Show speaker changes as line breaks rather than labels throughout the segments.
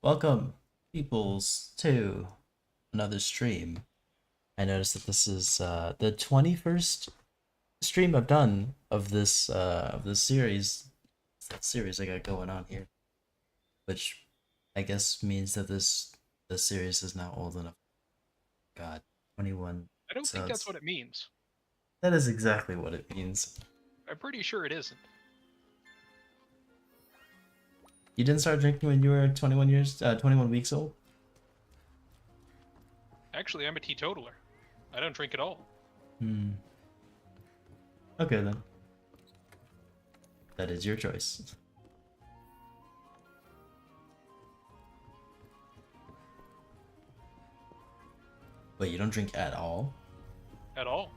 Welcome, peoples, to another stream. I noticed that this is the 21st stream I've done of this series. That series I got going on here, which I guess means that the series is now old enough. God, 21
I don't think that's
episodes.
what it means.
That is exactly what it means.
I'm pretty sure it isn't.
You didn't start drinking when you were 21 weeks old?
Actually, I'm a teetotaler. I don't drink at all.
Hmm. Okay then. That is your choice. Wait, you don't drink at all?
At all.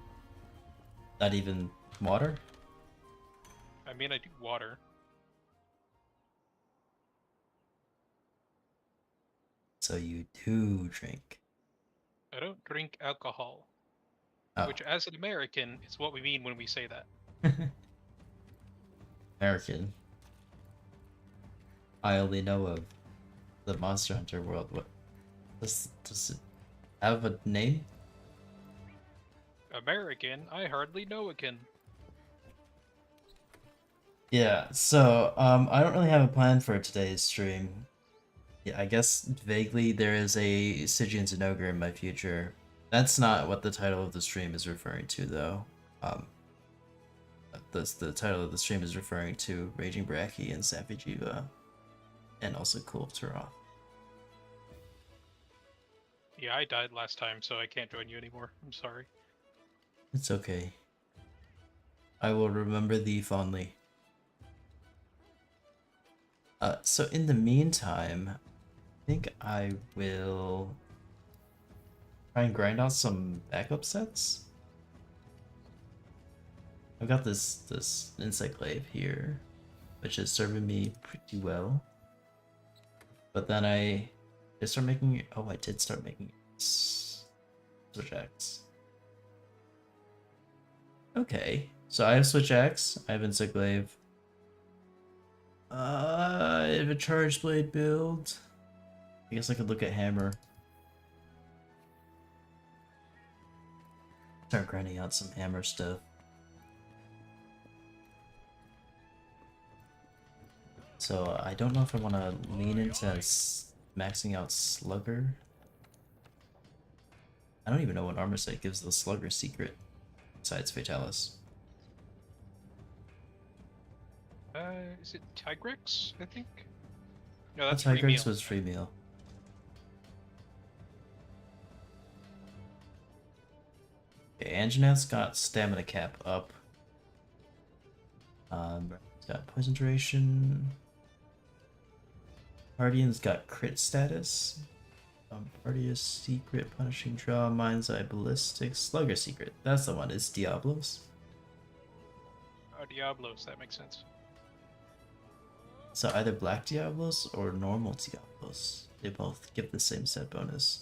Not even water?
I mean, I do water.
So you do drink.
I don't drink alcohol.
Oh.
Which, as an American, is what we mean when we say that.
American. I only know of the Monster Hunter world. What does it have a name?
American, I hardly know again.
Yeah, so I don't really have a plan for today's stream. Yeah, I guess vaguely there is a Stygian Zenogre in my future. That's not what the title of the stream is referring to though. Um the title of the stream is referring to Raging Bracky and Safi Ji'iva, and also Kulve Taroth.
Yeah, I died last time, so I can't join you anymore. I'm sorry.
It's okay. I will remember thee fondly. So in the meantime, I think I will try and grind out some backup sets. I've got this insect glaive here, which is serving me pretty well. But then I start making. Oh, I did start making switch axe. Okay, so I have switch axe. I have insect glaive. I have a charge blade build. I guess I could look at hammer. Start grinding out some hammer stuff. So I don't know if I want to lean into maxing out Slugger. I don't even know what armor set gives the Slugger secret, besides Fatalis.
Is it Tigrex, I think? No,
That
that's free meal.
Tigrex was free meal. Okay, Anjanath's got stamina cap up. He's got poison duration. Guardian's got crit status. Party secret, punishing draw, mind's eye, ballistic, slugger secret. That's the one. It's Diablos.
Oh, Diablos, that makes sense.
So either black Diablos or normal Diablos. They both give the same set bonus.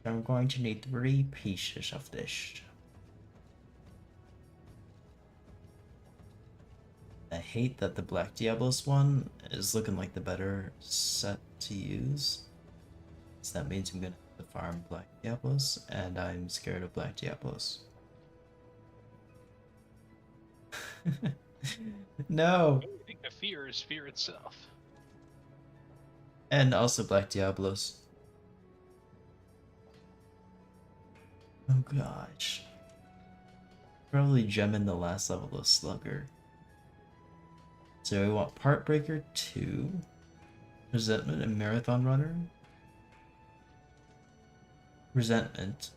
I'm going to need 3 pieces of this. I hate that the Black Diablos one is looking like the better set to use. So that means I'm gonna have to farm Black Diablos, and I'm scared of Black Diablos. No!
I think the fear is fear itself.
And also Black Diablos. Oh gosh. Probably gem in the last level of Slugger. So we want Part Breaker 2, Resentment and Marathon Runner. Resentment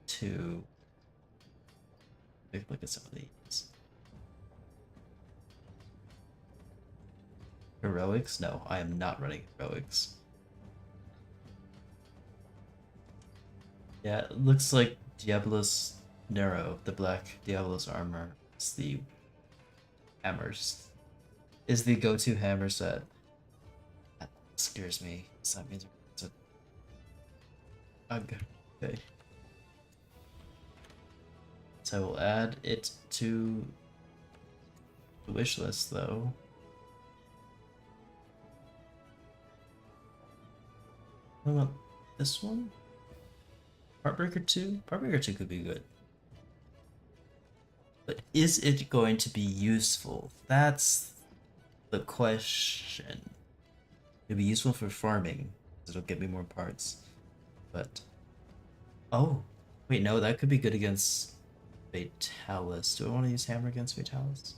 2. Take a look at some of these. Heroics? No, I am not running Heroics. Yeah, it looks like Diablos Nero, the black Diablos armor, is the hammers. Is the go-to hammer set. That scares me. So that means it's a ugh. Okay. So I will add it to the wish list, though. What about this one? Heartbreaker 2? Heartbreaker 2 could be good. But is it going to be useful? That's the question. It'll be useful for farming, because it'll get me more parts. But... oh! Wait, no, that could be good against Fatalis. Do I want to use Hammer against Fatalis?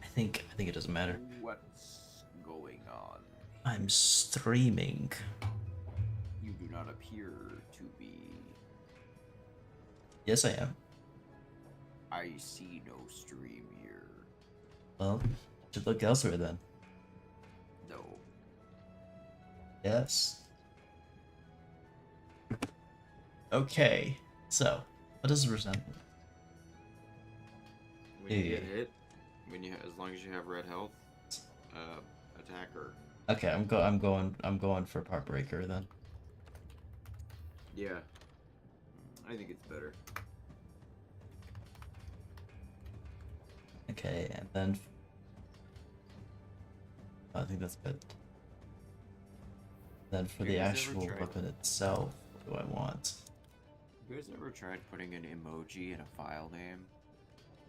I think it doesn't matter.
What's going on?
I'm streaming.
You do not appear to be.
Yes, I am.
I see no stream here.
Well, should look elsewhere then.
No.
Yes. Okay, so what does it resemble?
When you
Yeah.
get hit, as long as you have red health, attacker.
Okay, I'm going for Heartbreaker then.
Yeah. I think it's better.
Okay, and then I think that's good. Then for the
You guys ever
actual
tried-
weapon itself, what do I want?
You guys ever tried putting an emoji in a file name?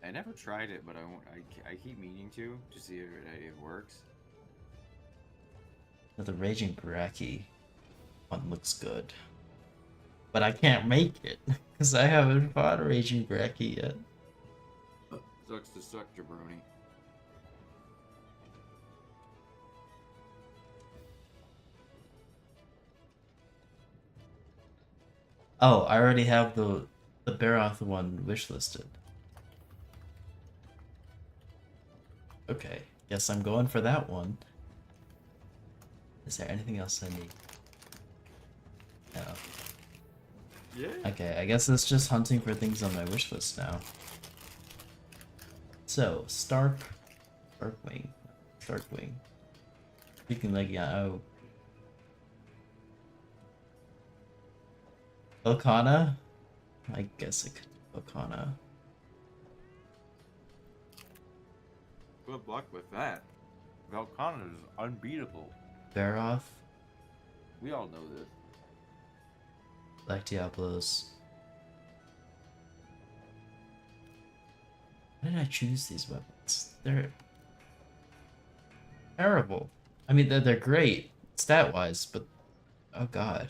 I never tried it, but I keep meaning to see if it works.
The Raging Braki one looks good. But I can't make it, because I haven't fought a Raging Braki yet.
Sucks to suck, jabroni.
Oh, I already have the Baroth one wishlisted. Okay, guess I'm going for that one. Is there anything else I need? No.
Yeah.
Okay, I guess it's just hunting for things on my wish list now. So, Starkwing. Speaking like, yeah, oh. Velkhana? I guess it could be Velkhana.
Good luck with that. Velkhana is unbeatable.
Baroth,
We all know this.
Black Diablos. Why did I choose these weapons? They're terrible. I mean, they're great stat-wise, but oh god.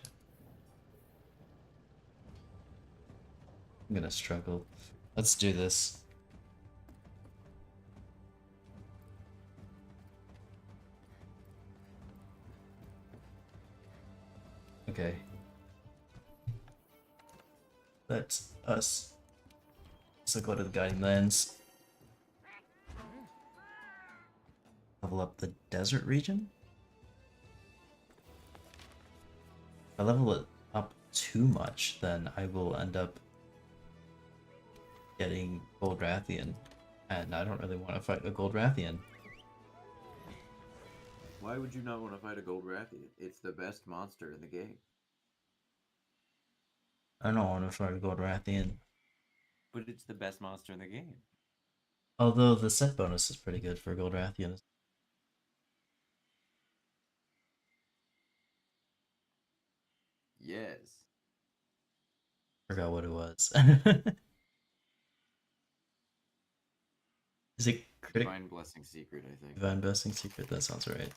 I'm gonna struggle. Let's do this. Okay. Let us go to the guiding lens. Level up the desert region. If I level it up too much, then I will end up getting Gold Rathian, and I don't really want to fight a Gold Rathian.
Why would you not want to fight a Gold Rathian? It's the best monster in the game.
I don't want to fight a Gold Rathian.
But it's the best monster in the game.
Although the set bonus is pretty good for Gold Rathian.
Yes.
Forgot what it was. Is it critical?
Divine Blessing Secret, I think.
Divine Blessing Secret, that sounds right.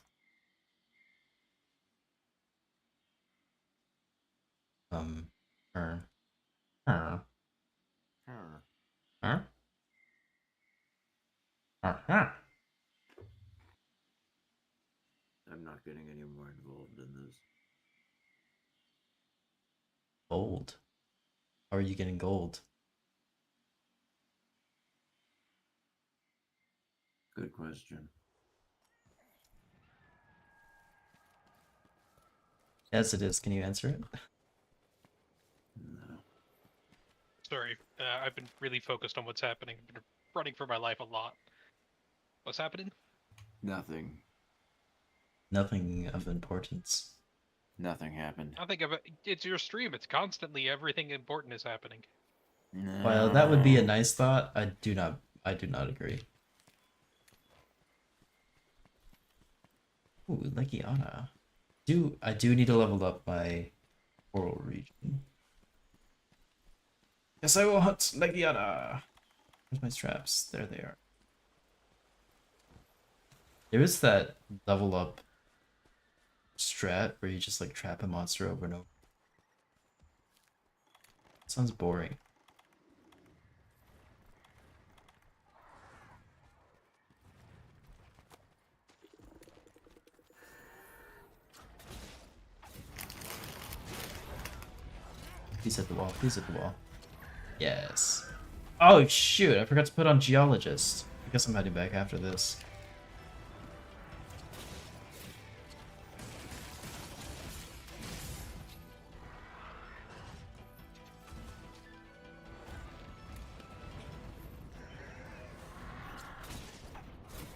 Her.
Huh.
Huh?
I'm not getting any more involved in this.
Gold. How are you getting gold?
Good question.
Yes, it is. Can you answer it?
No.
Sorry, I've been really focused on what's happening. I've been running for my life a lot. What's happening?
Nothing.
Nothing of importance.
Nothing happened.
I think of it. It's your stream. It's constantly everything important is happening.
While that would be a
No.
nice thought, I do not agree. Ooh, Legiana. I do need to level up my oral region. Yes, I will hunt Legiana. Where's my straps? There they are. There is that level up strat where you just like trap a monster over and over. Sounds boring. Please hit the wall. Please hit the wall. Yes. Oh shoot! I forgot to put on Geologist. I guess I'm heading back after this.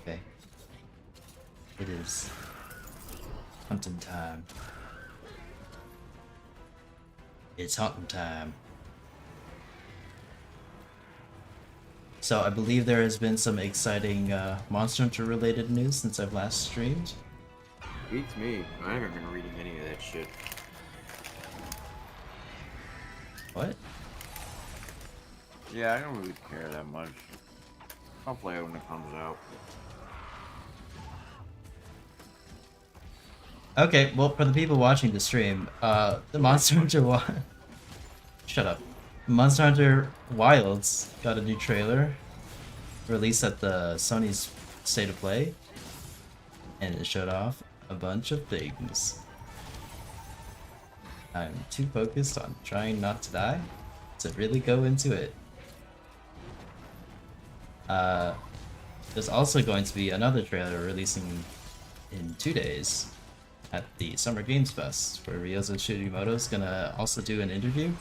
Okay. It is hunting time. It's hunting time. So I believe there has been some exciting Monster Hunter related news since I've last streamed.
Beats me. I haven't been reading any of that shit.
What?
Yeah, I don't really care that much. I'll play it when it comes out.
Okay, well, for the people watching the stream, the Monster Hunter Shut up. Monster Hunter Wilds got a new trailer released at the Sony's State of Play, and it showed off a bunch of things. I'm too focused on trying not to die to really go into it. There's also going to be another trailer releasing in 2 days at the Summer Games Fest, where Ryozo Shirimoto is gonna also do an interview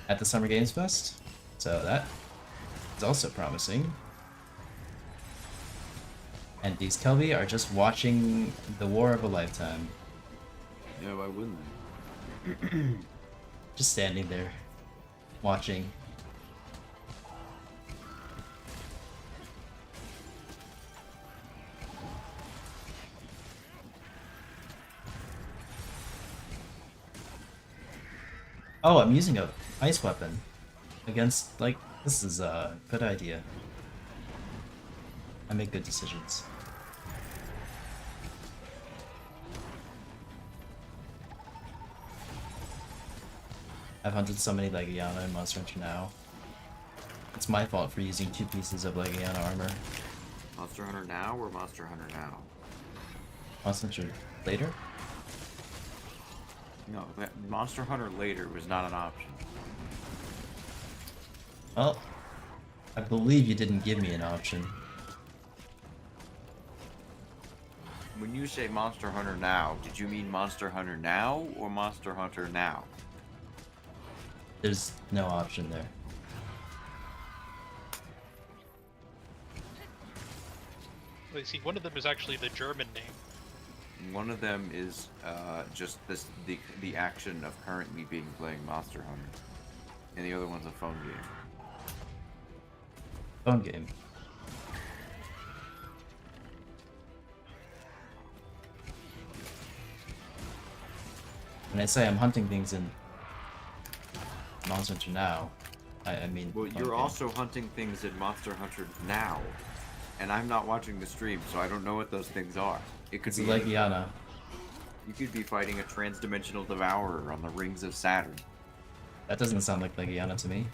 at the Summer Games Fest. So that is also promising. And these Kelby are just watching the war of a lifetime.
Yeah, why wouldn't
Just standing there, watching. Oh, I'm using a ice weapon against, like, this is a good idea. I make good decisions. I've hunted so many Legiana in Monster Hunter now. It's my fault for using 2 pieces of Legiana armor.
Monster Hunter Now or Monster Hunter Now?
Monster Hunter later?
No, Monster Hunter Later was not an option.
Well, I believe you didn't give me an option.
When you say Monster Hunter Now, did you mean Monster Hunter Now or Monster Hunter Now?
There's no option there.
Let's see, one of them is actually the German name.
One of them is just the action of currently playing Monster Hunter, and the other one's a phone game.
Phone game. When I say I'm hunting things in Monster Hunter Now, I mean...
Well,
phone
you're
game.
also hunting things in Monster Hunter Now, and I'm not watching the stream, so I don't know what those things are. It could
It's
be
Legiana.
You could be fighting a transdimensional devourer on the rings of Saturn.
That doesn't sound like Legiana to me.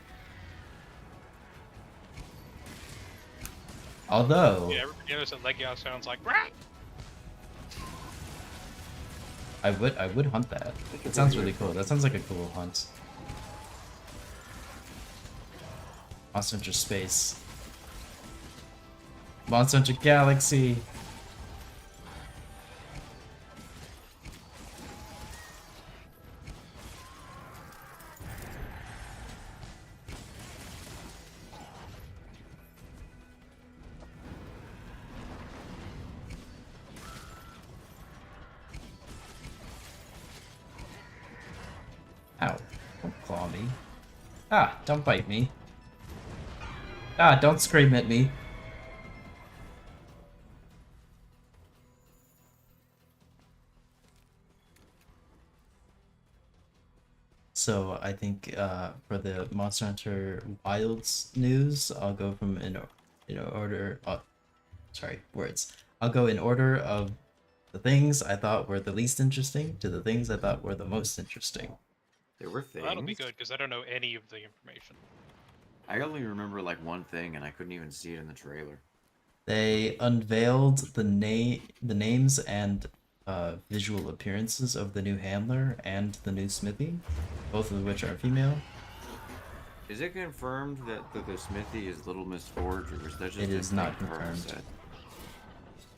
Although...
Yeah, everybody knows that Legia sounds like "Rat!"
I would hunt that. It sounds really cool. That sounds like a cool hunt. Monster Hunter Space. Monster Hunter Galaxy. me. Ah, don't bite me. Ah, don't scream at me. So I think for the Monster Hunter Wilds news, I'll go from in order. Sorry, words. I'll go in order of the things I thought were the least interesting to the things I thought were the most interesting.
There were things.
That'll be good because I don't know any of the information.
I only remember like one thing, and I couldn't even see it in the trailer.
They unveiled the names and visual appearances of the new handler and the new smithy, both of which are female.
Is it confirmed that the smithy is Little Miss Forge, or is that just
It
a
is not
thing Carl
confirmed.
said?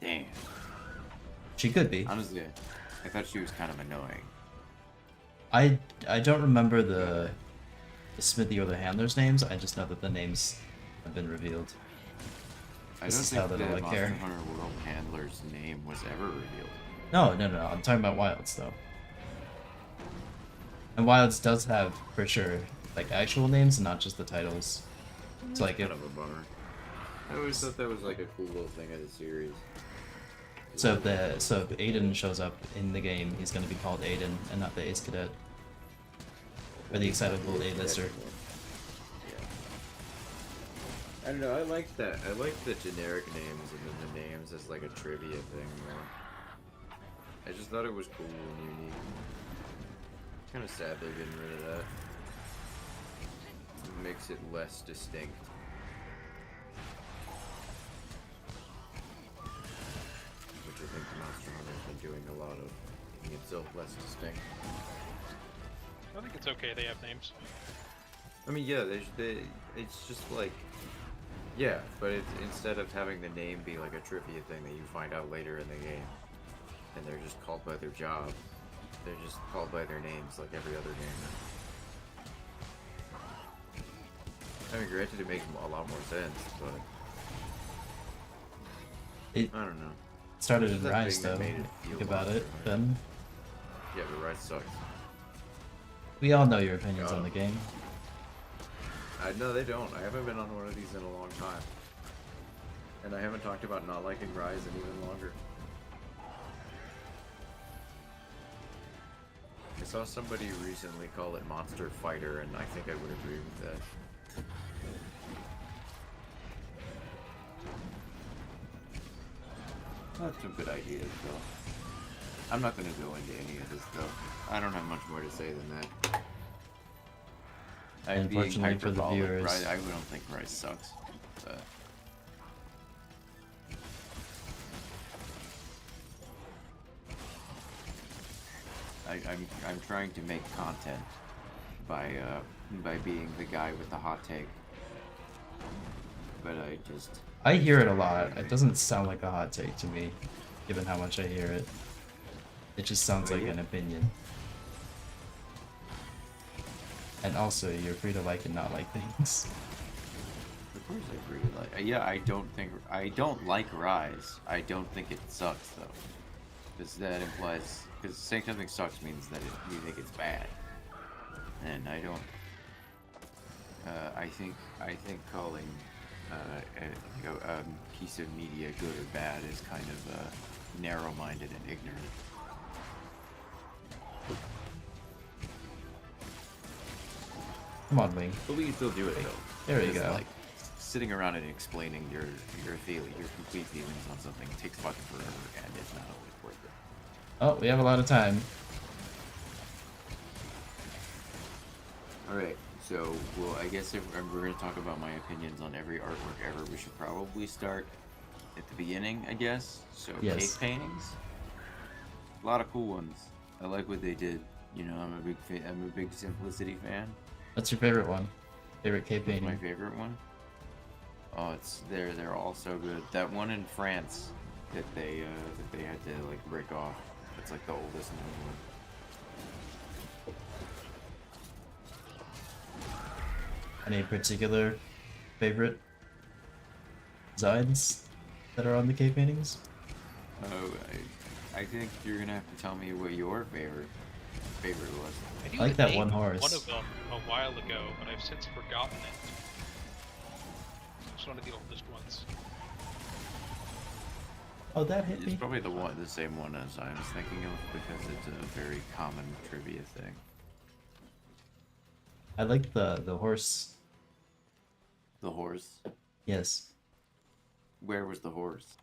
Damn.
She could be.
Honestly, I thought she was kind of annoying.
I don't remember the smithy or the handler's names. I just know that the names have been revealed.
I
This
don't
is
think
how
the
little I
Monster
care.
Hunter World handler's name was ever revealed.
No. I'm talking about Wilds though. And Wilds does have for sure like actual names and not just the titles. It's like
Kind
if
of a bummer. I always thought that was like a cool little thing of the series.
so if Aiden shows up in the game, he's gonna be called Aiden and not the Ace Cadet. Or the excitable A-lister.
Yeah. I don't know, I like that. I like the generic names and then the names as like a trivia thing more. I just thought it was cool and unique. It's kind of sad they're getting rid of that. It makes it less distinct. Which I think the Monster Hunter's been doing a lot of, making itself less distinct.
I think it's okay they have names.
I mean, yeah, it's just like, yeah, but it's, instead of having the name be like a trivia thing that you find out later in the game, and they're just called by their job, they're just called by their names like every other game. I mean, granted, it makes a lot more sense, but I don't know.
Started
It's
in
that
Rise
thing that
though.
made it feel
Think about it,
Monster Hunter.
Ben.
Yeah, but Rise sucks.
We all know your opinions on the game.
No, they don't. I haven't been on one of these in a long time. And I haven't talked about not liking Rise in even longer. I saw somebody recently call it Monster Fighter, and I think I would agree with that. That's some good ideas, though. I'm not going to go into any of this, though. I don't have much more to say than that. I'm being
Unfortunately for the
hyperbolic.
viewers.
I don't think Rise sucks. But I'm trying to make content by being the guy with the hot take. But
I hear it a lot. It doesn't sound like a hot take to me, given how much I hear it. It just sounds
Oh,
like
yeah.
an opinion. And also, you're free to like and not like things.
Of course I agree. Like, yeah, I don't like Rise. I don't think it sucks though, because that implies because saying something sucks means that you think it's bad, and I don't. I think calling a piece of media good or bad is kind of narrow-minded and ignorant.
Come on, Wing.
But we can still do it though.
There you
Because,
go.
Like, sitting around and explaining your complete feelings on something takes fucking forever, and it's not always worth it.
Oh, we have a lot of time.
All right, so well, I guess if we're going to talk about my opinions on every artwork ever, we should probably start at the beginning, I guess. So
Yes.
cave paintings, a lot of cool ones. I like what they did. You know, I'm a big Simplicity fan.
What's your favorite one? Favorite cave
What's my
painting?
favorite one? Oh, they're all so good. That one in France that they had to like break off. It's like the oldest known one.
Any particular favorite designs that are on the cave paintings?
Oh, I think you're gonna have to tell me what your favorite favorite was.
I knew
I like
the
that one
name of
horse.
one of them a while ago, but I've since forgotten it. It's one of the oldest ones.
Oh, that hit
It's
me.
probably the same one as I was thinking of because it's a very common trivia thing.
I like the horse.
The horse.
Yes.
Where was the horse?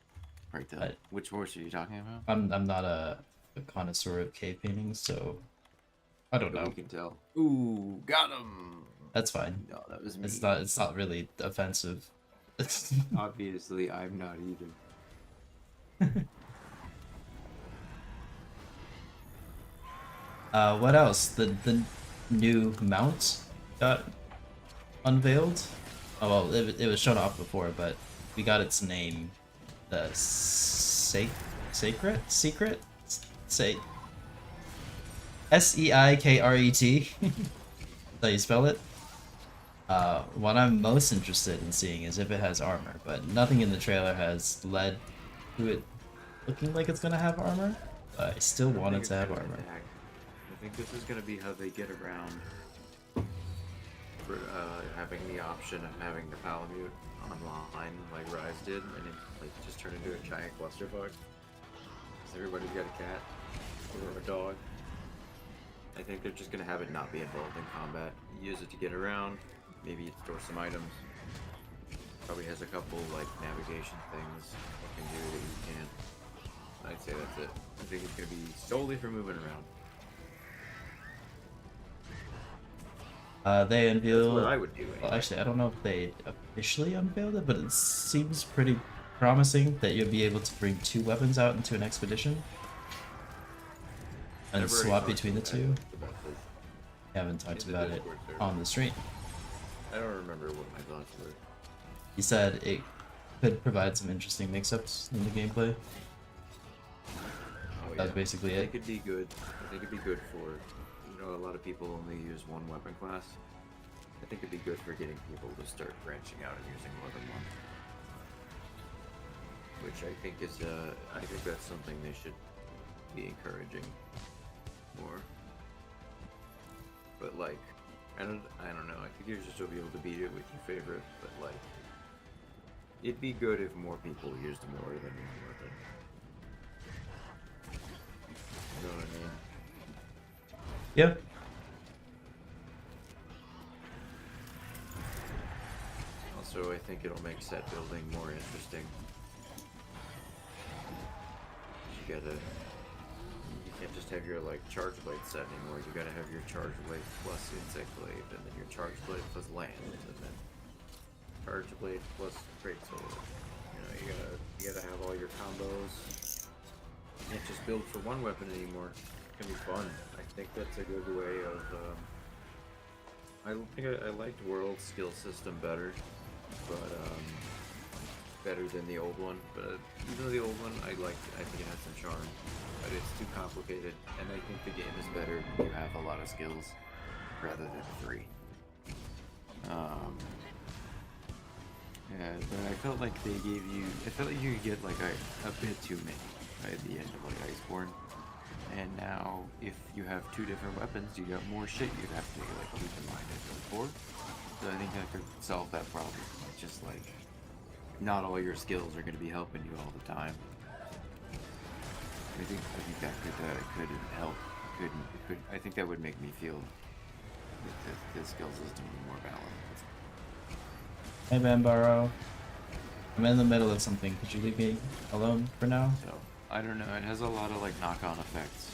Right there. Which horse are you talking about?
I'm not a connoisseur of cave paintings, so I don't
But
know.
we can tell. Ooh, got him.
That's fine.
No, that was me.
It's not really offensive.
Obviously, I'm not either.
What else? The new mount got unveiled. Oh well, it was shown off before, but we got its name. The secret say Seikret. That's how you spell it. What I'm most interested in seeing is if it has armor, but nothing in the trailer has led to it looking like it's gonna have armor. But I still want it to have armor.
I think this is gonna be how they get around for having the option of having the Palamute online like Rise did, and it like just turn into a giant clusterfuck. Because everybody's got a cat or a dog. I think they're just gonna have it not be involved in combat. Use it to get around. Maybe it stores some items. Probably has a couple like navigation things you can do that you can't. I'd say that's it. I think it's gonna be solely for moving around.
They unveiled.
That's what I would do.
Well, actually, I don't know if they officially unveiled it, but it seems pretty promising that you'll be able to bring 2 weapons out into an expedition and swap between the two. Haven't talked about it on the stream.
I don't remember what my thoughts were.
He said it could provide some interesting mix-ups in the gameplay.
Oh,
That's basically
I
it.
think it'd be good. I think it'd be good for, a lot of people only use one weapon class. I think it'd be good for getting people to start branching out and using more than one. Which I think is, I think that's something they should be encouraging more. But like, I don't know. I think you're just will be able to beat it with your favorite, but like, it'd be good if more people used more than one weapon. You know what I mean?
Yeah.
Also, I think it'll make set building more interesting. You can't just have your like charge blade set anymore. You gotta have your charge blade plus insect blade, and then your charge blade plus land, and then charge blade plus greatsword. You gotta have all your combos. You can't just build for one weapon anymore. It's gonna be fun. I think that's a good way of. I think I liked World's skill system better, but better than the old one. But even though the old one, I think it had some charm, but it's too complicated. And I think the game is better when you have a lot of skills rather than 3. Yeah, but I felt like they gave you. I felt like you could get like a bit too many by the end of like Iceborne. And now, if you have 2 different weapons, you got more shit you'd have to like keep in mind as before. So I think that could solve that problem. It's just like, not all your skills are going to be helping you all the time. I think that could help. I think that would make me feel that the skill system would be more balanced.
Hey Bambaro. I'm in the middle of something. Could you leave me alone for now?
So I don't know. It has a lot of like knock-on effects.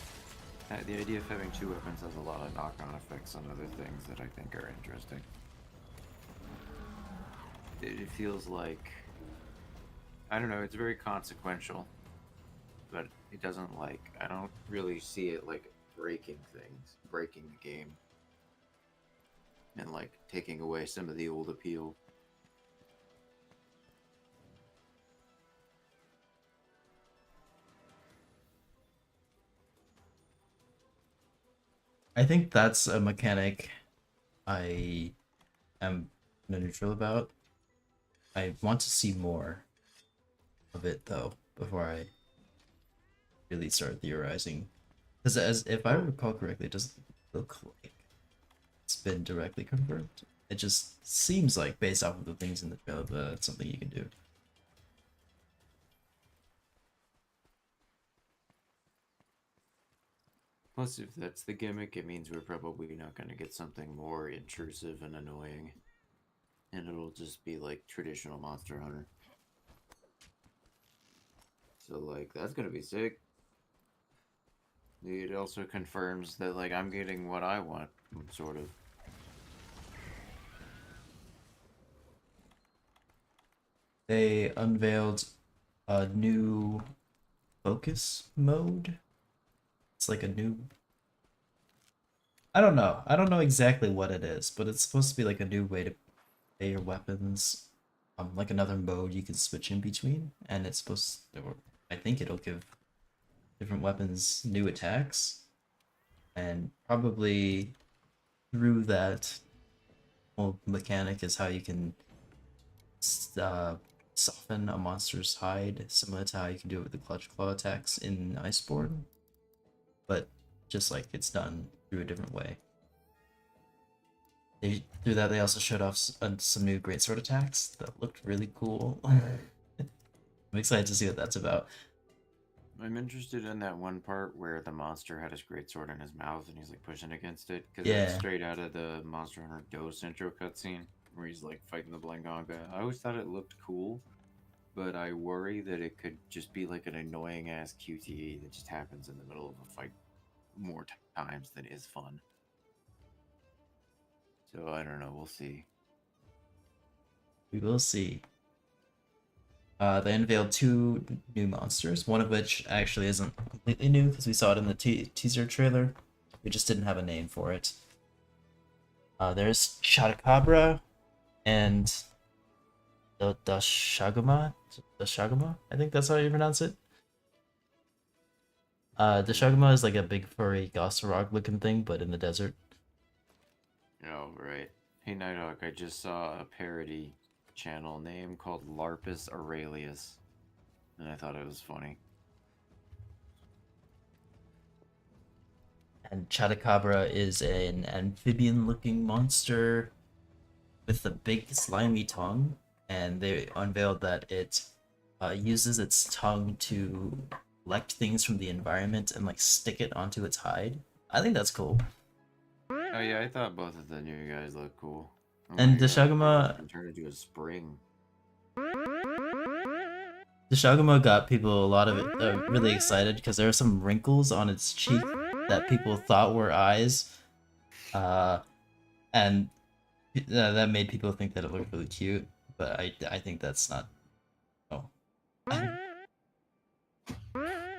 The idea of having 2 weapons has a lot of knock-on effects on other things that I think are interesting. It feels like, I don't know, it's very consequential, but it doesn't like, I don't really see it like breaking things, breaking the game, and like taking away some of the old appeal.
I think that's a mechanic I am neutral about. I want to see more of it though before I really start theorizing Because as if I recall correctly, it doesn't look like it's been directly confirmed. It just seems like based off of the things in the trailer that it's something you can do.
Plus, if that's the gimmick, it means we're probably not going to get something more intrusive and annoying. And it'll just be like traditional Monster Hunter. So, like, that's going to be sick. It also confirms that, like, I'm getting what I want, sort of.
They unveiled a new focus mode. It's like a new... I don't know. I don't know exactly what it is, but it's supposed to be like a new way to play your weapons. Like another mode you can switch in between, and it's supposed to, or I think it'll give different weapons new attacks, and probably through that whole mechanic is how you can soften a monster's hide, similar to how you can do it with the clutch claw attacks in Iceborne, but just like it's done through a different way. Through that, they also showed off some new greatsword attacks that looked really cool. I'm excited to see what that's about.
I'm interested in that one part where the monster had his greatsword in his mouth and he's like pushing against it. Because
Yeah.
it's straight out of the Monster Hunter Dose intro cutscene where he's like fighting the Blangonga. I always thought it looked cool, but I worry that it could just be like an annoying ass QTE that just happens in the middle of a fight more times than is fun. So I don't know, we'll see.
We will see. They unveiled 2 new monsters, one of which actually isn't completely new because we saw it in the teaser trailer. We just didn't have a name for it. There's Shadacabra and the Dashagama? Dashagama? I think that's how you pronounce it. Dashagama is like a big furry Gossarog looking thing, but in the desert.
Oh, right. Hey, Nighthawk, I just saw a parody channel name called Larpus Aurelius, and I thought it was funny.
And Chadacabra is an amphibian-looking monster with a big slimy tongue, and they unveiled that it uses its tongue to collect things from the environment and like stick it onto its hide. I think that's cool.
Oh yeah, I thought both of the new guys looked cool. Oh
And
my God,
Dashagama-
it turned into a spring.
The Shagamo got people a lot of it really excited because there are some wrinkles on its cheek that people thought were eyes, and that made people think that it looked really cute. But I think that's not. Oh,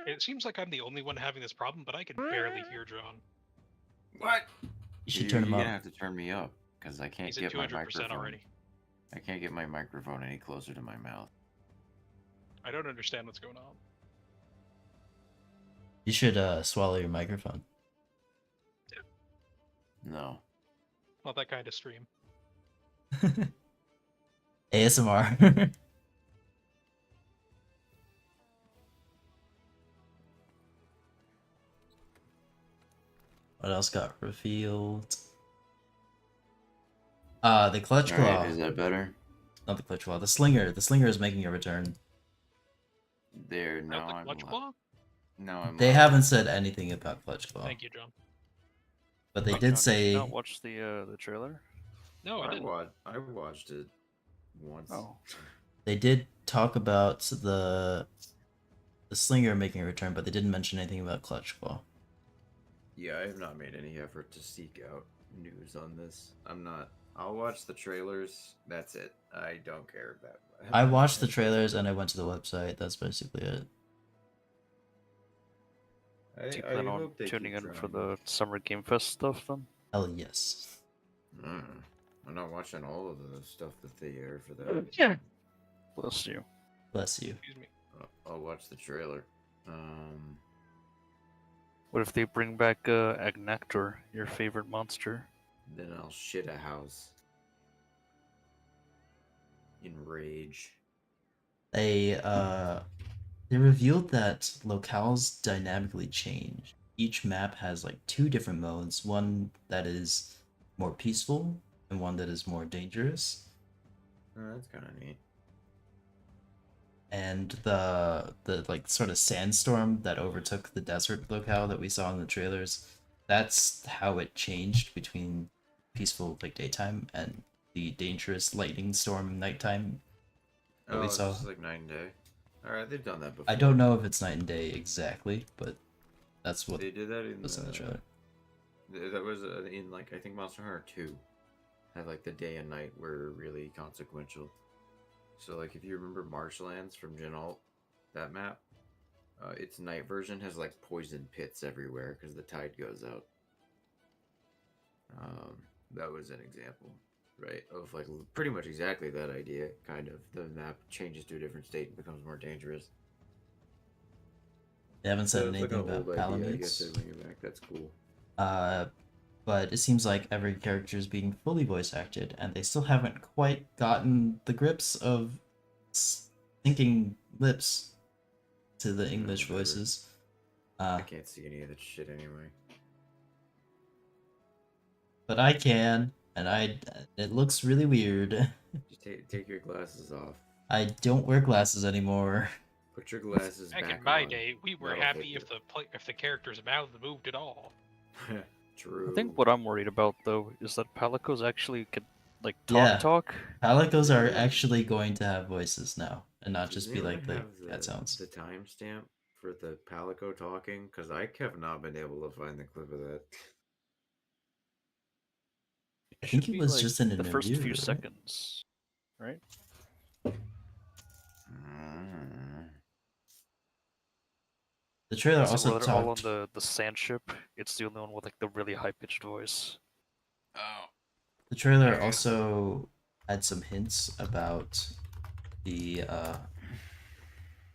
It seems like I'm the only one having this problem, but I can barely hear John.
What?
you should turn him
You're
up.
gonna have to turn me up because I can't
He's at
get my
200%
microphone.
already.
I can't get my microphone any closer to my mouth.
I don't understand what's going on.
You should swallow your microphone.
No.
Not that kind of stream.
ASMR. What else got revealed? The Clutch Claw.
Alright, is that better?
Not the Clutch Claw. The Slinger. The Slinger is making a return.
There, no,
Not the
I'm
Clutch
li-
Claw?
No, I'm
They
lying.
haven't said anything about Clutch Claw,
Thank you, John.
but they
John,
did
did you
say
not watch the trailer?
No, I didn't.
I watched it once.
Oh,
they did talk about the Slinger making a return, but they didn't mention anything about Clutch Claw.
Yeah, I have not made any effort to seek out news on this. I'm not. I'll watch the trailers. That's it. I don't care about.
I watched the trailers and I went to the website. That's basically it.
do you plan on tuning in for the Summer Game Fest stuff then?
Hell yes.
I'm not watching all of the stuff that they air for that.
Yeah.
Bless you.
Bless you.
Excuse me.
I'll watch the trailer.
What if they bring back Agnactor, your favorite monster?
Then I'll shit a house. In rage.
They revealed that locales dynamically change. each map has like two different modes, one that is more peaceful and one that is more dangerous.
Oh, that's kind of neat.
And the like sort of sandstorm that overtook the desert locale that we saw in the trailers, that's how it changed between peaceful like daytime and the dangerous lightning storm nighttime that
Oh,
we
it's
saw.
just like night and day. All right, they've done that before.
I don't know if it's night and day exactly, but that's what
They did that in
was in the trailer.
That was in like I think Monster Hunter 2 had like the day and night were really consequential. So like if you remember Marshlands from Gen Alt, that map, its night version has like poison pits everywhere because the tide goes out. That was an example, right, of like pretty much exactly that idea. Kind of the map changes to a different state and becomes more dangerous.
They haven't said
So it's like
anything
an
about
old idea. I guess
Palamutes.
they bring it back. That's cool.
But it seems like every character is being fully voice acted, and they still haven't quite gotten the grips of syncing lips to the English
Whatever.
voices.
I can't see any of that shit anyway.
But I can, and it looks really weird.
Just take your glasses off.
I don't wear glasses anymore.
Put your glasses
Back
back
in my
on.
day, we were
That'll
happy
help
if the character's mouth moved at all.
True.
I think what I'm worried about though is that Palicos actually can like
Yeah.
talk.
Palicos are
Yeah.
actually going to have voices now, and not
Does
just be
anyone
like the
have
cat sounds.
the timestamp for the Palico talking? Because I have not been able to find the clip of that.
I think
Should
it
be,
was
like,
just in an
the first
interview,
few
right?
seconds, right?
The trailer
So
also
while they're all on
talked.
the sand ship, it's the only one with like the really high pitched voice.
Oh.
The trailer also had some hints about the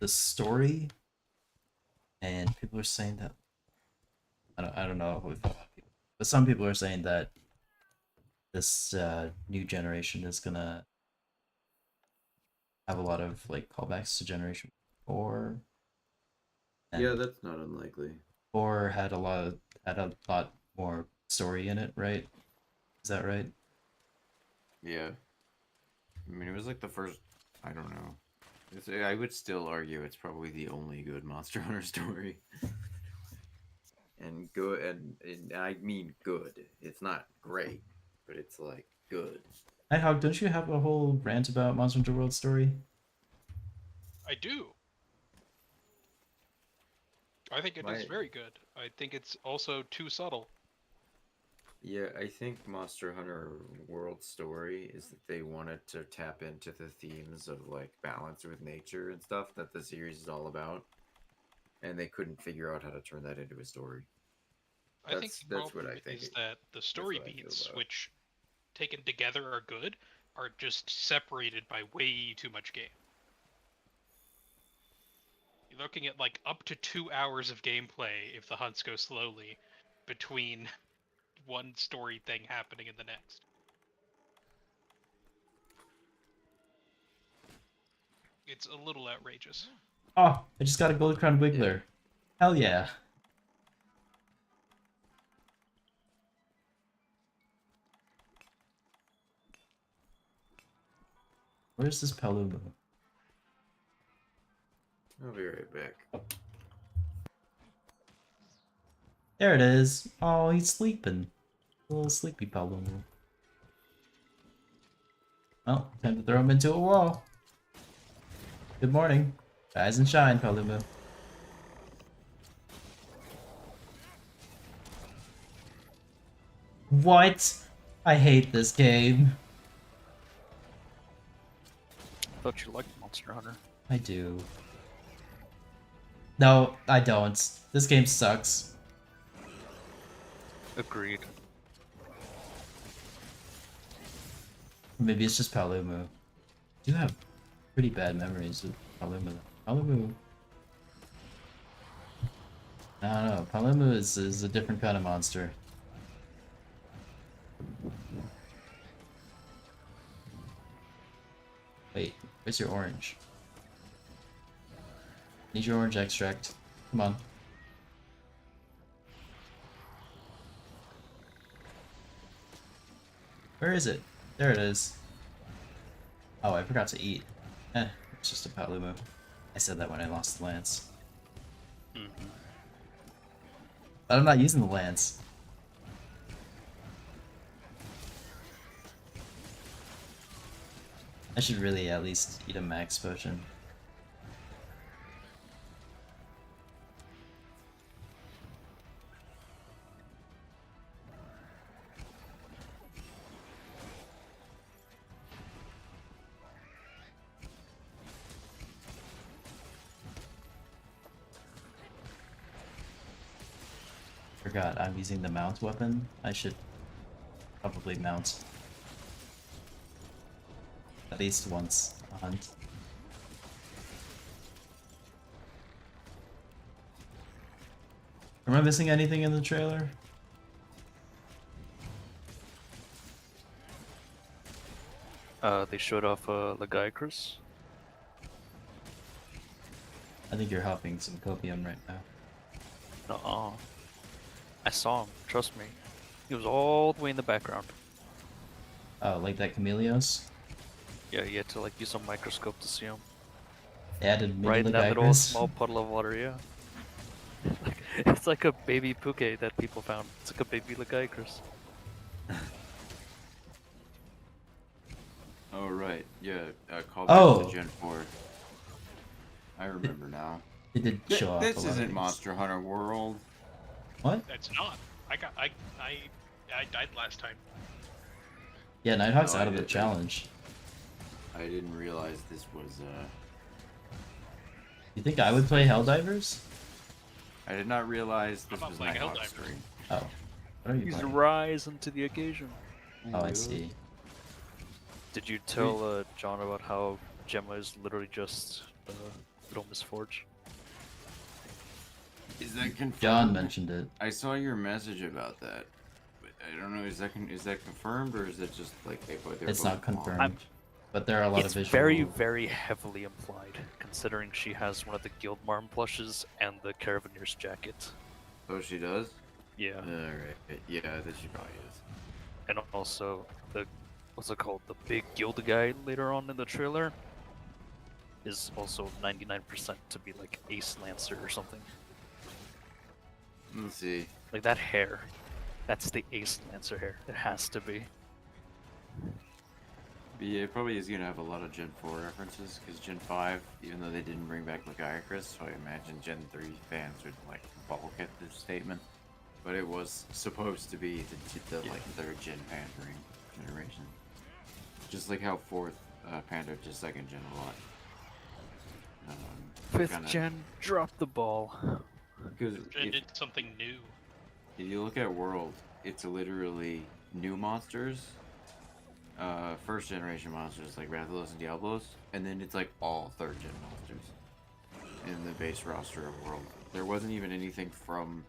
story, and people are saying that I don't know if people, but some people are saying that this new generation is gonna have a lot of like callbacks to Generation 4, and
Yeah, that's not unlikely.
4 had a lot more story in it, right? Is that right?
Yeah. I mean, it was like the first. I don't know. I would still argue it's probably the only good Monster Hunter story. And good, and I mean good. It's not great, but it's like good.
Nighthawk, don't you have a whole rant about Monster Hunter World story?
I do. I think it is very good. I think it's also too subtle.
Yeah, I think Monster Hunter World story is that they wanted to tap into the themes of like balance with nature and stuff that the series is all about, and they couldn't figure out how to turn that into a story.
I think the
That's what
problem
I think
is that the story
what I feel
beats,
about it.
which taken together are good, are just separated by way too much game. You're looking at like up to 2 hours of gameplay if the hunts go slowly between one story thing happening and the next. It's a little outrageous.
Oh, I just got a gold crown wiggler. Hell yeah. Where's this Palumo?
I'll be right back.
There it is. Oh, he's sleeping. A little sleepy Palumo. Well, time to throw him into a wall. Good morning. Rise and shine, Palumo. What? I hate this game.
Thought you liked Monster Hunter.
I do. No, I don't. This game sucks.
Agreed.
Maybe it's just Palumo. I do have pretty bad memories of Palumo. Palumo. I don't know. Palumo is a different kind of monster. Wait, where's your orange? Need your orange extract. Come on. Where is it? There it is. Oh, I forgot to eat. It's just a Palumu. I said that when I lost the lance.
Mhm.
But I'm not using the lance. I should really at least eat a max potion. Forgot I'm using the mount weapon. I should probably mount at least once a hunt. Am I missing anything in the trailer?
They showed off Legaicrus.
I think you're hopping some copium right now.
Nuh-uh. I saw him, trust me. He was all the way in the background.
Oh, like that Chameleos?
Yeah, you had to like use a microscope to see him.
They added mini
Right in that little
Legaicrus?
small puddle of water, yeah. It's like a baby Puke that people found. It's like a baby Legaicrus.
Oh right, yeah. Call
Oh.
back to Gen 4. I remember now.
They did show off a
This
lot of
isn't
things.
Monster Hunter World.
What?
It's not. I died last time.
Yeah, Nighthawk's
No,
out
I
of the
didn't.
challenge.
I didn't realize this was.
You think I would play Helldivers?
I did not realize
I'm
this
not
was
playing
Nighthawk's
Helldivers.
stream.
Oh. What are you
He's
playing?
rising to the occasion.
Oh, I see.
Did you tell John about how Gemma is literally just Little Miss Forge?
Is that confirmed?
John mentioned it.
I saw your message about that. But I don't know. Is that confirmed or is it just like they put?
It's not confirmed.
I'm-
But there are a lot
It's
of visual...
very, very heavily implied, considering she has one of the Guild Marm plushes and the Caravanier's jacket.
Oh, she does.
Yeah,
Alright. Yeah, that she probably is.
and also the what's it called? The big guild guy later on in the trailer is also 99% to be like Ace Lancer or something.
Let's see.
Like that hair, that's the Ace Lancer hair. It has to be.
But yeah, it probably is gonna have a lot of Gen 4 references because Gen 5, even though they didn't bring back Legaicrus, so I imagine Gen 3 fans would like balk at this statement. But it was supposed to be the like third Gen pandering generation, just like how fourth pandered to second Gen a lot.
Fifth gen, drop the ball.
Because
Jen did something new.
if you look at World, it's literally new monsters, first generation monsters like Rathalos and Diablos, and then it's like all third gen monsters in the base roster of World. There wasn't even anything from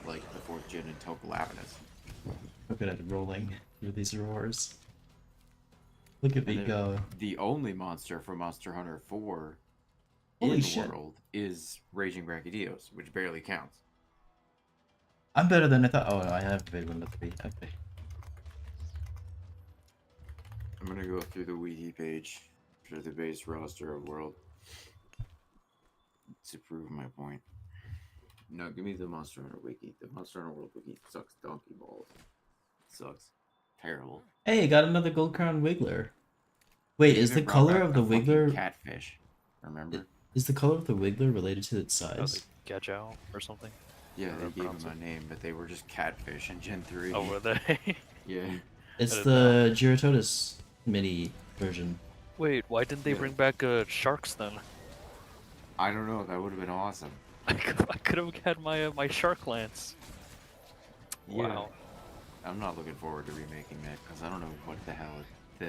like the fourth gen until Galavinus.
Look at it rolling through these roars. Look at me
then
go.
The only monster from Monster Hunter 4
Holy
in
shit.
World is Raging Brachydios, which barely counts.
I'm better than I thought. Oh, no, I have Weaponlocke 3. Okay.
I'm gonna go through the wiki page for the base roster of World to prove my point. No, give me the Monster Hunter wiki. The Monster Hunter World wiki sucks donkey balls. It sucks. Terrible.
Hey, got another Gold Crown Wiggler. Wait,
They
is the
even brought
color
back
of the
fucking
Wiggler...
catfish? Remember?
Is the color of the Wiggler related to its
Oh,
size?
the Gajao or something.
Yeah,
Or
they gave
pronounce
them a name, but they were just catfish in Gen 3.
Oh, were they?
Yeah.
It's
I
the Giratotus mini version.
Wait, why didn't they
Yeah.
bring back sharks then?
I don't know. That would have been awesome.
I could have had my my shark lance.
Yeah.
Wow.
I'm not looking forward to remaking that because I don't know what the hell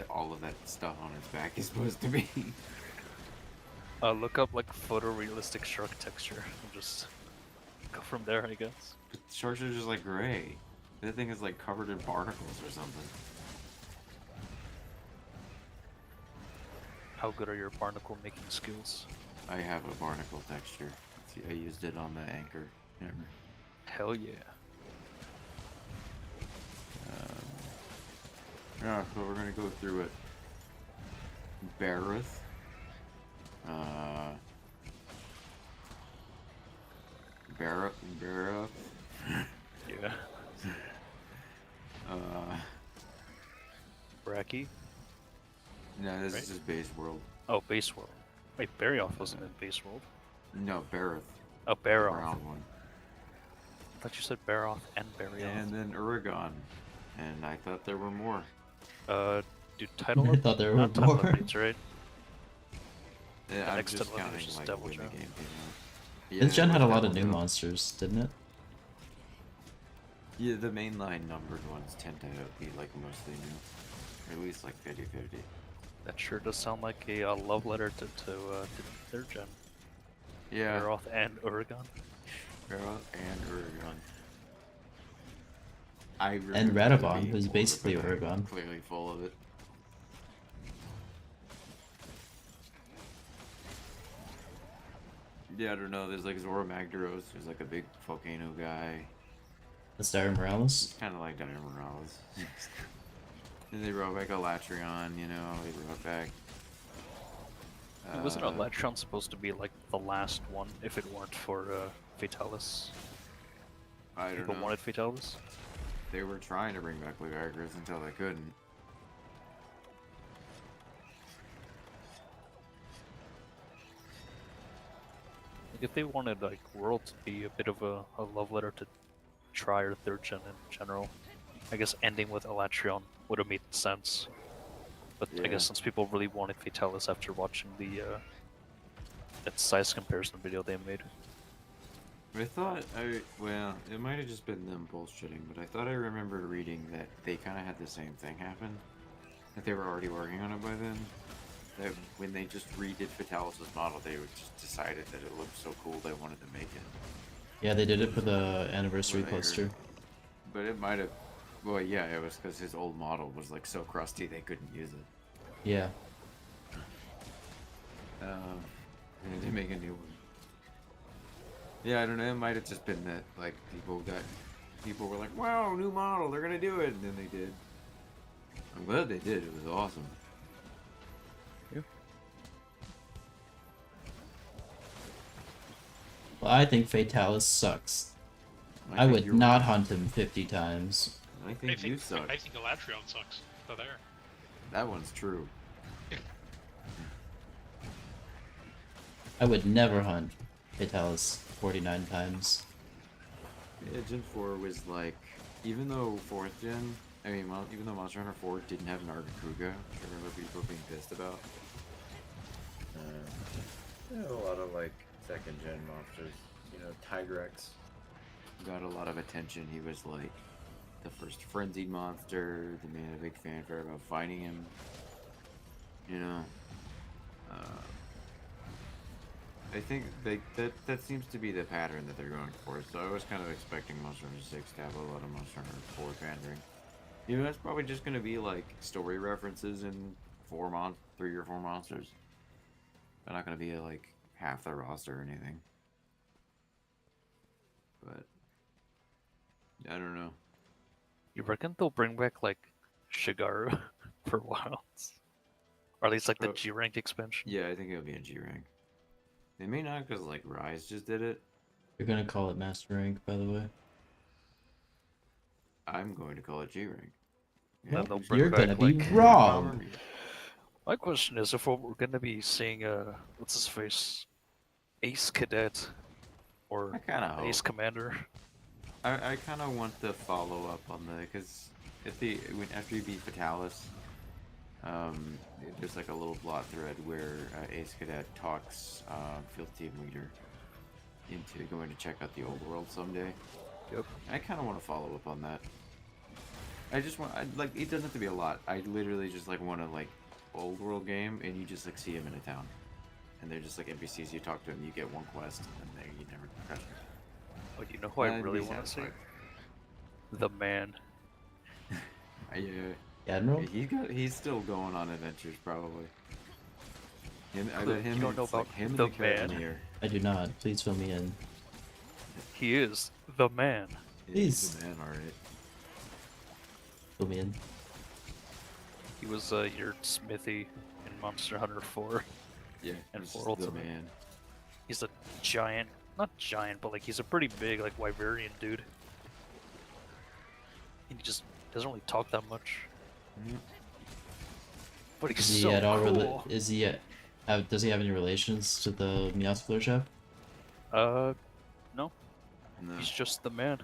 all of that stuff on its back is supposed to be.
Look up like photorealistic shark texture and just go from there, I guess.
But sharks are just like gray. That thing is like covered in barnacles or something.
How good are your barnacle making skills?
I have a barnacle texture. See, I used it on the anchor. Remember?
Hell yeah.
Yeah, so we're gonna go through it. Bareth. Bareth.
Yeah.
Uh,
Bracky.
no, this
Right?
is just base world.
Oh, Base World. Wait, Barrioth wasn't in Base World.
No, Bareth.
Oh,
The
Barroth.
brown one.
I thought you said Barroth and Barrioth.
And then Uragon. And I thought there were more.
Dude, title
I thought there were
not title
more.
updates, right?
Yeah,
The
I'm
next
just
level is
counting
just
like
Devil
when the
Jump.
game came out. Yeah,
This gen
it
had a
was
lot of
Devil
new
Jump.
monsters, didn't it?
Yeah, the mainline numbered ones tend to be like mostly new. Or at least like 50-50.
That sure does sound like a love letter to their gen.
Yeah,
Barroth and Uragon.
Barroth and Uragon. I
And
remember there
Radovon,
being
who's
more,
basically
but I'm
Uragon.
clearly full of it. Yeah, I don't know. There's like Zora Magdaros, who's like a big volcano guy.
That's Darren Morales.
Kind of like Diana Morales. Then they brought back Alatreon, you know, they brought back...
Wasn't Alatreon supposed to be like the last one if it weren't for Fatalis?
I don't
People
know.
wanted Fatalis?
They were trying to bring back Leviathan until they couldn't.
Like, if they wanted like World to be a bit of a love letter to Tri or third gen in general, I guess ending with Alatreon would have made sense. But I
Yeah.
guess since people really wanted Fatalis after watching the that size comparison video they made.
I thought, well, it might have just been them bullshitting, but I thought I remembered reading that they kind of had the same thing happen. That they were already working on it by then. That when they just redid Fatalis' model, they just decided that it looked so cool they wanted to make it.
Yeah, they did it for the anniversary
When I heard
poster.
it. But it might have, well, yeah, it was because his old model was like so crusty they couldn't use it.
Yeah.
They had to make a new one. Yeah, I don't know. It might have just been that like people were like, "Wow, new model! They're gonna do it," and then they did. I'm glad they did. It was awesome.
Well, I think Fatalis sucks. I
think
would
you're
not
right.
hunt him 50 times.
I think you suck.
I think Alatreon sucks. So there.
That one's true.
I would never hunt Fatalis 49 times.
Yeah, Gen 4 was like, even though 4th Gen, I mean, even though Monster Hunter 4 didn't have an Argakuga, which I remember people being pissed about. There a lot of like 2nd Gen monsters. You know, Tigrex got a lot of attention. He was like the first frenzied monster. They made a big fanfare about fighting him. You know, I think that seems to be the pattern that they're going for. So I was kind of expecting Monster Hunter 6 to have a lot of Monster Hunter 4 pandering. You know, that's probably just going to be like story references in 3 or 4 monsters. They're not going to be like half the roster or anything. But I don't know.
You reckon they'll bring back like Shigaru for Wilds? Or at least like the
Pro-
G rank expansion?
Yeah, I think it'll be a G rank. They may not, because like Rise just did it.
You're gonna call it Master Rank, by the way.
I'm going to call it G rank.
Then they'll bring
You're
back,
gonna be
like-
wrong.
My question is if we're gonna be seeing what's his face? Ace Cadet
I
or
kind of hope.
Ace Commander.
I kind of want the follow up on the, because after you beat Fatalis, there's like a little plot thread where Ace Cadet talks Field Team Leader into going to check out the old world someday.
Yep.
I kind of want to follow up on that. I just want, like, it doesn't have to be a lot. I literally just like want to like old world game, and you just like see him in a town, and they're just like NPCs. You talk to them, you get one quest, and then you never touch them.
Oh, you know who I
I'd
really
be
want to see?
satisfied.
The Man.
Admiral?
He's still going on adventures probably. I
Cool.
bet him.
You don't know
it's like
about
him and
the
the
man?
Carabiner.
I do not. Please fill me in.
He is the Man.
He's
Please.
the man, alright.
Fill me in.
He was your Smithy in Monster Hunter 4.
Yeah,
And
he's
for
just the
Ultimate.
man.
He's a giant, not giant, but like he's a pretty big like Wyverian dude. And he just doesn't really talk that much. But he's
Is he
so
at all
cool.
is he at, does he have any relations to the Meowscler chef?
No,
No,
he's just the man.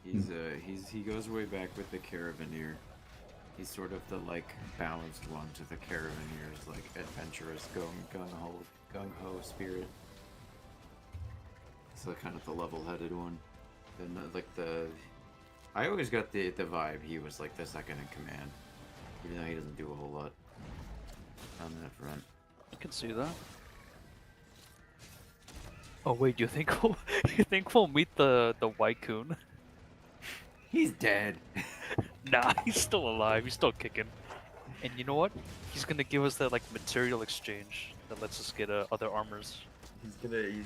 he goes way back with the Caravaneer. He's sort of the like balanced one to the Caravanier's like adventurous gung ho spirit. It's like kind of the level-headed one. And like I always got the vibe he was like the second in command, even though he doesn't do a whole lot on that front.
I can see that. Oh wait, you think we'll meet the Wycoon?
He's dead.
Nah, he's still alive. He's still kicking. And you know what? He's gonna give us that like material exchange that lets us get other armors.
He's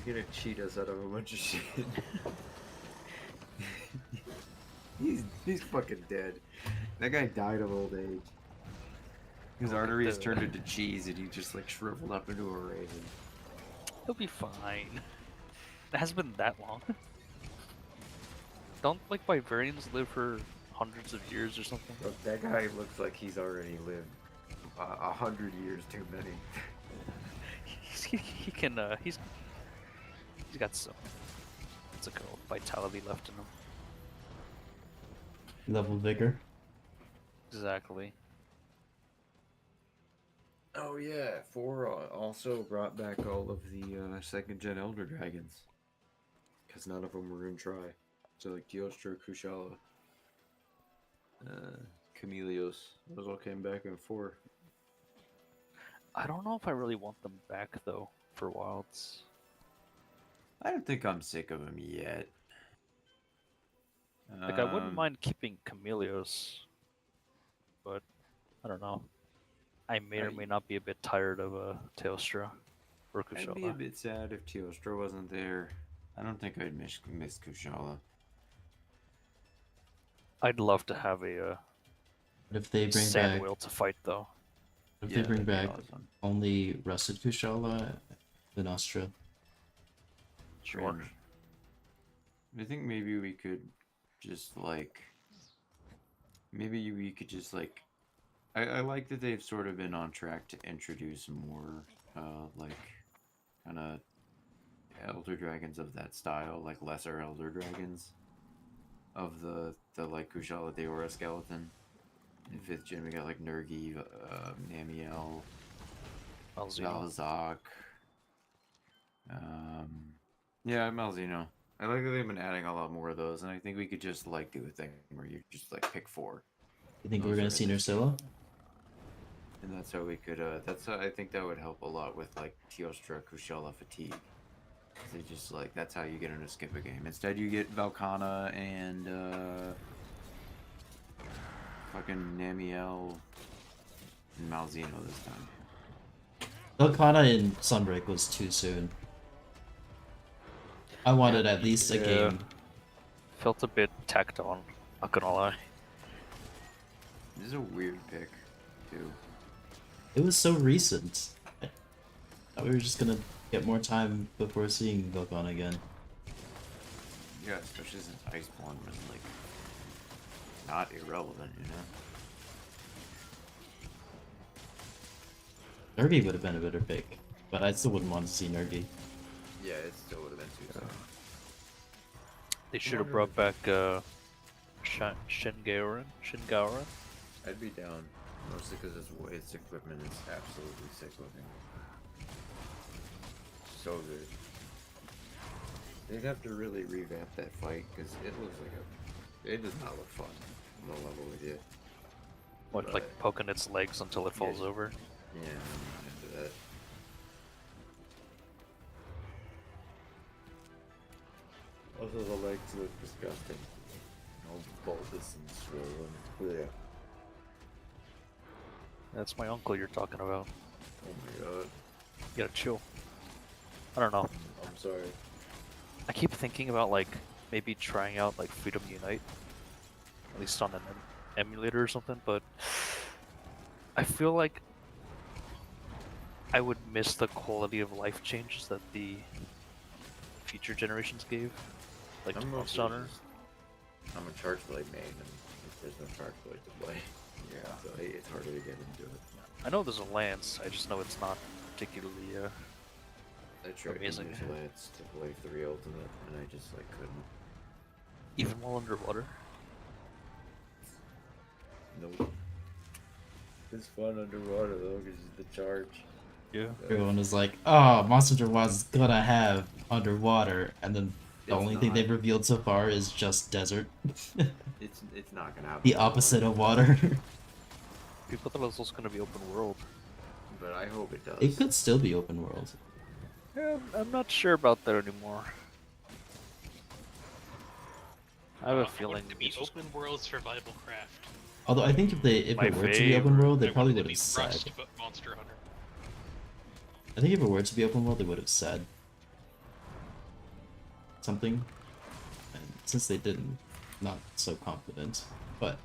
gonna cheat us out of a bunch of shit. he's fucking dead. That guy died of old age. His
Look at
arteries
the-
turned into cheese, and he just like shriveled up into a raisin.
He'll be fine. It hasn't been that long. Don't like Wyverians live for hundreds of years or something?
Look, that guy looks like he's already lived 100 years too many.
He can he's got some what's it called, vitality left in him.
Level vigor.
Exactly.
Oh yeah, 4 also brought back all of the 2nd gen Elder Dragons. Because none of them were in Tri. So like Teostra, Kushala, Chameleos, those all came back in 4.
I don't know if I really want them back though for Wilds.
I don't think I'm sick of them yet.
Like I wouldn't mind keeping Chameleos, but I don't know. I may or may not be a bit tired of Teostra or
I'd be a
Kushala.
bit sad if Teostra wasn't there. I don't think I'd miss Kushala.
I'd love to have a
But if they bring
sand
back,
wheel to fight though.
if
Yeah,
they bring
that'd be
back
awesome.
only Rusted Kushala, then Astra.
Sure.
Cringe. I think maybe we could just like I like that they've sort of been on track to introduce more like kind of elder dragons of that style, like lesser elder dragons of the like Kushala Deora skeleton. In 5th gen we got like Nurgi, Namiel,
Malzeno.
Valzak. Yeah, Malzeno. I like that they've been adding a lot more of those, and I think we could just like do a thing where you just like pick 4,
You think
Those
we're
are
gonna see
in the
Nursilla?
and that's how we could. That's how I think that would help a lot with like Teostra, Kushala fatigue. They just like that's how you get them to skip a game. Instead, you get Velkhana and fucking Namiel and Malzeno this time.
Velkhana in Sunbreak was too soon. I wanted at least a
Yeah.
game.
Felt a bit tacked on, not gonna lie.
This is a weird pick, too.
It was so recent. I thought we were just gonna get more time before seeing Velkhana again.
Yeah, especially since Iceborne was like not irrelevant, you know.
Nurgi would have been a better pick, but I still wouldn't want to see Nurgi.
Yeah, it still would have been too soon.
They should have brought back Shingaoran.
I'd be down, mostly because its equipment is absolutely sick looking. So good. They'd have to really revamp that fight because it looks like it does not look fun. On the level with you.
What, like poking its legs until it falls over?
Yeah, I'm not into that. Also, the legs look disgusting. All bulbous and swollen. Yeah.
That's my uncle you're talking about.
Oh my god.
You gotta chill. I don't know.
I'm sorry.
I keep thinking about like maybe trying out like Freedom Unite, at least on an emulator or something. But I feel like I would miss the quality of life changes that the future generations gave, like to Monster Hunter.
I'm a Charge Blade main, and there's no Charge Blade to play.
Yeah.
So it's harder to get into it.
I know there's a lance. I just know it's not particularly.
I tried
Amazing.
to use Lance to play 3 Ultimate, and I just like couldn't.
Even while underwater.
Nope. It's fun underwater though, because the charge.
Yeah.
Everyone is like, oh, Monster Hunter was gonna have underwater, and then the
It's
only thing
not.
they've revealed so far is just desert.
It's not gonna happen.
The opposite of water.
People thought it was also gonna be open world.
But I hope it does.
It could still be open world.
Yeah, I'm not sure about that anymore. I have a
I want
feeling
it to be
it's just-
open world survival craft.
Although I think if
My
it were to be open
favorite.
world, they
I
probably
wanted
would
it
have
to be
said.
Rust, but Monster Hunter.
I think if it were to be open world, they would have said something. And since they didn't, not so confident. But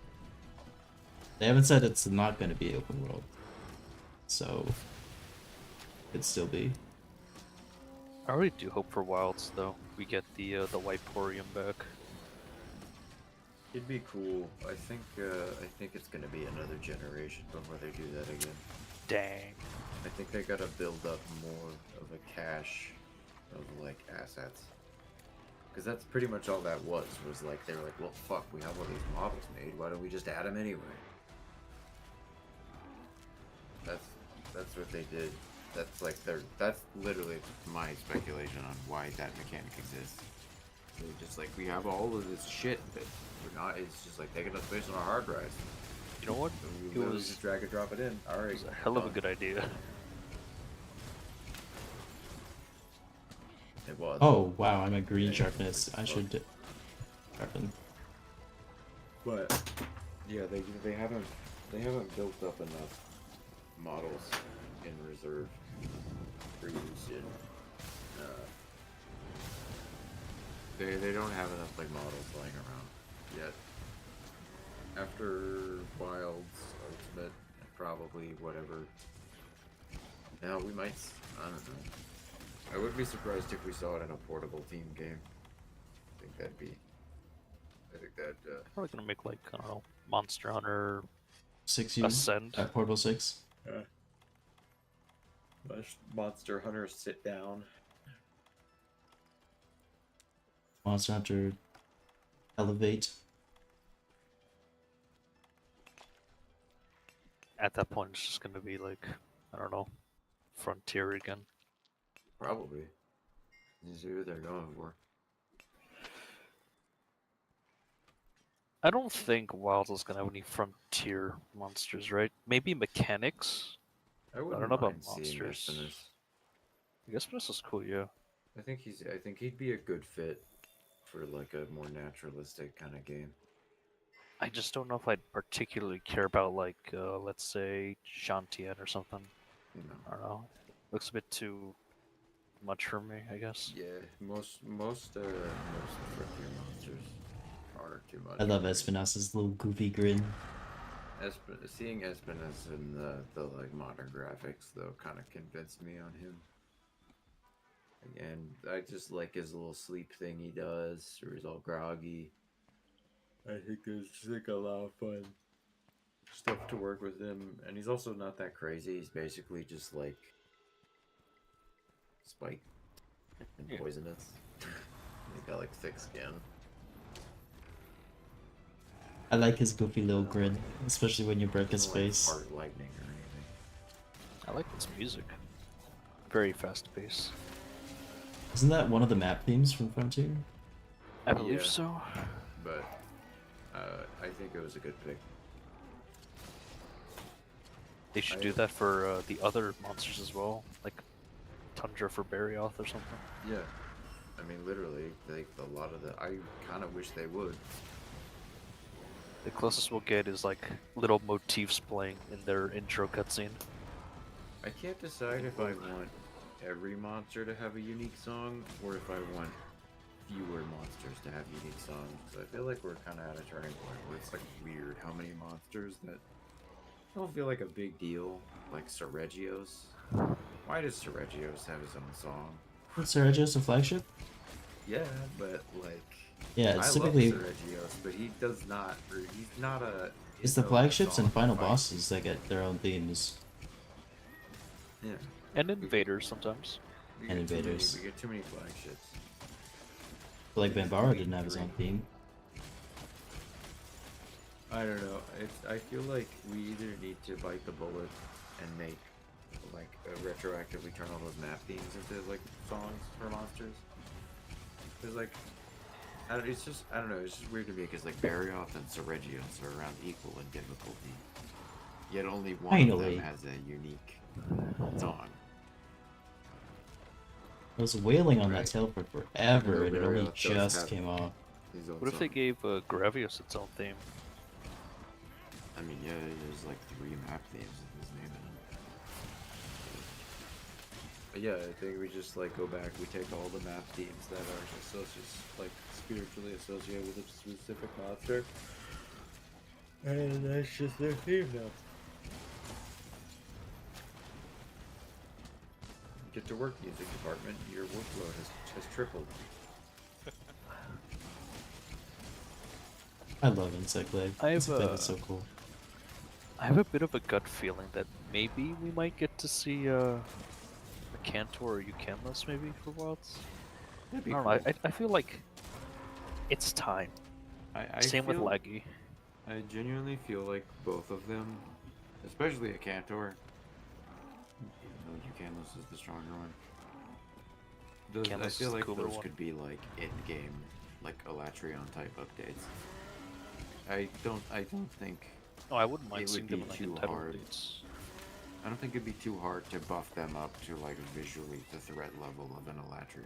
they haven't said it's not going to be open world, so it'd still be.
I really do hope for Wilds though. We get the white Porium back.
It'd be cool. I think it's gonna be another generation before they do that again.
Dang.
I think they gotta build up more of a cache of like assets. Because that's pretty much all that was like they were like, well fuck, we have all these models made, why don't we just add them anyway? That's what they did. That's literally my speculation on why that mechanic exists. They're just like, we have all of this shit that we're not, it's just like taking up space on our hard drives.
You know what?
So we
It
literally
was-
just drag and drop it in. Alright.
It was a hell of a good idea.
It was.
Oh wow, I'm a green
Yeah,
sharpness. I
fuck.
should sharpen.
But yeah, they haven't built up enough models in reserve for use in. They don't have enough like models lying around yet. After Wilds Ultimate, and probably whatever. Now we might. I don't know. I wouldn't be surprised if we saw it in a portable team game. I think that'd be. I think that.
Probably gonna make like, I don't know, Monster Hunter
6U
Ascend.
at Portable 6.
Monster Hunter sit down.
Monster Hunter Elevate.
At that point, it's just gonna be like, I don't know, Frontier again.
Probably. You see what they're going for.
I don't think Wilds is gonna have any Frontier monsters, right? Maybe mechanics.
I wouldn't
don't know about
mind seeing
monsters.
Espinus.
I guess this is cool, yeah.
I think he'd be a good fit for like a more naturalistic kind of game.
I just don't know if I'd particularly care about like, let's say, Shantian or something.
You know.
I don't know. Looks a bit too much for me, I guess.
Yeah, most frontier monsters are too much.
I love Espinas's little goofy grin.
Seeing Espinus in the like modern graphics though kind of convinced me on him. And I just like his little sleep thing he does, or he's all groggy. I think there's just like a lot of fun stuff to work with him, and he's also not that crazy. He's basically just like spiked and
Yeah.
poisonous. He's got like thick skin.
I like his goofy little grin, especially when you break his
Doesn't, like,
face.
fart lightning or anything.
I like this music. Very fast paced.
Isn't that one of the map themes from Frontier?
I believe
Yeah.
so.
But I think it was a good pick.
They should
I-
do that for the other monsters as well, like Tundra for Barioth or something.
Yeah, I mean literally, like a lot of the. I kind of wish they would.
The closest we'll get is like little motifs playing in their intro cutscene.
I can't decide if I want every monster to have a unique song or if I want fewer monsters to have unique songs. So I feel like we're kind of at a turning point where it's like weird how many monsters that don't feel like a big deal, like Seregios. Why does Seregios have his own song?
Sir just a flagship?
Yeah, but like,
Yeah,
I
it's
love
typically
Seregios, but he does not. He's not a.
it's the
his own
flagships
song
and final
fight.
bosses that get their own themes.
Yeah.
And invaders sometimes.
We
And
get too many-
invaders.
We get too many flagships.
But like Bambara didn't have his own theme.
I don't know. I feel like we either need to bite the bullet and make like retroactively turn all those map themes into like songs for monsters. Cause like, I don't know. It's just weird to me because like Barioth and Seregios are around equal in difficulty, yet only one of
Finally.
them has a unique song.
I was wailing on
Right.
that tail for forever, and it only
Barioth does
just
have
came off.
his own
What if they
song.
gave Gravius its own theme?
I mean, yeah, there's like 3 map themes in his name in them. But yeah, I think we just like go back. We take all the map themes that are like spiritually associated with a specific monster, and that's just their theme now. Get to work, music department. Your workload has tripled.
I love Insectblade.
I have,
Insectblade is so cool.
I have a bit of a gut feeling that maybe we might get to see a Cantor or Eucanless maybe for Wilds.
That'd
I
be
don't
cool.
know. I feel like it's time.
I
Same with
feel-
Leggy.
I genuinely feel like both of them, especially a Cantor. No, Eucanless is the stronger one. Those, I
Eucanless is
feel
the
like
cooler
those
one.
could be like in-game, like Alatreon type updates. I don't think.
No, I wouldn't
It
mind
would
seeing them
be
in like
too
title
hard.
updates.
I don't think it'd be too hard to buff them up to like visually the threat level of an Alatreon.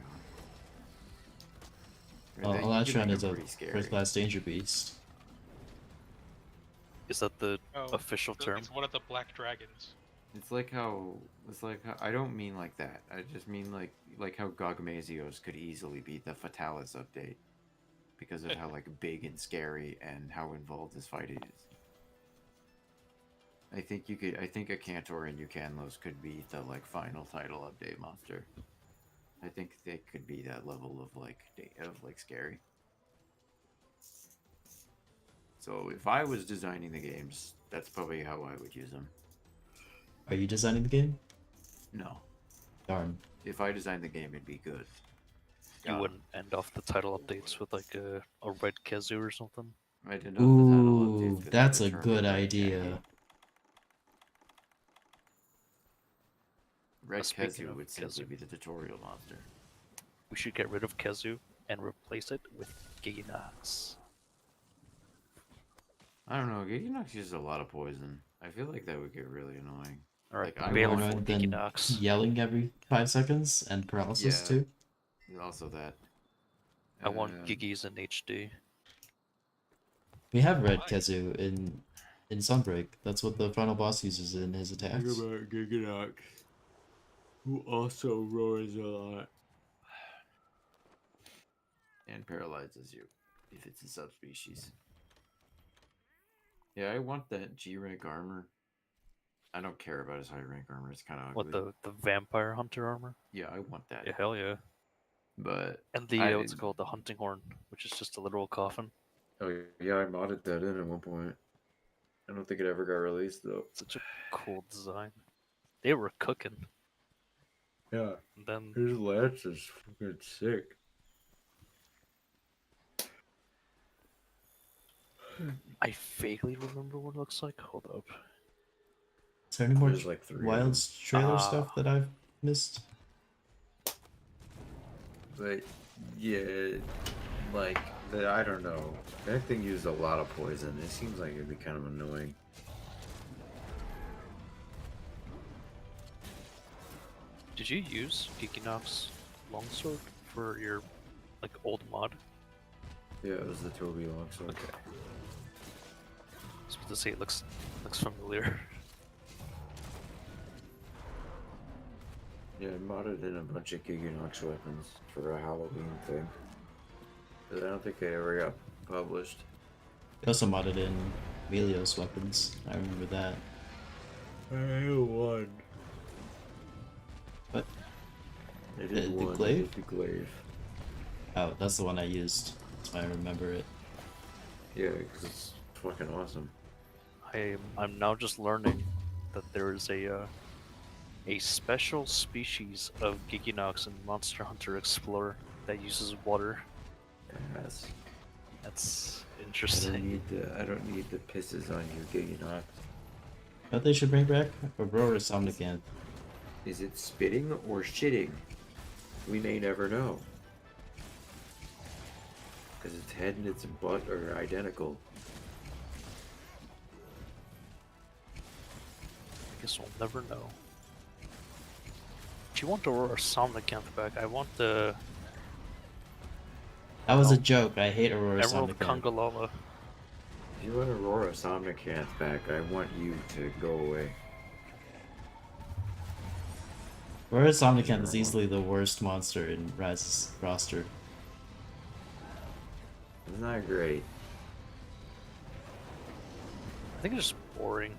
Well,
Then you could
Alatreon
make
is
them
a
pretty scary.
first-class danger beast.
Is that the
Oh,
official term?
It's one of the black dragons.
It's like how I don't mean like that. I just mean like how Gogmazios could easily beat the Fatalis update because of how like big and scary and how involved this fight is. I think a Cantor and Eucanlos could be the like final title update monster. I think they could be that level of like scary. So if I was designing the games, that's probably how I would use them.
Are you designing the game?
No.
Darn.
If I designed the game, it'd be good.
You wouldn't end off the title updates with like a red Kezu or something?
I didn't know the title
Ooh,
updates could
that's a
determine
good
Red
idea.
Kezu. Red
Speaking
Kezu
of
would simply
Kezu.
be the tutorial monster.
We should get rid of Kezu and replace it with Giganox.
I don't know, Giganox uses a lot of poison. I feel like that would get really annoying.
Alright,
Like, I
Baleful
want-
Annoying than
Giganox.
yelling every 5 seconds and paralysis
Yeah.
too.
Also that.
I want
Um,
Gigis in HD.
We have Red Kezu in Sunbreak. That's what the final boss uses in his
Think
attacks.
about Giganox, who also roars a lot. And paralyzes you, if it's a subspecies. Yeah, I want that G rank armor. I don't care about his high rank armor, it's kind of ugly.
What, the Vampire Hunter armor?
Yeah, I want that.
Yeah, hell yeah.
But
And the,
I-
what's it called? The Hunting Horn, which is just a literal coffin.
oh yeah, I modded that in at one point. I don't think it ever got released though.
Such a cool design. They were cooking.
Yeah,
And then
his lance is fucking sick.
I vaguely remember what it looks like. Hold up.
Is there any more
There's like 3 of
Wilds trailer
Ah.
stuff that I've missed?
But yeah, like I don't know. That thing used a lot of poison. It seems like it'd be kind of annoying.
Did you use Giganox Longsword for your like old mod?
Yeah, it was the Toby longsword.
Okay. I was about to say it looks familiar.
Yeah, I modded in a bunch of Giganox weapons for a Halloween thing. But I don't think they ever got published.
They also modded in Melios weapons. I remember that.
I won.
But
I
The
did one.
glaive?
The glaive.
oh, that's the one I used. That's why I remember it.
Yeah, because it's fucking awesome.
I'm now just learning that there is a special species of Giginox in Monster Hunter Explorer that uses water.
Yes.
That's
I don't
interesting.
need the pisses on you, Giginox.
But they should bring back Aurora Somnicant.
Is it spitting or shitting? We may never know. Because its head and its butt are identical.
I guess we'll never know. Do you want Aurora Somnicant back? I want the
That was a
No.
joke. I hate Aurora
Emerald
Somnicant.
Congalala.
If you want Aurora Somnicant back, I want you to go away.
Aurora Somnicant is easily the worst monster in Rise's roster.
It's not great.
I think it's just boring.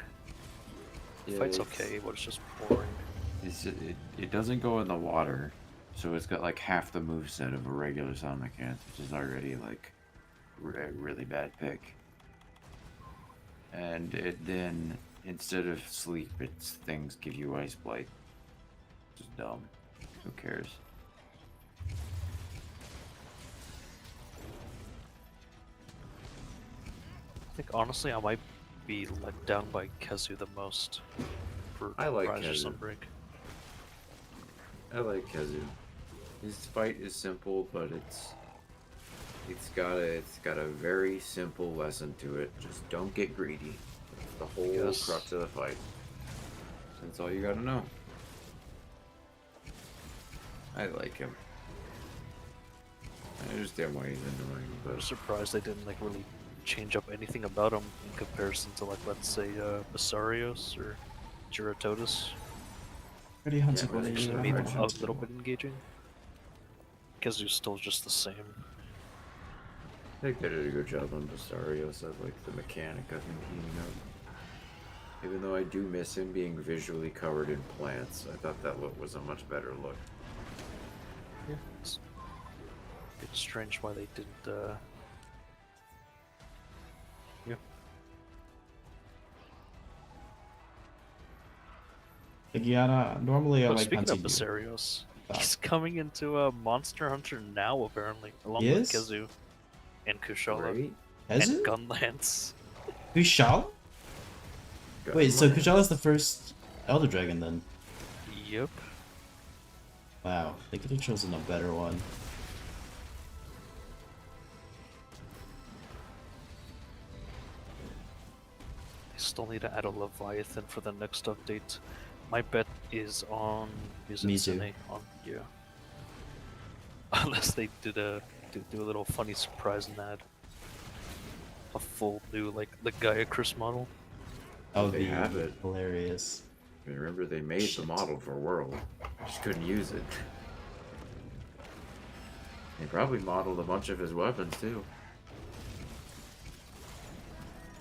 Yeah,
Fight's
it's-
okay, but it's just boring.
It doesn't go in the water, so it's got like half the moveset of a regular Somnicant, which is already like a really bad pick. And it then, instead of sleep, its things give you ice blight. Just dumb. Who cares?
I think honestly I might be let down by Kezu the most for
I like
Rise of
Kezu.
Sunbreak.
I like Kezu. His fight is simple, but it's got a very simple lesson to it. Just don't get greedy. That's the whole
Yes.
crux of the fight. That's all you gotta know. I like him. I understand why he's annoying,
I'm
but
surprised they didn't like really change up anything about him in comparison to like let's say Basarios or Giratotus.
Pretty hunted
but
what
it's
they
Just
do.
made them
hard
a
to
little
do.
bit engaging. Kezu's still just the same.
I think they did a good job on Basarios. I like the mechanic of him heating up. Even though I do miss him being visually covered in plants, I thought that look was a much better look.
Yeah. It's strange why they didn't yeah.
Gianna, normally I
Oh,
like
speaking
hunting
of
you.
Basarios,
Oh.
he's coming into a Monster Hunter now apparently, along
He
with
is?
Kezu and Kushala
Right?
and
Hezu?
Gunlance.
Kushala? Wait, so Kushala's the first Elder Dragon then?
Yep.
Wow, they could have chosen a better one.
I still need to add a Leviathan for the next update. My bet is on
Me too.
Mizutsume on yeah. Unless they do a little funny surprise and add a full new like the Gaia Chris model.
That would
They
be
have it.
hilarious.
Remember, they made
Shit.
the model for World. Just couldn't use it. They probably modeled a bunch of his weapons too.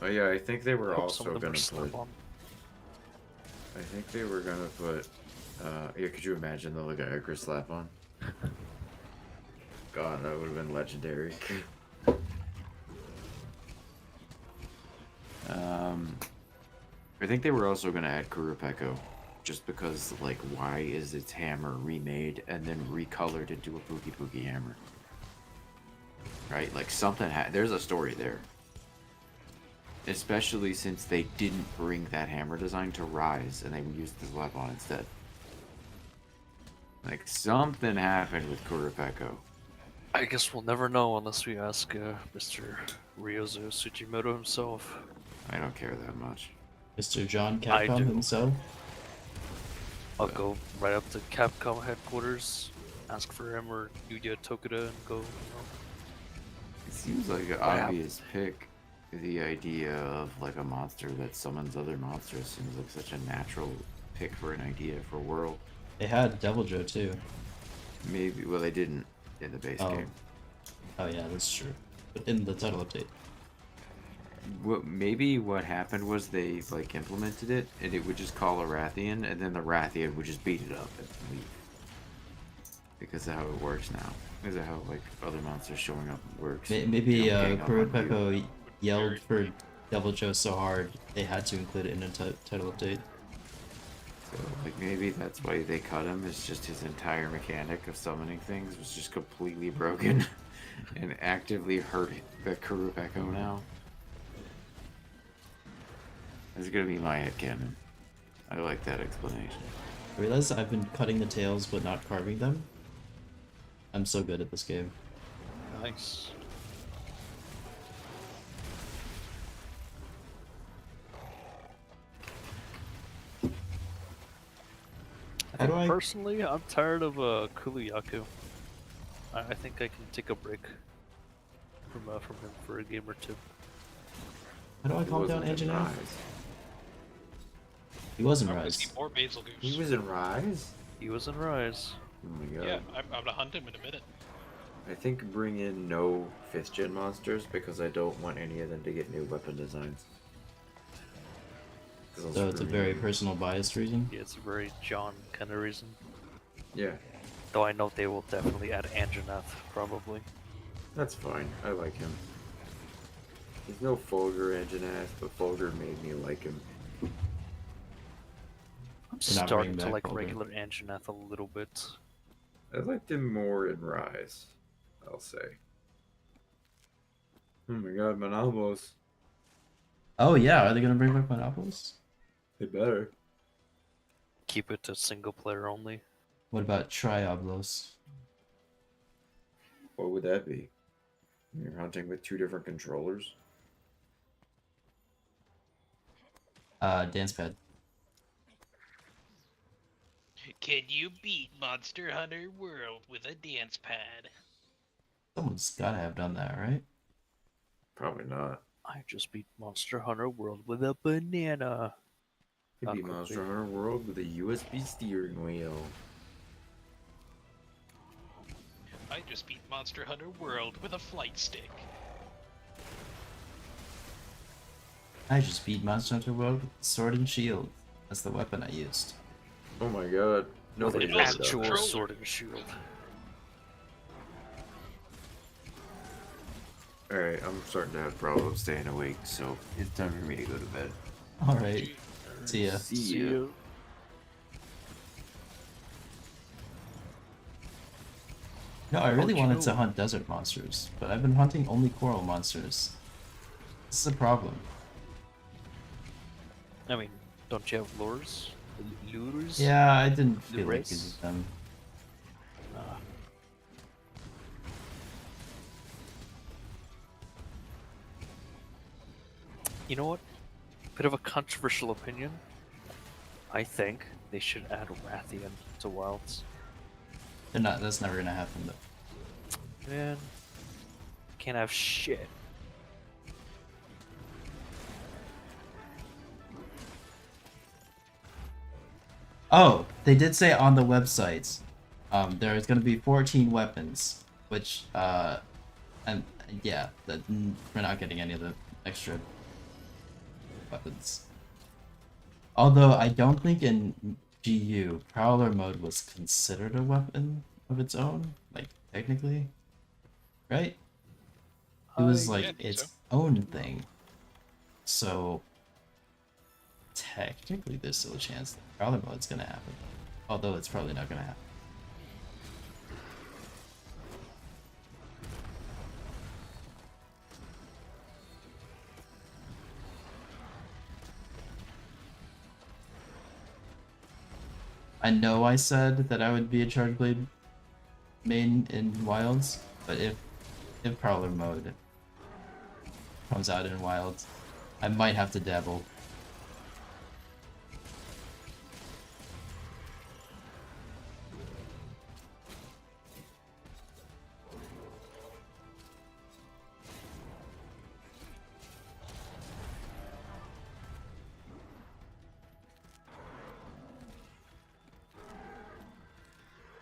Oh yeah, I think they were
Hope some
also
of them
gonna
are
put.
slip on.
I think they were gonna put. Yeah, could you imagine the Legaicra slap on? God, that would have been legendary. I think they were also gonna add Kurapeko, just because, like, why is its hammer remade and then recolored into a Pookie Pookie hammer? Right? Like, something there's a story there. Especially since they didn't bring that hammer design to Rise and they used the Weapon instead. Like, something happened with Kurapeko.
I guess we'll never know unless we ask Mr. Ryozo Tsujimoto himself.
I don't care that much.
Mr. John
I
Capcom
do.
himself?
I'll go right up to Capcom headquarters, ask for him or Yuya Tokuda and go,
It seems like an obvious pick. The idea of, like, a monster that summons other monsters seems like such a natural pick for an idea for World.
They had Devil Joe too.
Maybe, well, they didn't in the base
Oh.
game.
Oh yeah, that's true. But in the title update.
maybe what happened was they like implemented it, and it would just call a Rathian, and then the Rathian would just beat it up and leave. Because of how it works now. Because of how like other monsters showing up works.
Maybe
They don't gang up on you.
Kurupeko yelled for Devil Joe so hard they had to include it in a title update.
So like maybe that's why they cut him. It's just his entire mechanic of summoning things was just completely broken, and actively hurt Kurupeko now. That's gonna be my headcanon. I like that explanation.
I realize I've been cutting the tails but not carving them. I'm so good at this game.
Nice.
How do I...
Personally, I'm tired of Kuluyaku. I think I can take a break from him for a game or two.
How do I calm down
Wasn't in
Anjanath?
Rise.
He was in
I want to
Rise.
see more Basil Goose.
He was in Rise?
He was in Rise.
Oh my god.
Yeah, I'm gonna hunt him in a minute.
I think bring in no 5th gen monsters because I don't want any of them to get new weapon designs.
So it's a very personal bias reason.
Yeah, it's a very John kind of reason.
Yeah,
Though I know they will definitely add Anjanath, probably.
that's fine. I like him. He's no Fulgur Anjanath, but Fulgur made me like him.
I'm
They're not
starting
bringing
to
back
like
Fulgur.
regular Anjanath a little bit.
I liked him more in Rise, I'll say. Oh my god, Manabos.
Oh yeah, are they gonna bring back Monopolis?
They better.
Keep it to single player only.
What about Trioblos?
What would that be? You're hunting with 2 different controllers?
Dance pad.
Can you beat Monster Hunter World with a dance pad?
Someone's gotta have done that, right?
Probably not.
I just beat Monster Hunter World with a banana.
It'd
Not
be
quickly.
Monster Hunter World with a USB steering wheel.
I just beat Monster Hunter World with a flight stick.
I just beat Monster Hunter World with Sword and Shield. That's the weapon I used.
Oh my god. Nobody
With
It
an
does
also
that.
actual
controller.
sword and shield.
Alright, I'm starting to have problems staying awake, so it's time for me to go to bed.
Alright, see ya.
See
See
ya.
ya.
No, I really
Don't you
wanted to
know-
hunt desert monsters, but I've been hunting only coral monsters. This is a problem.
I mean, don't you have lures? Lures?
Yeah, I didn't feel like
race?
using them.
You know what? Bit of a controversial opinion. I think they should add Rathian to Wilds.
They're not. That's never gonna happen though.
Man, can't have shit.
Oh, they did say on the website, there's gonna be 14 weapons, which and yeah, we're not getting any of the extra weapons. Although I don't think in GU, Prowler mode was considered a weapon of its own, like technically, right? It was
I-
like
yeah, I think
its
so.
own thing. So technically, there's still a chance that Prowler mode's gonna happen, although it's probably not gonna happen. I know I said that I would be a Charge Blade main in Wilds, but if Prowler mode comes out in Wilds, I might have to dabble.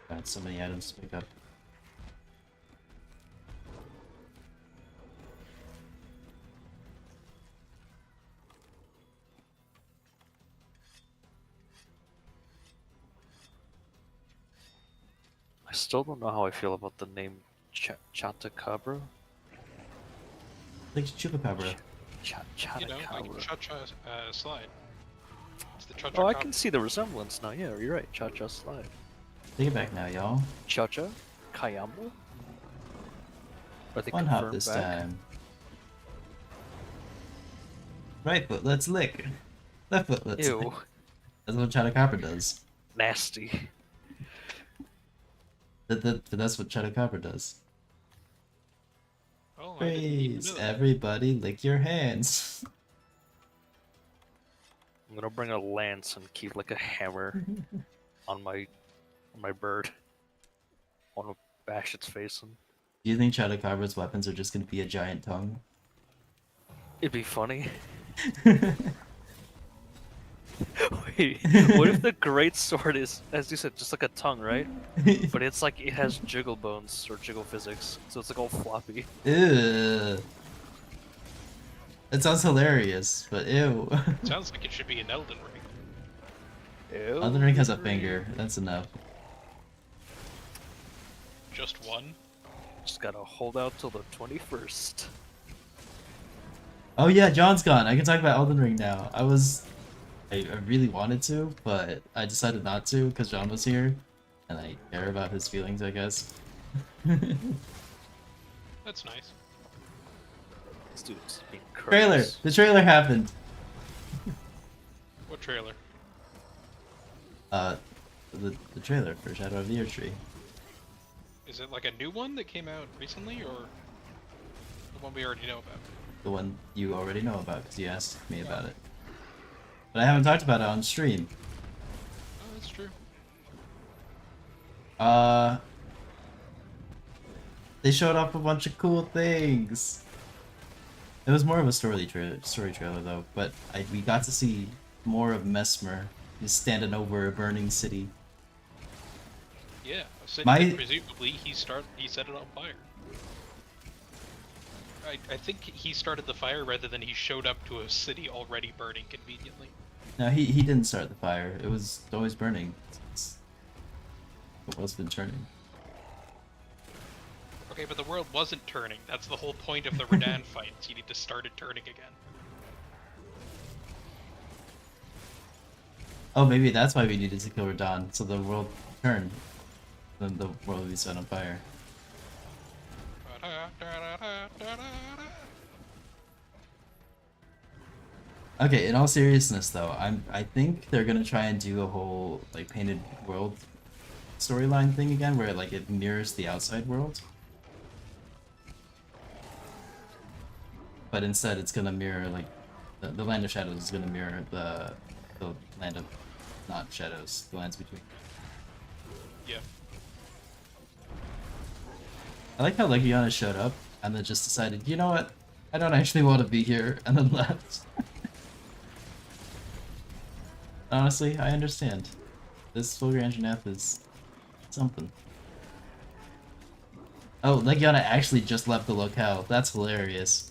Got so many items to pick up.
I still don't know how I feel about the name Chatacabra.
Like Chupacabra.
You know, like
Chatacabra.
Cha-Cha Slide. It's the Cha-Cha
Oh, I
Cop-
can see the resemblance now. Yeah, you're right. Cha-Cha Slide.
Take it back now, y'all.
Cha-Cha? Kayamba? Are they
One hop
confirmed
this
back?
time. Right foot, let's lick. Left foot, let's lick.
Ew.
That's what Chupacabra does.
Nasty.
That's what Chupacabra does.
Oh, I didn't even
Praise
know that.
everybody, lick your hands.
I'm gonna bring a lance and keep like a hammer on my bird. I wanna bash its face in.
Do you think Chupacabras' weapons are just gonna be a giant tongue?
It'd be funny. Wait, what if the great sword is, as you said, just like a tongue, right? But it's like it has jiggle bones or jiggle physics, so it's like all floppy.
Ew. That sounds hilarious, but ew.
Sounds like it should be an Elden Ring.
Ew.
Elden Ring has a finger. That's enough.
Just one.
Just gotta hold out till the 21st.
Oh yeah, John's gone. I can talk about Elden Ring now. I really wanted to, but I decided not to because John was here, and I care about his feelings, I guess.
That's nice.
This dude's being
Trailer!
courteous.
The trailer happened!
What trailer?
The trailer for Shadow of the Earth Tree.
Is it like a new one that came out recently, or the one we already know about?
The one you already know about because you asked me about it. But I haven't talked about it on stream.
Oh, that's true.
They showed off a bunch of cool things. It was more of a story trailer though, but we got to see more of Mesmer. He's standing over a burning city.
Yeah, so
My-
presumably he set it on fire. I think he started the fire rather than he showed up to a city already burning conveniently.
No, he didn't start the fire. It was always burning. The world's been turning.
Okay, but the world wasn't turning. That's the whole point of the Redan fights. You need to start it turning again.
Oh, maybe that's why we needed to kill Radon, so the world turned. Then the world would be set on fire. Okay, in all seriousness though, I think they're gonna try and do a whole like painted world storyline thing again, where like it mirrors the outside world. But instead, it's gonna mirror like the land of shadows is gonna mirror the land of not shadows, the lands between.
Yeah.
I like how Legiana showed up and then just decided, you know what, I don't actually want to be here, and then left. Honestly, I understand. This Fulgur Anjanath is something. Oh, Legiana actually just left the locale. That's hilarious.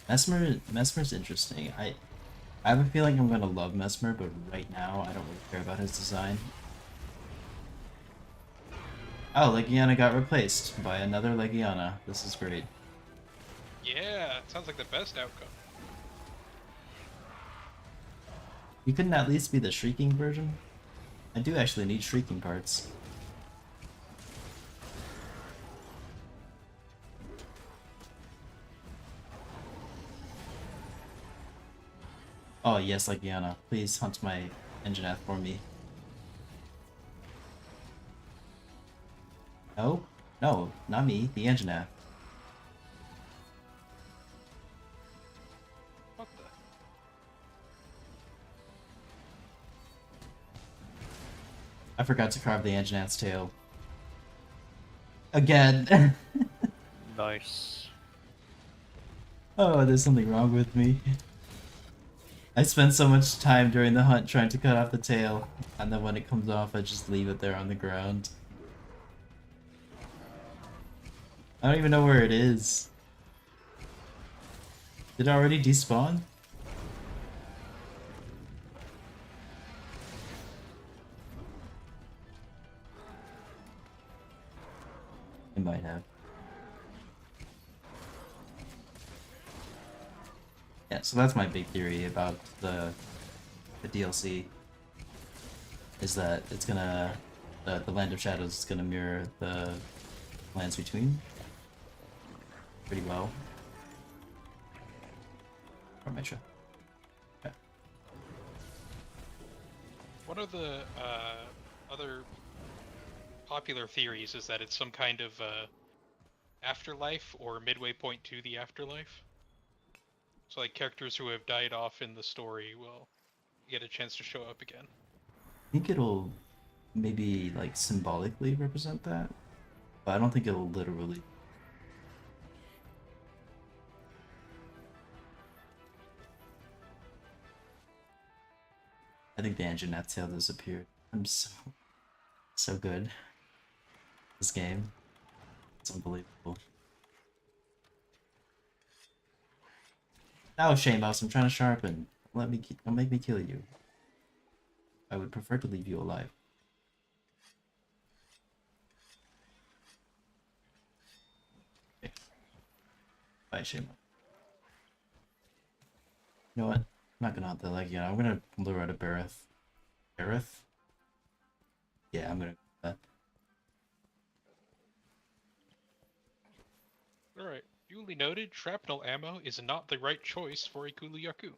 Mesmer's interesting. I have a feeling I'm gonna love Mesmer, but right now I don't really care about his design. Oh, Legiana got replaced by another Legiana. This is great.
Yeah, it sounds like the best outcome.
You couldn't at least be the Shrieking version? I do actually need Shrieking parts. Oh yes, Legiana. Please hunt my Anjanath for me. No? No, not me. The Anjanath.
What the?
I forgot to carve the Anjanath's tail. Again!
Nice.
Oh, there's something wrong with me. I spent so much time during the hunt trying to cut off the tail, and then when it comes off, I just leave it there on the ground. I don't even know where it is. Did it already despawn? It might have. Yeah, so that's my big theory about the DLC. Is that it's gonna the Land of Shadows is gonna mirror the Lands Between pretty well. Or am I sure? Okay.
One of the other popular theories is that it's some kind of afterlife or midway point to the afterlife. So like characters who have died off in the story will get a chance to show up again.
I think it'll maybe like symbolically represent that, but I don't think it'll literally. I think the Anjanath tail disappeared. I'm so good. This game, it's unbelievable. Now, Shamos, I'm trying to sharpen. Don't make me kill you. I would prefer to leave you alive. Okay. Bye, Shamos. You know what? I'm not gonna hunt the leg yet. I'm gonna lure out a Bareth. Bareth? Yeah, I'm gonna do that.
Alright, duly noted, shrapnel ammo is not the right choice for a Kuluyaku.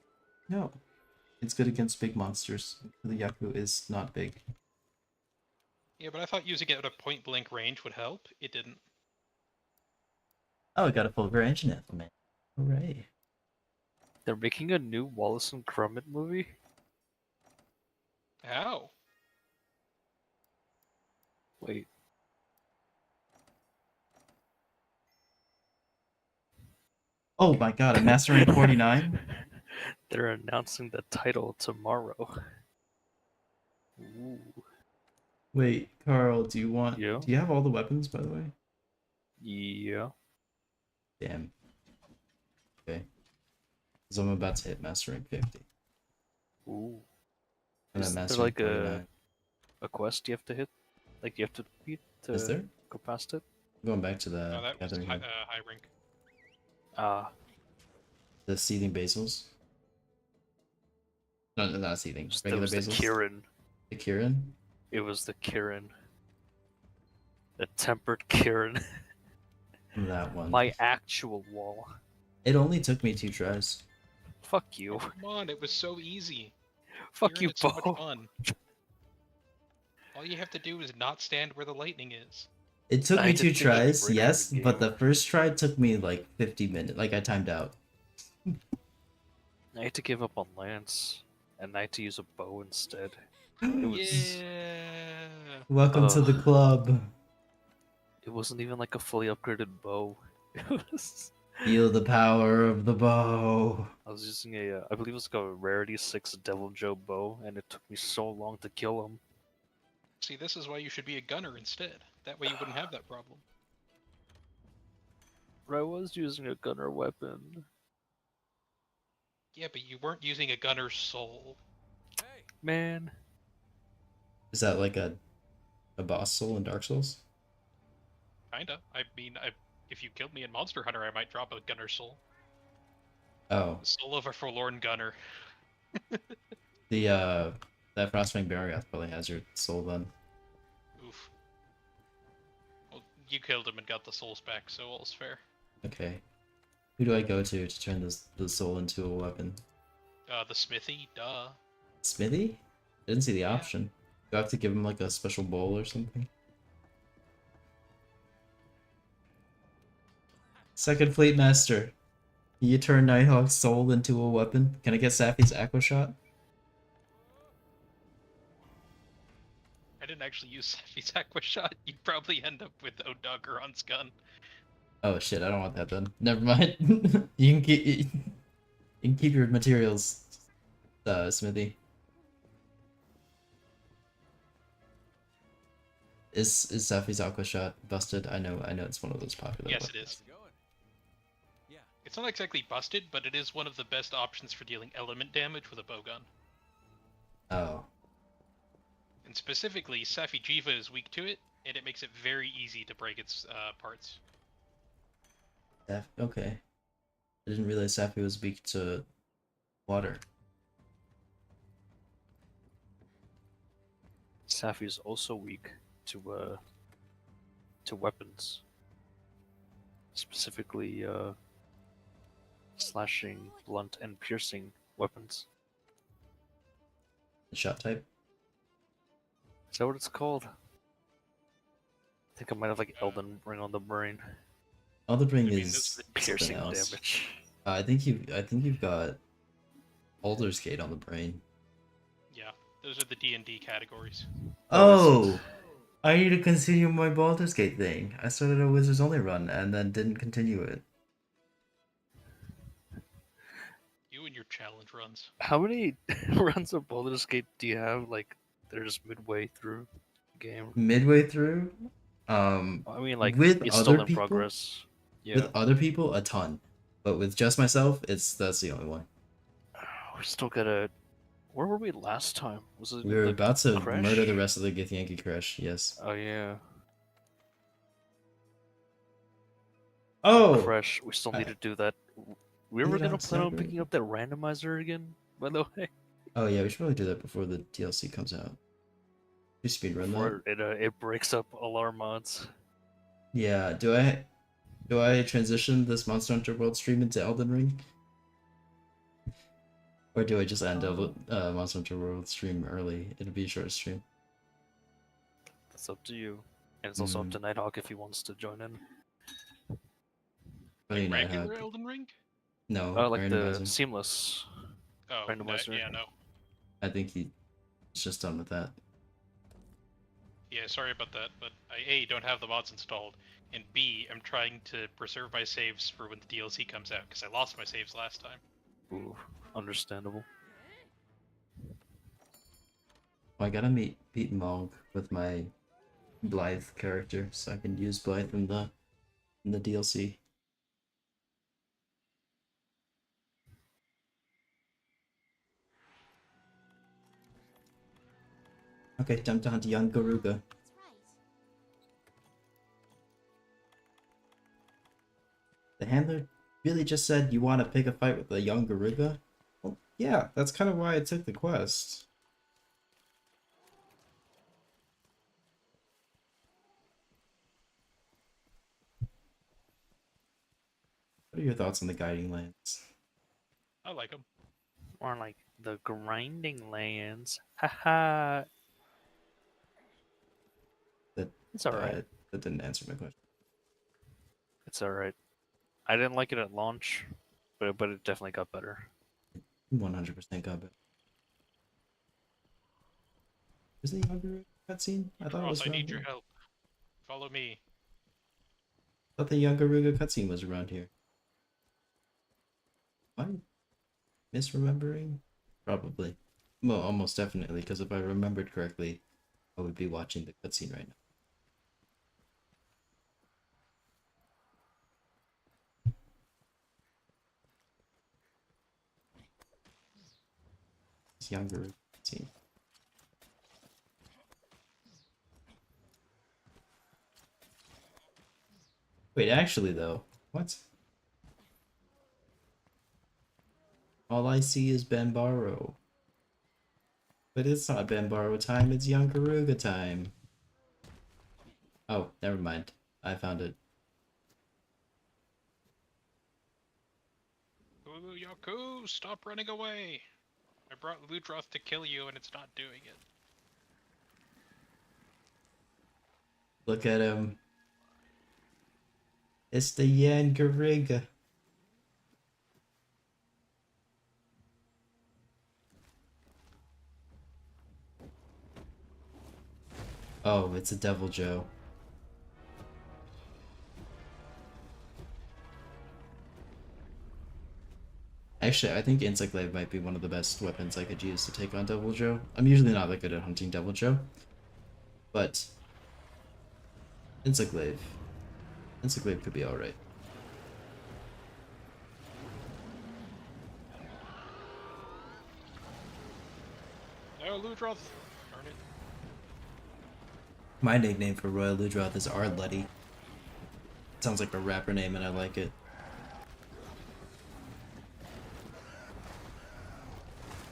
No. It's good against big monsters. The Yaku is not big.
Yeah, but I thought using it at a point-blank range would help. It didn't.
Oh, I got a full range now, man. Hooray.
They're making a new Wallace and Gromit movie?
How?
Wait.
Oh my god, a Master Rank 49?
They're announcing the title tomorrow. Ooh.
Wait, Carl, do you want...
Yeah?
Do you have all the weapons, by the way?
Yeah.
Damn. Okay. Because I'm about to hit Master Rank 50.
Ooh.
And then
Is there
Master
like
Rank 49.
a quest you have to hit? Like you have to beat to
Is there?
go past it?
I'm going back to the
No, that was
gathering
high,
hub.
high rank.
Ah.
The seething basils. No, not seething.
There
Regular
was the
basils.
Kirin.
The Kirin?
It was the Kirin. The tempered Kirin.
That one.
My actual wall.
It only took me 2 tries.
Fuck
Oh,
you.
come on, it was so easy.
Fuck
You're in
you,
it so much
Bo.
fun. All you have to do is not stand where the lightning is.
It took
I
me
had to
2
think of
tries,
break
yes,
the
but
game.
the first try took me like 50 minutes. Like I timed out.
I had to give up on Lance, and I had to use a bow instead. It was.
Yeah.
Welcome to the
Ugh.
club.
It wasn't even like a fully upgraded bow. It was.
Feel the power of the bow.
I was using a, I believe it was like a rarity 6 Devil Joe bow, and it took me so long to kill him.
See, this is why you should be a gunner instead. That way you wouldn't have that problem.
But I was using a gunner weapon.
Yeah, but you weren't using a gunner's soul.
Man.
Is that like a boss soul in Dark Souls?
Kinda. I mean, if you killed me in Monster Hunter, I might drop a gunner's soul.
Oh,
The soul of a forlorn gunner.
the that Frostfang Barrioth probably has your soul then.
Oof. Well, you killed him and got the souls back, so all's fair.
Okay. Who do I go to turn the soul into a weapon?
The smithy, duh.
Smithy? I didn't see the
Yeah.
option. Do I have to give him like a special bowl or something? Second Fleet Master. You turn Nighthawk's soul into a weapon. Can I get Safi's Aqua Shot?
I didn't actually use Safi's Aqua Shot. You'd probably end up with Odogaron's gun.
Oh shit, I don't want that then. Never mind. you can keep your materials, Smithy. Is Safi's Aqua Shot busted? I know it's one of those popular
Yes, it
weapons.
is. It's not exactly busted, but it is one of the best options for dealing element damage with a bowgun.
Oh.
And specifically, Safi Ji'iva is weak to it, and it makes it very easy to break its parts.
Okay. I didn't realize Safi was weak to water.
Safi is also weak to weapons, specifically slashing, blunt, and piercing weapons.
The shot type?
Is that what it's called? I think I might have like Elden Ring on the brain.
Elden Ring
I mean,
is
this-
Piercing
something else.
damage.
I think you've got Baldur's Gate on the brain.
Yeah, those are the D&D categories.
Oh! I need to continue my Baldur's Gate thing. I started a Wizards Only run and then didn't continue it.
You and your challenge runs.
How many runs of Baldur's Gate do you have? Like, they're just midway through the game.
Midway through,
I mean, like,
with
it's
other
still in
people?
progress. Yeah,
With other people, a ton. But with just myself, that's the only one.
we still gotta. Where were we last time? Was it?
We were
the
about to
Crash?
murder the rest of the Githyanki Crash, yes.
Oh yeah.
Oh!
Crash. We still need to do that. We
Is
were
it
gonna
on
plan on
server?
picking up that randomizer again. By the way,
Oh yeah, we should probably do that before the DLC comes out. You speedrun that?
before it breaks up all our mods.
Yeah, do I transition this Monster Hunter World stream into Elden Ring? Or do I just end Monster Hunter World stream early? It'll be a short stream.
That's up to you. And it's also up
Mm.
to Nighthawk if he wants to join in.
Probably
Like regular
Nighthawk.
Elden Ring?
No,
Like the
randomizer.
seamless.
Oh, no,
Randomizer.
yeah, no.
I think he's just done with that.
Yeah, sorry about that, but I A, don't have the mods installed, and B, I'm trying to preserve my saves for when the DLC comes out, because I lost my saves last time.
Ooh, understandable.
I gotta beat Monk with my Blythe character, so I can use Blythe in the DLC. Okay, time to hunt young Garuga. The handler really just said you want to pick a fight with a young Garuga? Well, yeah, that's kind of why I took the quest. What are your thoughts on the Guiding Lands?
I like them.
Or like the grinding lands. Haha.
That
It's alright.
that didn't answer my question.
It's alright. I didn't like it at launch, but it definitely got better.
100% got better. Is the young Garuga cutscene? I thought it was
Ross, I
around
need your
here.
help. Follow me.
I thought the young Garuga cutscene was around here. Am I misremembering? Probably. Well, almost definitely, because if I remembered correctly, I would be watching the cutscene right now. It's young Garuga cutscene. Wait, actually though, what? All I see is Banbaro. But it's not Banbaro time, it's young Garuga time. Oh, never mind. I found it.
Ooh, Yaku, stop running away! I brought Ludroth to kill you, and it's not doing it.
Look at him. It's the young Garuga. Oh, it's a Devil Joe. Actually, I think Insect Glaive might be one of the best weapons I could use to take on Devil Joe. I'm usually not that good at hunting Devil Joe, but Encyclave. Encyclave could be alright.
No, Ludroth. Darn it.
My nickname for Royal Ludroth is R. Letty. Sounds like a rapper name and I like it.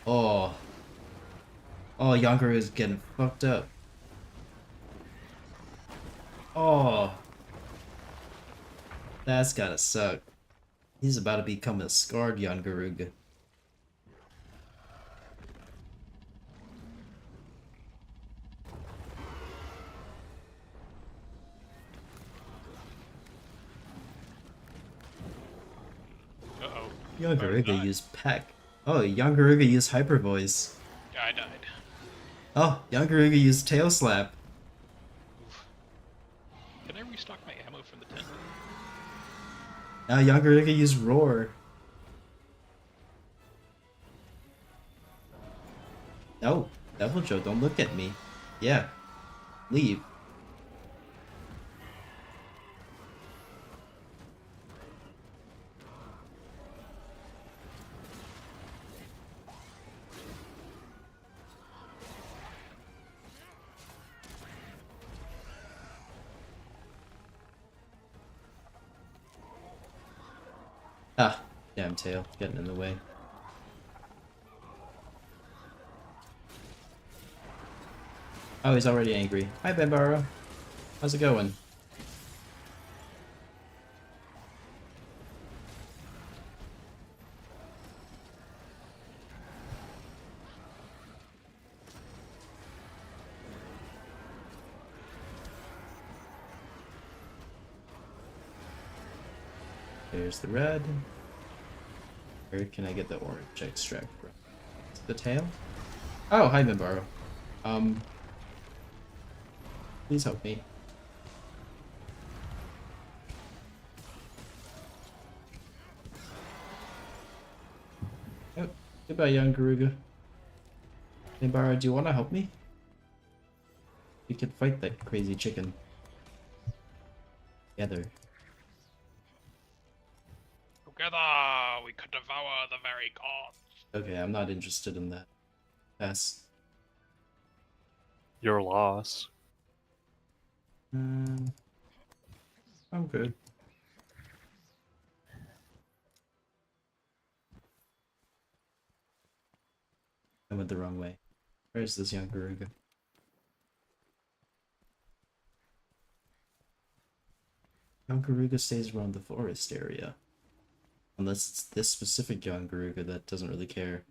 Oh. Oh, Yonkaru is getting fucked up. Oh. That's gotta suck. He's about to become a scarred Yonkaruga.
Uh-oh.
Yonkaruga used Peck. Oh, Yonkaruga used Hyper Voice.
Yeah, I died.
Oh, Yonkaruga used Tail Slap.
Oof. Can I restock my ammo from the tent?
Now Yonkaruga used Roar. Oh, Devil Joe, don't look at me. Yeah. Leave. Ah, damn tail, getting in the way. Oh, he's already angry. Hi, Bambara. How's it going? There's the red. Where can I get the orange extract from? Is it the tail? Oh, hi, Bambaro. Please help me. Oh, goodbye, young Garuga. Bambaro, do you want to help me? We could fight that crazy chicken. Together.
Together, we could devour the very gods.
Okay, I'm not interested in that. Pass.
Your loss.
I'm good. I went the wrong way. Where's this young Garuga? Young Garuga stays around the forest area. Unless it's this specific young Garuga that doesn't really care.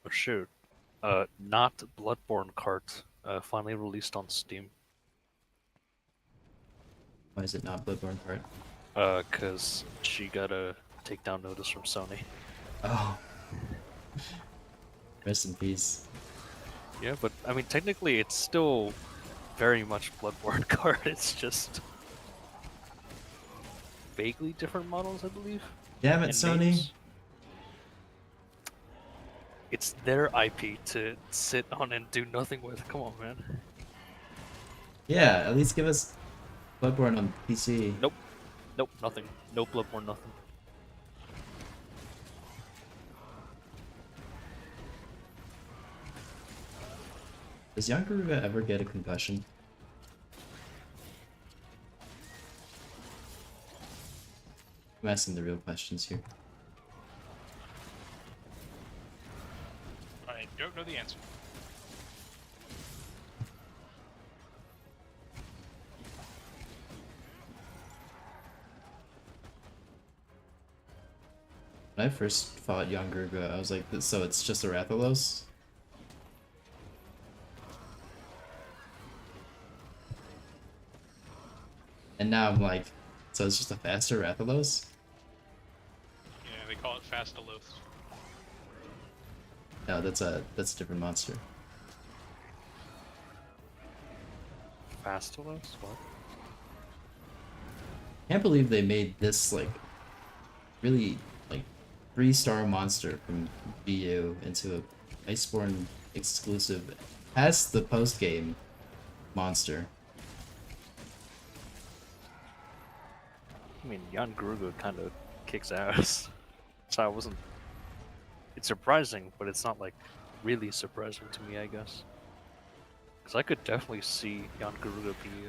Oh shoot. Not Bloodborne cart. Finally released on Steam.
Why is it not Bloodborne part?
Cause she got a takedown notice from Sony.
Oh. Rest in peace.
Yeah, but I mean, technically, it's still very much Bloodborne card. It's just vaguely different models, I believe.
Damn it,
and
Sony.
names. It's their IP to sit on and do nothing with. Come on, man.
Yeah, at least give us Bloodborne on PC.
Nope. Nope, nothing. No Bloodborne, nothing.
Does young Garuga ever get a concussion? I'm asking the real questions here.
I don't know the answer.
When I first fought young Garuga, I was like, so it's just a Rathalos? And now I'm like, so it's just a faster Rathalos?
Yeah, they call it Fatalis.
No, that's a different monster.
Fatalis? What?
Can't believe they made this like really like 3-star monster from BU into a Iceborne exclusive. Has the post game monster.
I mean, Jan Garuga kind of kicks ass. So I wasn't. It's surprising, but it's not like really surprising to me, I guess. Because I could definitely see Jan Garuga be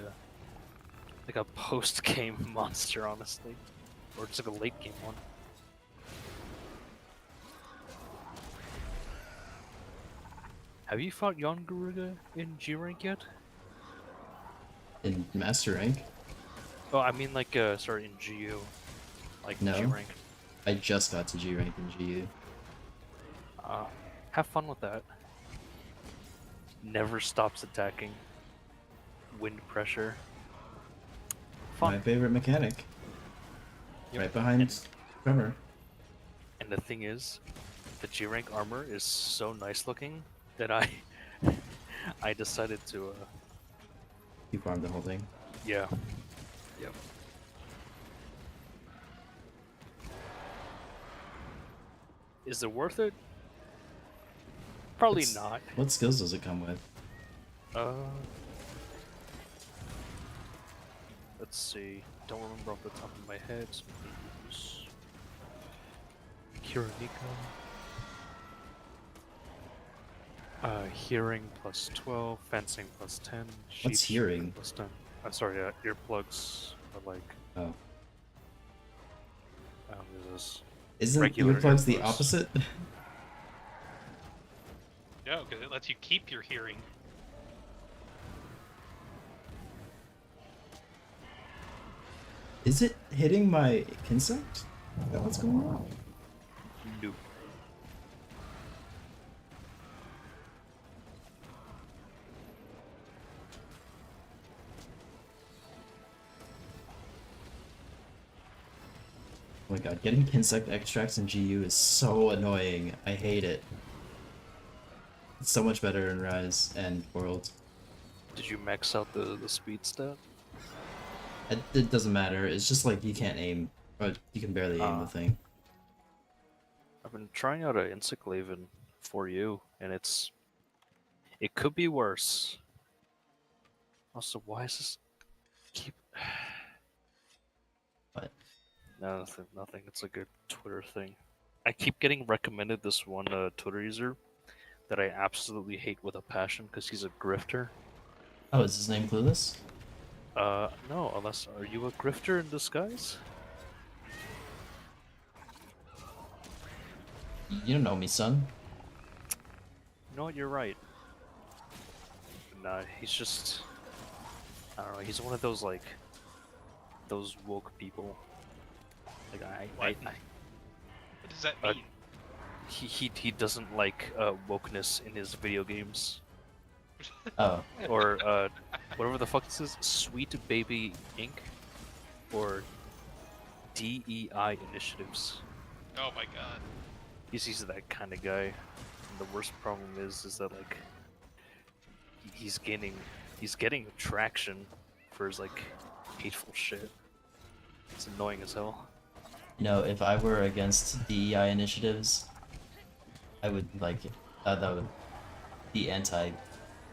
like a post-game monster, honestly, or just like a late-game one. Have you fought Jan Garuga in G rank yet?
In Master Rank?
Oh, I mean like sorry, in GU, like
No.
G rank.
I just got to G rank in GU.
Have fun with that. Never stops attacking. Wind pressure. Fun.
My favorite mechanic.
Yep.
Right behind Tremor.
And the thing is, the G rank armor is so nice looking that I I decided to
You farmed the whole thing.
yeah. Yep. Is it worth it? Probably
What's-
not.
What skills does it come with?
Let's see. Don't remember off the top of my head. So use Kiranika. Hearing plus 12, fencing plus 10.
What's
sheep
hearing?
Plus 10. Sorry, earplugs are like.
Oh.
This is
Isn't
Regular
earplugs the
earplugs.
opposite?
No, because it lets you keep your hearing.
Is it hitting my Kinsect? Is that what's going on?
Nope.
Oh my god, getting Kinsect extracts in GU is so annoying. I hate it. It's so much better in Rise and World.
Did you max out the speed stat?
It doesn't matter, it's just like you can't aim, or you can barely aim the thing.
I've been trying out an Encyclaven for you, and it could be worse. Also, why is this keep?
What?
No, nothing. It's like a Twitter thing. I keep getting recommended this one Twitter user that I absolutely hate with a passion because he's a grifter.
Oh, is his name Clueless?
No, unless are you a grifter in disguise?
You don't know me, son.
No, you're right. Nah, he's just I don't know. He's one of those like those woke people. Like
What does that
Uh,
mean?
he doesn't like wokeness in his video games
Oh,
or whatever the fuck this is, Sweet Baby Inc. or DEI initiatives.
Oh my god.
He's that kind of guy. And the worst problem is that like he's getting traction for his like hateful shit. It's annoying as hell.
you know, if I were against DEI initiatives, I would like that would be anti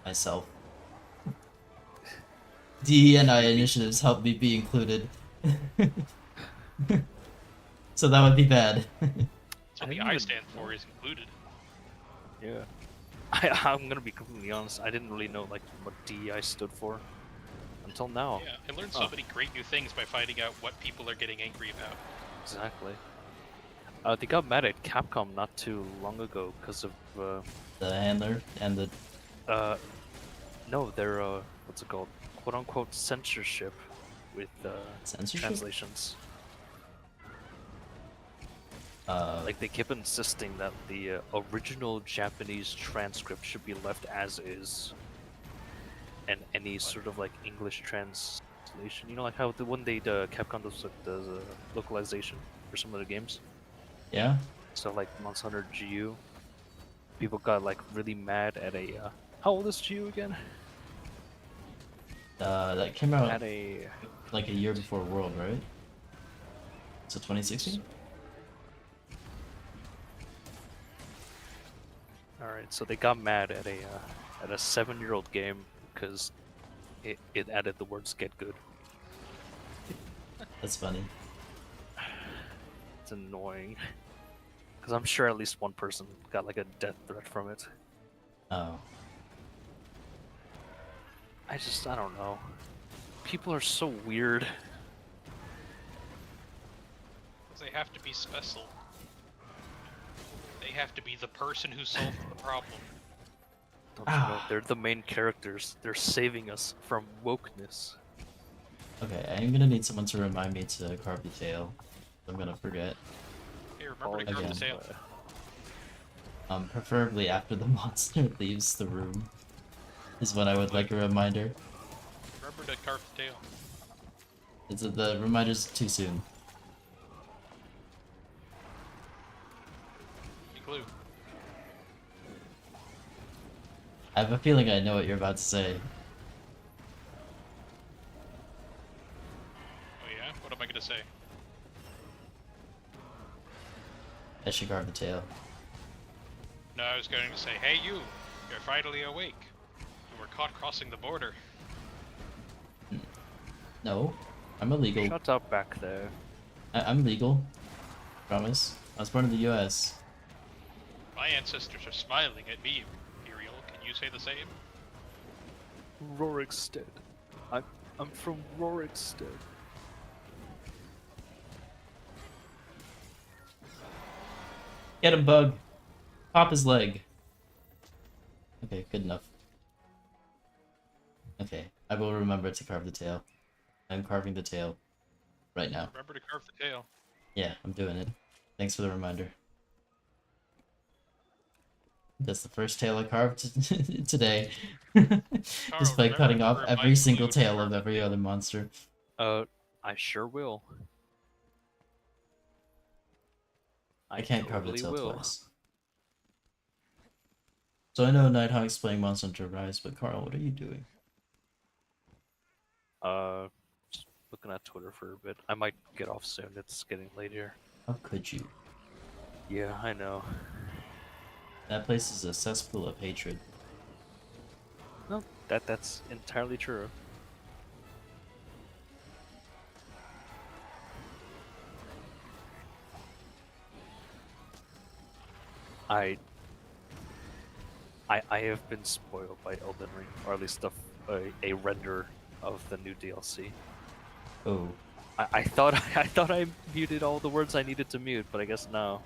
myself. DEI initiatives help me be included. So that would be bad.
That's what the
didn't
I
even
stand for is included.
Yeah. I'm gonna be completely honest, I didn't really know like what DEI stood for until now.
Yeah, I learned so many great new things by finding out what people are getting angry about.
Exactly. They got mad at Capcom not too long ago because of
The handler and the
no, their what's it called, quote unquote censorship with
censorship.
translations. Like they kept insisting that the original Japanese transcript should be left as is, and any sort of like English translation. You know, like how when they Capcom does localization for some of the games.
Yeah.
So like Monster Hunter GU, people got like really mad at a. How old is GU again?
That came out
At a.
like a year before World, right? So 2016.
All right, so they got mad at a 7-year-old game because it added the words "get good."
That's funny.
It's annoying. Because I'm sure at least one person got like a death threat from it.
Oh.
I don't know. People are so weird.
Because they have to be special. They have to be the person who solved the problem.
Don't you know? They're the main characters. They're saving us from wokeness.
Okay, I'm gonna need someone to remind me to carve the tail. I'm gonna forget.
Hey, remember to carve
Again.
the tail.
Preferably after the monster leaves the room. Is when I would like a reminder.
Remember to carve the tail.
Is it the reminder's too soon?
Any clue?
I have a feeling I know what you're about to say.
Oh yeah? What am I gonna say?
I should carve the tail.
No, I was going to say, hey you! You're finally awake. You were caught crossing the border.
No, I'm illegal.
Shut up back there.
I'm legal. Promise. I was born in the U.S.
My ancestors are smiling at me, Imperial. Can you say the same?
Rorikstead. I'm from Rorikstead.
Get him, Bug. Pop his leg. Okay, good enough. Okay, I will remember to carve the tail. I'm carving the tail right now.
Remember to carve the tail.
Yeah, I'm doing it. Thanks for the reminder. That's the first tail I carved today. Just by
remember
cutting
to
off
remind
every single
Blue to
tail
carve
of
the
every
tail.
other monster.
I sure will.
I can't carve the
totally
tail
will.
twice. So I know Nighthawk's playing Monster Hunter Rise, but Carl, what are you doing?
Just looking at Twitter for a bit. I might get off soon. It's getting late here.
How could you?
Yeah, I know.
That place is a cesspool of hatred.
No, that's entirely true. I have been spoiled by Elden Ring, or at least a render of the new DLC.
Oh,
I thought I muted all the words I needed to mute, but I guess no.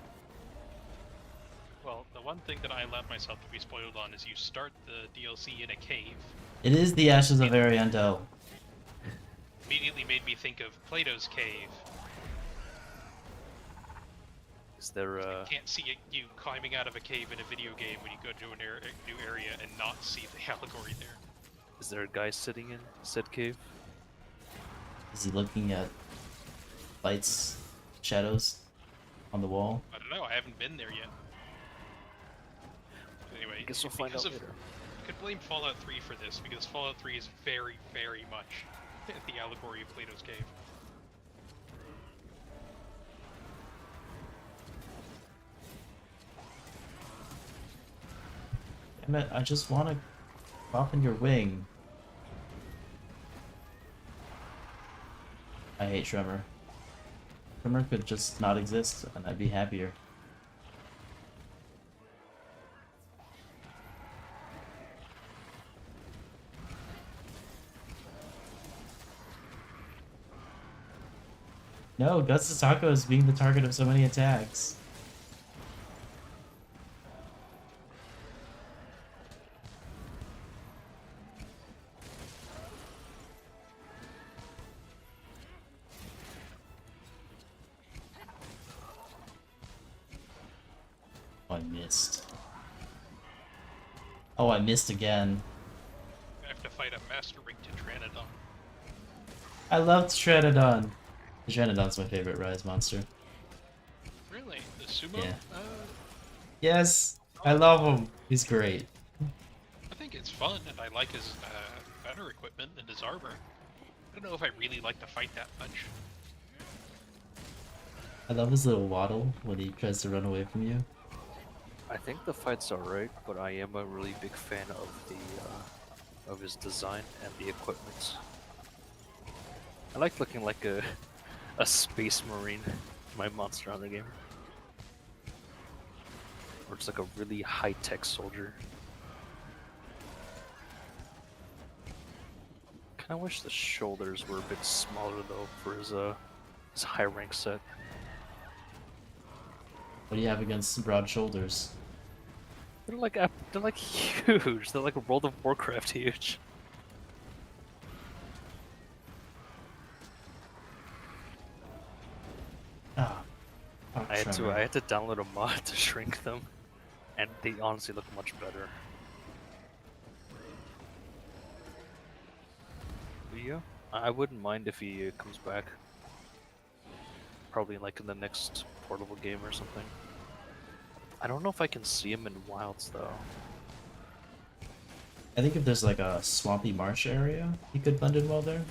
Well, the one thing that I allowed myself to be spoiled on is you start the DLC in a cave.
it is the Ashes of Ariandel.
Immediately made me think of Plato's cave.
Is there
Can't see you climbing out of a cave in a video game when you go to a new area and not see the allegory there.
is there a guy sitting in said cave?
Is he looking at lights, shadows on the wall?
I don't know, I haven't been there yet. Anyway,
I guess we'll find out
because of-
later.
You could blame Fallout 3 for this, because Fallout 3 is very, very much the allegory of Plato's cave.
Damn it, I just want to pop in your wing. I hate Tremor. Tremor could just not exist, and I'd be happier. No, Guts Taco is being the target of so many attacks. Oh, I missed. Oh, I missed again.
I have to fight a Master Ring Tetranodon.
I love Trinodon. Trinodon's my favorite Rise monster.
Really? The sumo?
Yeah. Yes, I love him. He's great.
I think it's fun, and I like his better equipment and his armor. I don't know if I really like to fight that much.
I love his little waddle when he tries to run away from you.
I think the fight's alright, but I am a really big fan of of his design and the equipment. I like looking like a space marine in my Monster Hunter game. Or just like a really high-tech soldier. Kinda wish the shoulders were a bit smaller though for his high rank set.
What do you have against broad shoulders?
They're like huge. They're like World of Warcraft huge.
Ah, oh,
I
Trevor.
had to download a mod to shrink them, and they honestly look much better. But yeah, I wouldn't mind if he comes back. Probably like in the next portable game or something. I don't know if I can see him in wilds though.
I think if there's like a swampy marsh area, he could blend in well there.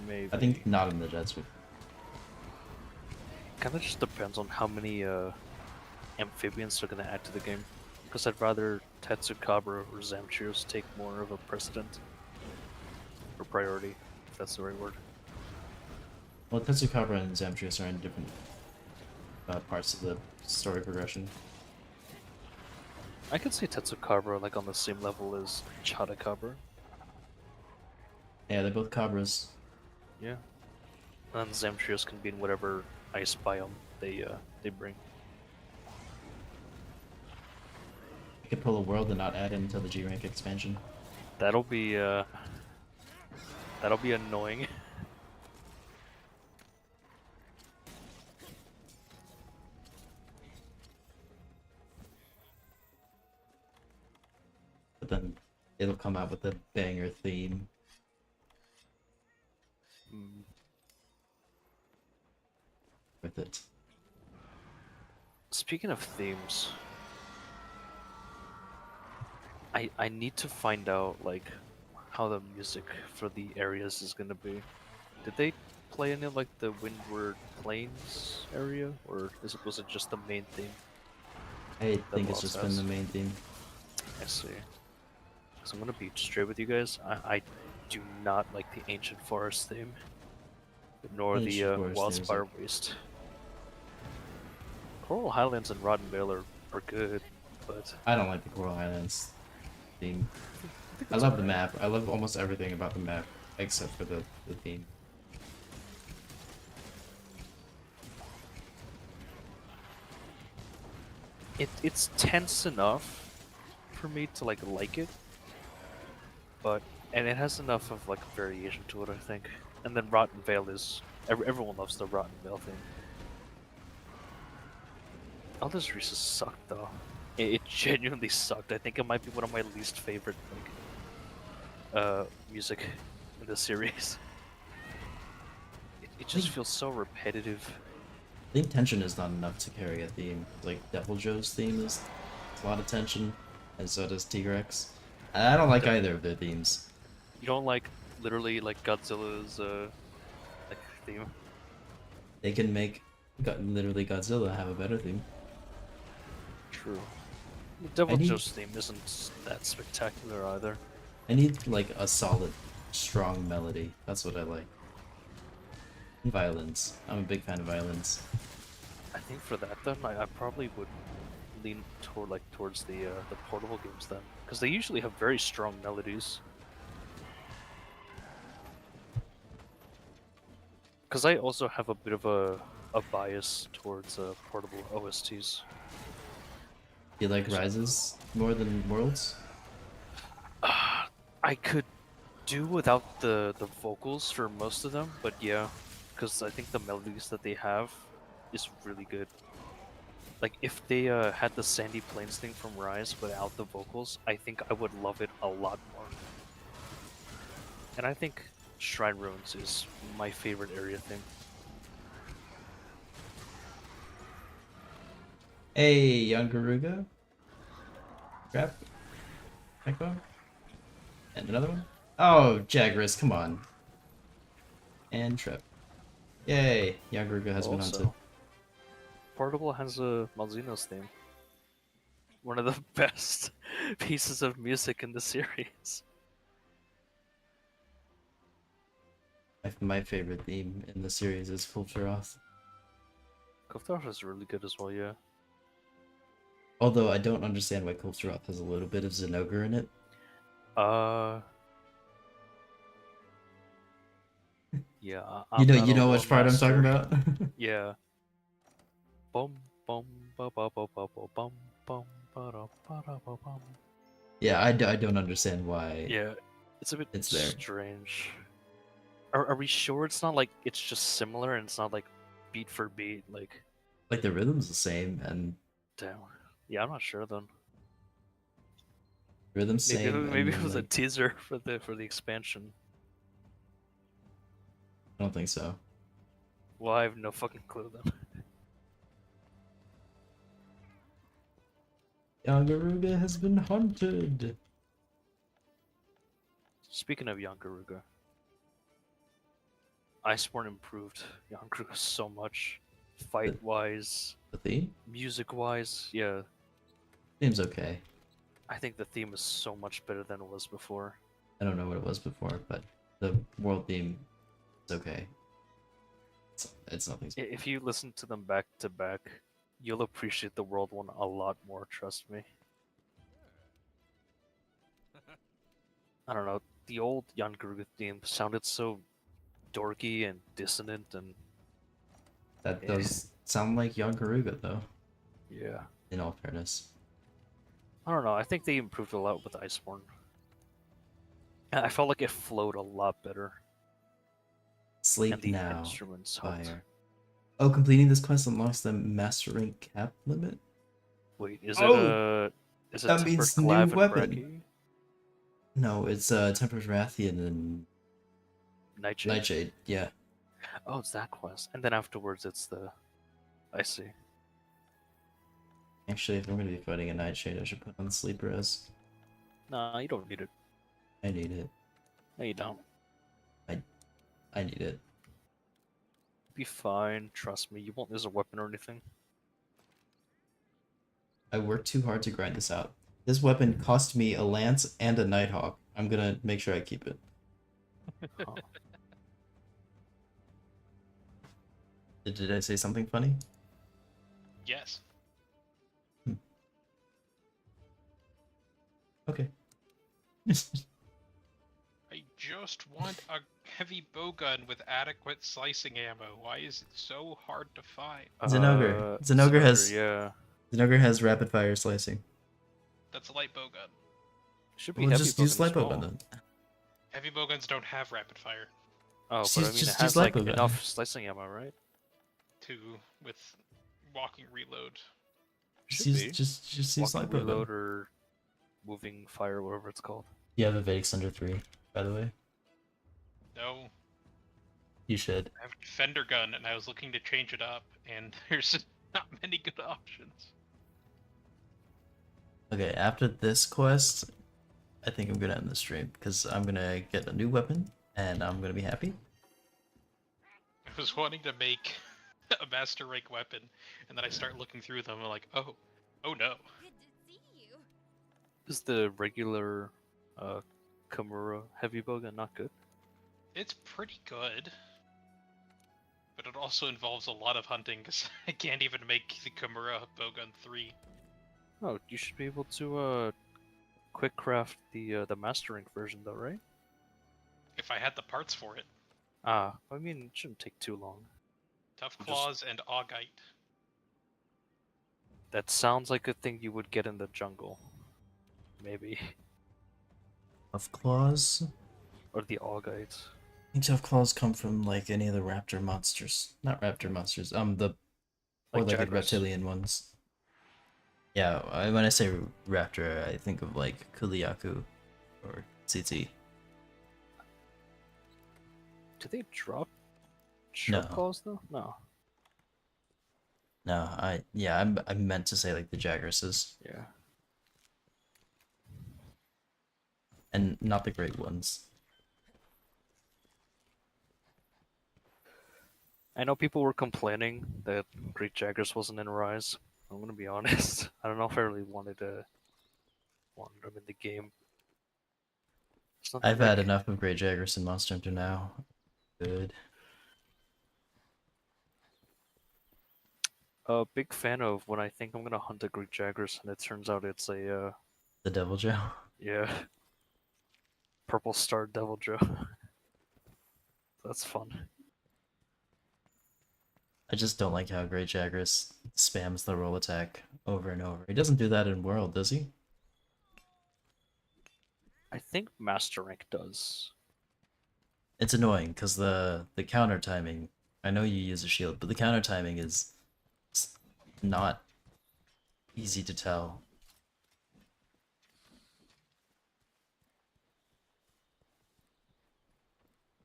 Maybe.
I think not in the desert.
Kind of just depends on how many amphibians they're gonna add to the game. Because I'd rather Tetsukabra or Zamchios take more of a precedent. Or priority, if that's the right word.
Well, Tetsukabra and Zamtrius are in different parts of the story progression.
I could say Tetsukabra like on the same level as Chadakabra.
Yeah, they're both Cabras.
Yeah. And Zamtrios can be in whatever ice biome they bring.
I could pull a world and not add it until the G rank expansion.
That'll be annoying.
But then it'll come out with a banger theme. With it.
Speaking of themes, I need to find out like how the music for the areas is gonna be. Did they play any of like the Windward Plains area, or was it just the main theme?
I think it's
boss
just
has.
been the main theme.
I see. So I'm gonna be straight with you guys. I do not like the Ancient Forest theme, nor the
Ancient Forest themes
Wildspire
are-
Waste. Coral Highlands and Rotten Vale are good, but
I don't like the Coral Highlands theme.
think
I
it's
love the
alright.
map. I love almost everything about the map except for the theme.
It's tense enough for me to like it, but and it has enough of like variation to it, I think. And then Rotten Vale is everyone loves the Rotten Vale thing. Elder's Reese sucked though. It genuinely sucked. I think it might be one of my least favorite music in the series. It just feels so repetitive.
I think tension is not enough to carry a theme. Like Devil Joe's theme is a lot of tension, and so does T-Rex. I don't like either of their themes.
You don't like literally like Godzilla's like theme?
They can make literally Godzilla have a better theme.
True. The Devil
need-
Joe's theme isn't that spectacular either.
I need like a solid, strong melody. That's what I like. And violins. I'm a big fan of violins.
I think for that then, I probably would lean towards the portable games then, because they usually have very strong melodies. Because I also have a bit of a bias towards portable OSTs.
You like Rises more than Worlds?
I could do without the vocals for most of them, but yeah, because I think the melodies that they have is really good. Like if they had the Sandy Plains thing from Rise without the vocals, I think I would love it a lot more. And I think Shrine Ruins is my favorite area thing.
Hey, young Garuga. Grab. Echo. And another one. Oh, Jagras, come on. And Trip. Yay, young Garuga has been hunted.
Portable has a Malzino's theme. One of the best pieces of music in the series.
My favorite theme in the series is Kulve Taroth.
Kulve Taroth is really good as well, yeah.
Although I don't understand why Kulve Taroth has a little bit of Zinogre in it.
Yeah,
You
I'm not
you
a
know
lore
which part I'm talking
master.
about?
Yeah. Bum bum ba ba ba ba ba bum bum ba da ba da ba bum.
Yeah, I don't understand why
Yeah, it's a bit
it's there.
strange. Are we sure it's not like it's just similar and it's not like beat for beat? Like,
Like the rhythm's the same and
damn. Yeah, I'm not sure then.
rhythm's
Maybe
same
maybe it
and
was a
like
teaser for the expansion.
I don't think so.
Well, I have no fucking clue then.
Yagaruga has been hunted.
Speaking of Yangaruga, Iceborne improved Yangaruga so much, fight wise,
The theme?
music wise. Yeah,
Theme's okay.
I think the theme is so much better than it was before.
I don't know what it was before, but the world theme is okay. It's nothing special.
If you listen to them back to back, you'll appreciate the world one a lot more. Trust me. I don't know. The old Yangaruga theme sounded so dorky and dissonant, and
That
Eh.
does sound like Yagaruga though,
yeah.
in all fairness.
I don't know. I think they improved a lot with Iceborne. I felt like it flowed a lot better,
Sleep
and the
now.
instruments helped.
Fire. Oh, completing this quest unlocks the master rank cap limit?
Wait, is
Oh!
it
That
Tempered
means new
Clav and
weapon.
Brekkie?
No, it's Temper's Rathian and
Nightshade?
Nightshade, yeah.
Oh, it's that quest, and then afterwards it's the. I see.
Actually, if I'm gonna be fighting a Nightshade, I should put on Sleep Res.
Nah, you don't need it.
I need it.
No, you don't.
I need it.
Be fine. Trust me. You won't lose a weapon or anything.
I worked too hard to grind this out. This weapon cost me a lance and a Nighthawk. I'm gonna make sure I keep it.
Huh.
Did I say something funny?
Yes.
Okay.
I just want a heavy bowgun with adequate slicing ammo. Why is it so hard to find?
Zinogre. Zinogre has-
Yeah.
Zinogre has rapid fire slicing.
That's a light bowgun.
Should be
Well,
heavy
just use
bowgun
light
as well.
bowgun then.
Heavy bowguns don't have rapid fire.
Oh,
Just
but I
use-
mean,
just
it has
use light
like
bowgun.
enough slicing ammo, right?
With walking reload.
Just
Should
use,
be.
just use
Walking
light
reload
bowgun.
or moving fire, whatever it's called.
You have a Vex under 3, by the way.
No,
You should.
I have a defender gun, and I was looking to change it up, and there's just not many good options.
Okay, after this quest, I think I'm gonna end the stream because I'm gonna get a new weapon and I'm gonna be happy.
I was wanting to make a master rank weapon, and then I start looking through them, and I'm like, oh no.
Good to see you.
Is the regular Kimura heavy bowgun not good?
It's pretty good. But it also involves a lot of hunting, because I can't even make the Kimura bowgun 3.
Oh, you should be able to quick craft the master rank version though, right?
If I had the parts for it.
Ah, I mean, it shouldn't take too long.
Tough
Just-
Claws and Augite.
That sounds like a thing you would get in the jungle. Maybe.
Tough claws.
Or the Augite.
I think tough claws come from like any of the raptor monsters. Not raptor monsters. The
Like
four-legged
Jaguars.
reptilian ones. Yeah, when I say raptor, I think of like Kuliaku or Tsitsi.
Do they drop sharp
No.
claws though? No.
No, I meant to say like the Jagresses
Yeah.
and not the great ones.
I know people were complaining that Great Jaggers wasn't in Rise. I'm gonna be honest. I don't know if I really wanted them in the game. It's not
I've
like-
had enough of Great Jagress in Monster Hunter now. Good.
A big fan of when I think I'm gonna hunt a Greek Jagras and it turns out it's a
The Devil Joe.
yeah, purple star Devil Joe. That's fun.
I just don't like how Great Jagras spams the roll attack over and over. He doesn't do that in World, does he?
I think Master Rank does.
It's annoying because the counter timing. I know you use a shield, but the counter timing is not easy to tell.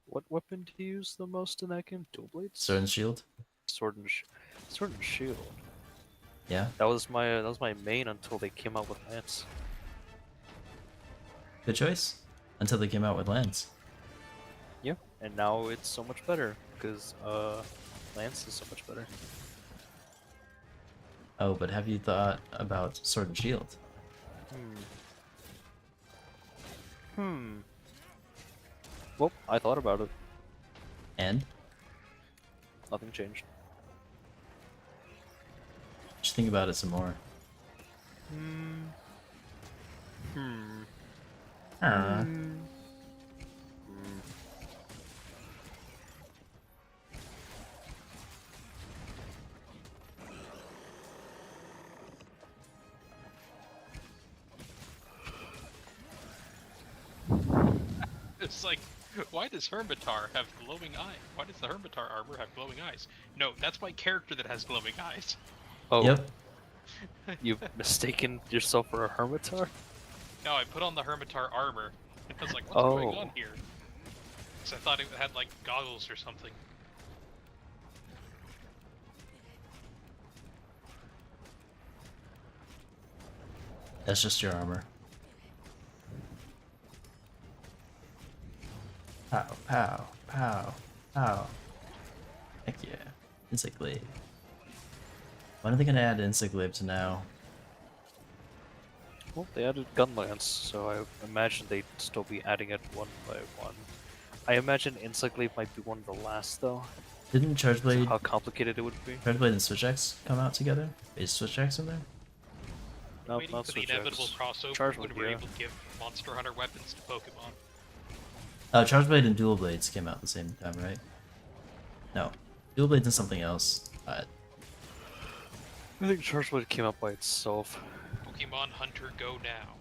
What weapon do you use the most in that game? Dual blades?
Sword and shield.
Sword and Sword and shield.
Yeah,
That was my main until they came out with Lance.
good choice. Until they came out with Lance.
Yeah, and now it's so much better because Lance is so much better.
Oh, but have you thought about Sword and Shield?
Well, I thought about it.
And
Nothing changed.
just think about it some more. Ah.
It's like, why does Hermitar have glowing eyes? Why does the Hermitar armor have glowing eyes? No, that's my character that has glowing eyes.
Oh,
Yep.
you've mistaken yourself for a Hermitar?
No, I put on the Hermitar armor. I was like, what's going
Oh.
on here? Because I thought it had like goggles or something.
That's just your armor. Pow, pow, pow, pow. Heck yeah. Insect Glaive. When are they gonna add Insect Glaive to now?
Well, they added Gunlance, so I imagine they'd still be adding it one by one. I imagine Insect might be one of the last, though.
Didn't
So
Chargeblade,
how complicated it would be.
Chargeblade and Switch Axe come out together? Is Switch Axe in there?
No,
Waiting
not
for the
Switch
inevitable
X.
crossover
Charge
when
would,
we're
yeah.
able to give Monster Hunter weapons to Pokemon.
Chargeblade and Dual Blades came out at the same time, right? No. Dual Blades and something else.
I think Chargeblade came out by itself.
Pokemon Hunter Go now.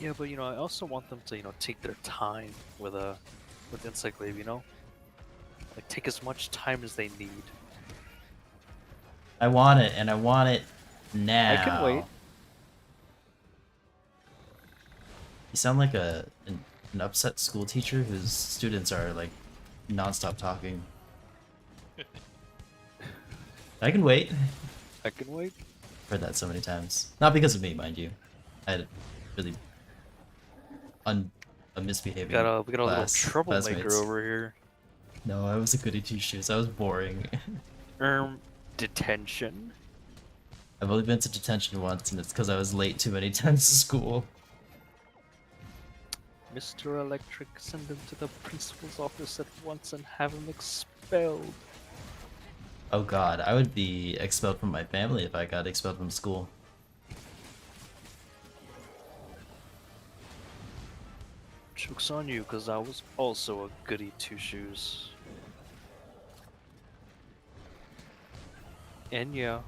Yeah, but I also want them to, take their time with Insect Glaive, Like, take as much time as they need.
I want it, and I want it now.
I can wait.
You sound like an upset school teacher whose students are like non-stop talking. I can wait.
I can wait.
Heard that so many times. Not because of me, mind you. I had a really a misbehaving
We got a little troublemaker
classmates.
over here.
No, I was a goody two-shoes. I was boring.
Detention.
I've only been to detention once, and it's because I was late too many times to school.
Mr. Electric, send him to the principal's office at once and have him expelled.
Oh god, I would be expelled from my family if I got expelled from school.
Joke's on you, because I was also a goody two-shoes. And yeah,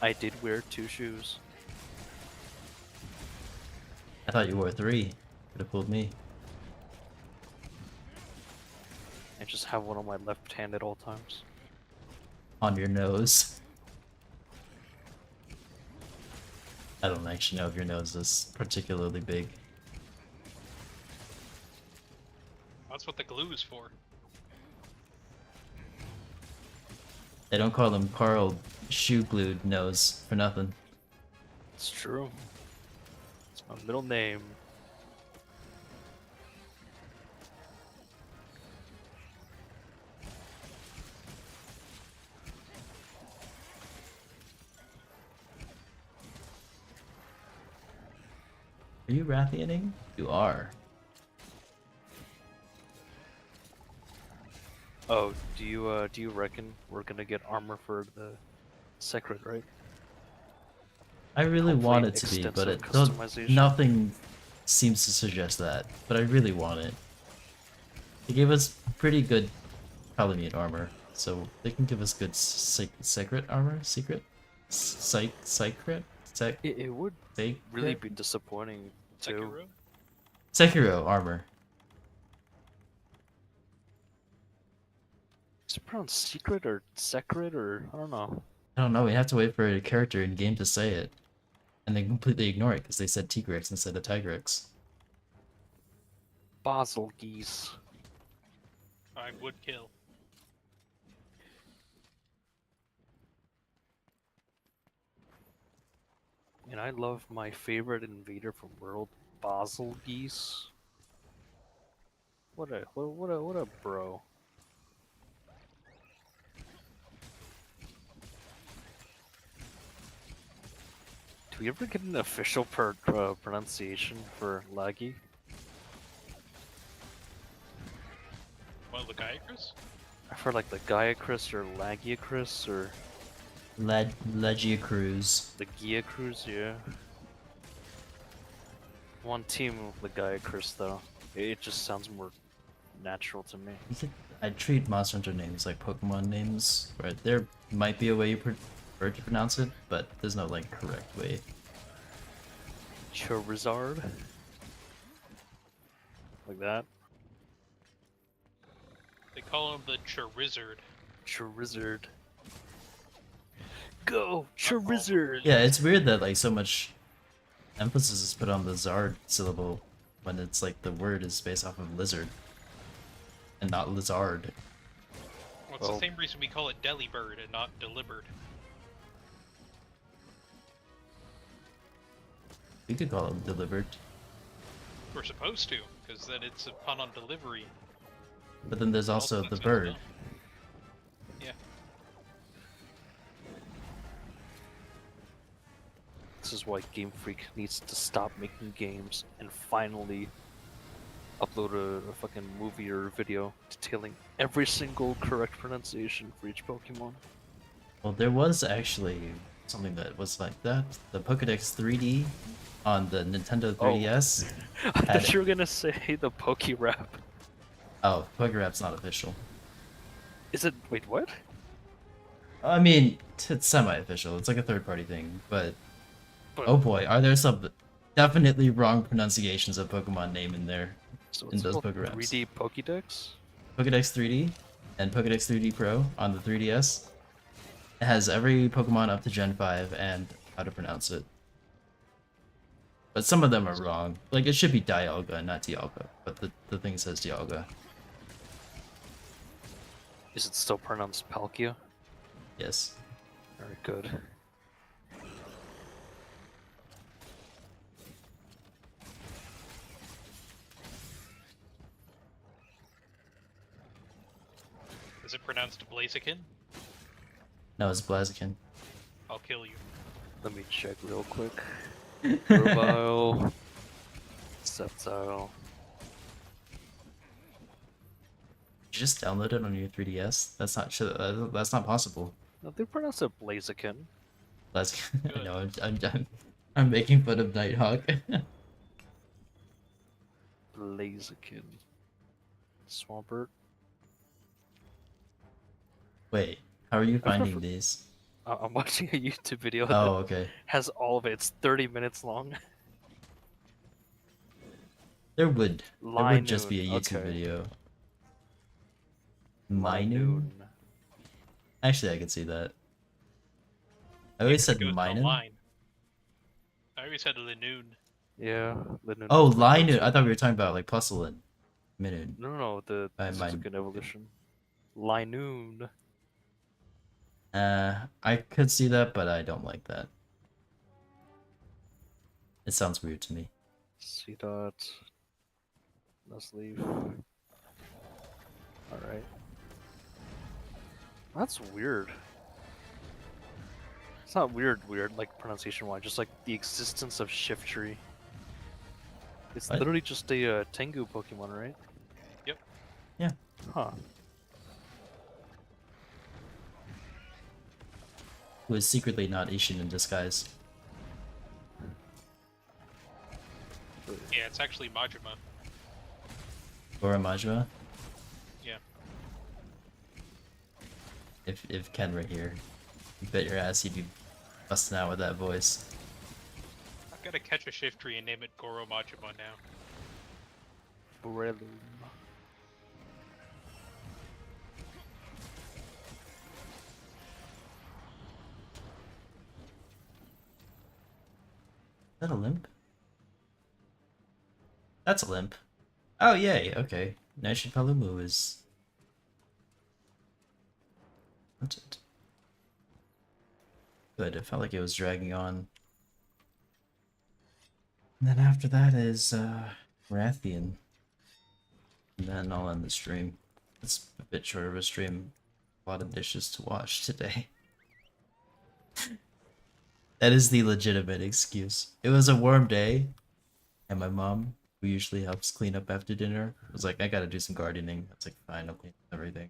I did wear 2 shoes.
I thought you wore 3. Could have fooled me.
I just have one on my left hand at all times.
On your nose. I don't actually know if your nose is particularly big.
That's what the glue is for.
They don't call him Carl Shoe Glued Nose for nothing.
It's true. It's my middle name.
Are you Rathianing? You are.
Oh, do you reckon we're gonna get armor for the secret, right?
I really
Hopefully
want it to be, but
extensive customization.
nothing seems to suggest that. But I really want it. They gave us pretty good Palamute armor, so they can give us good secret armor? Secret? Secret?
It would really be disappointing too.
Sekiro?
Sekiro armor.
Is it pronounced secret or secret or I don't know.
I don't know, we have to wait for a character in game to say it. And they completely ignore it because they said Tigrex instead of Tigrex.
Basel geese.
I would kill.
And I love my favorite invader from World, Basel geese. What a bro. Do we ever get an official pronunciation for Laggy?
Well, the Gaiacrus?
I've heard like the Gaiacrus or Lagiacrus or
Legia Cruz.
the Giacrus, yeah. One team of the Gaiacrus though. It just sounds more natural to me.
I treat Monster Hunter names like Pokemon names, where there might be a way you prefer to pronounce it, but there's no like correct way.
Charizard? Like that?
They call him the Charizard.
Charizard. Go! Charizard!
Yeah, it's weird that like so much emphasis is put on the Zard syllable when it's like the word is based off of lizard and not lizard.
Well, it's
Oh.
the same reason we call it Delibird and not Delivered.
We could call it delivered,
We're supposed to, because then it's a pun on delivery.
but then there's also the
that's
bird.
dumb. Yeah.
This is why Game Freak needs to stop making games and finally upload a fucking movie or video detailing every single correct pronunciation for each Pokemon.
Well, there was actually something that was like that. The Pokédex 3D on the Nintendo 3DS.
I thought you were gonna say the Pokérap.
Oh, Pokérap's not official.
Is it? Wait, what?
I mean, it's semi-official. It's like a third-party thing, but oh boy, are there some definitely wrong pronunciations of Pokemon name in there.
So
in
it's
those
called
Pokéraps.
3D Pokédex?
Pokédex 3D and Pokédex 3D Pro on the 3DS. It has every Pokemon up to Gen 5 and how to pronounce it. But some of them are wrong. Like, it should be Dialga, not Dialga, but the thing says Dialga.
Is it still pronounced Palkia?
Yes.
Very good.
Is it pronounced Blaziken?
No, it's Blaziken.
I'll kill you.
Let me check real quick. Grovyle. Sceptile.
Did you just download it on your 3DS? That's not possible.
No, they pronounce it Blaziken.
Blaziken.
Good.
No, I'm making fun of Nighthawk.
Blaziken. Swampert.
Wait, how are you finding
never-
these?
I'm watching a YouTube video
Oh,
that
okay.
has all of it. It's 30 minutes long.
There would just
Linoon,
be a YouTube
okay.
video. Minun? Actually, I could see that. I always said
It goes to
Minun.
line. I always had Linoon.
Yeah. Linoon
Oh,
was my
Linoon.
go-to.
I thought we were talking about like Pusselin. Minun.
No, the
I
this is a
mind.
good evolution. Linoon.
I could see that, but I don't like that. It sounds weird to me.
C dot. Let's leave. Alright. That's weird. It's not weird, like pronunciation wise, just like the existence of Shiftry. It's
What?
literally just a Tengu Pokemon, right?
Yep.
Yeah.
Huh.
who is secretly not Ishin in disguise.
Yeah, it's actually Majima.
Goro Majima.
Yeah.
If Ken were here, you bet your ass he'd be busting out with that voice.
I've got to catch a shift tree and name it Goro Majima now.
Breloom.
Is that a limp? That's a limp. Oh yay, okay. Nashi Palumu is... That's it. Good, it felt like it was dragging on. And then after that is, Rathian. And then I'll end the stream. It's a bit short of a stream. A lot of dishes to wash today. That is the legitimate excuse. It was a warm day, and my mom, who usually helps clean up after dinner, was like, I gotta do some gardening. I was like, fine, I'll clean up everything.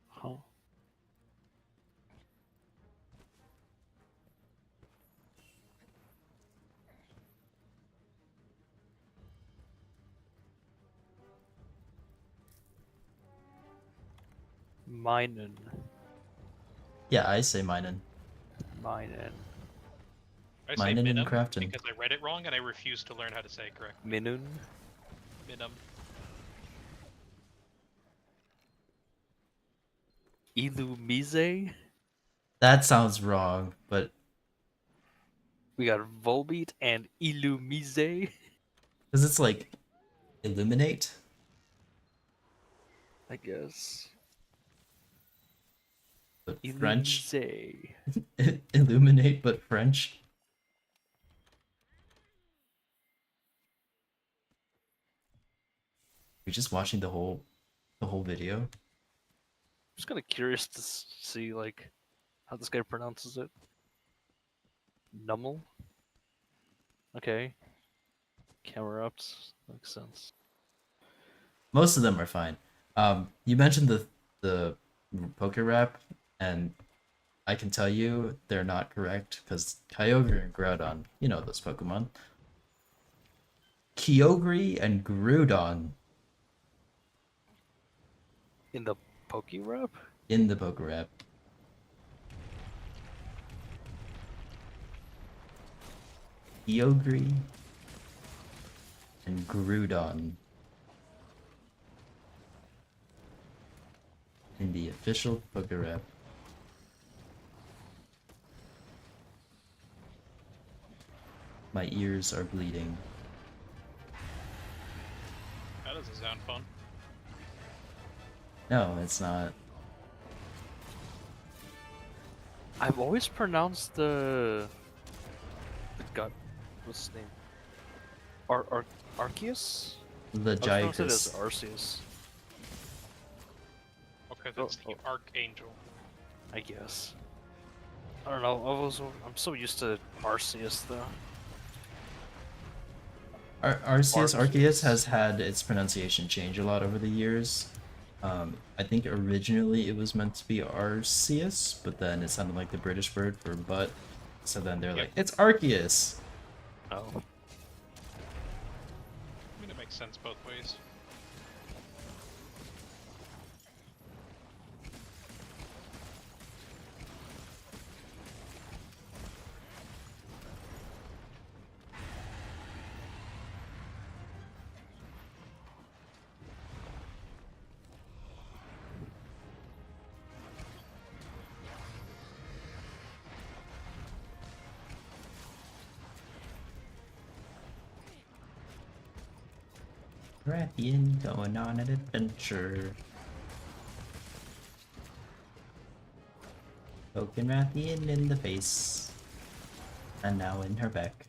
Huh. Minen.
Yeah, I say minen.
Minen.
I say
Minen and
Minum
Crafton.
because I read it wrong and I refuse to learn how to say it correct.
Minun.
Minum.
Illumise.
That sounds wrong, but
We got Volbeat and Illumise.
because it's like illuminate.
I guess.
But French.
Illumise.
Illuminate, but French. You're just watching the whole video.
I'm just kind of curious to see like how this guy pronounces it. Nummel. Okay. Camera ups makes sense.
Most of them are fine. You mentioned the poker rap, and I can tell you they're not correct because Kyogre and Groudon, you know those Pokemon. Kyogre and Groudon
In the Poke Rap?
in the poker rap. Kyogre and Groudon in the official poker rap. My ears are bleeding.
That doesn't sound fun.
No, it's not.
I've always pronounced the god. What's his name? Arceus?
The
I pronounced it as
Giacus.
Arceus,
Okay, that's the
oh.
Archangel.
I guess. I don't know. I'm so used to Arceus though.
Arceus
Arceus.
has had its pronunciation change a lot over the years. I think originally it was meant to be Arceus, but then it sounded like the British word for butt. So then they're
Yep.
like, it's Arceus.
Oh.
I mean, it makes sense both ways.
Rathian going on an adventure. Poking Rathian in the face. And now in her back.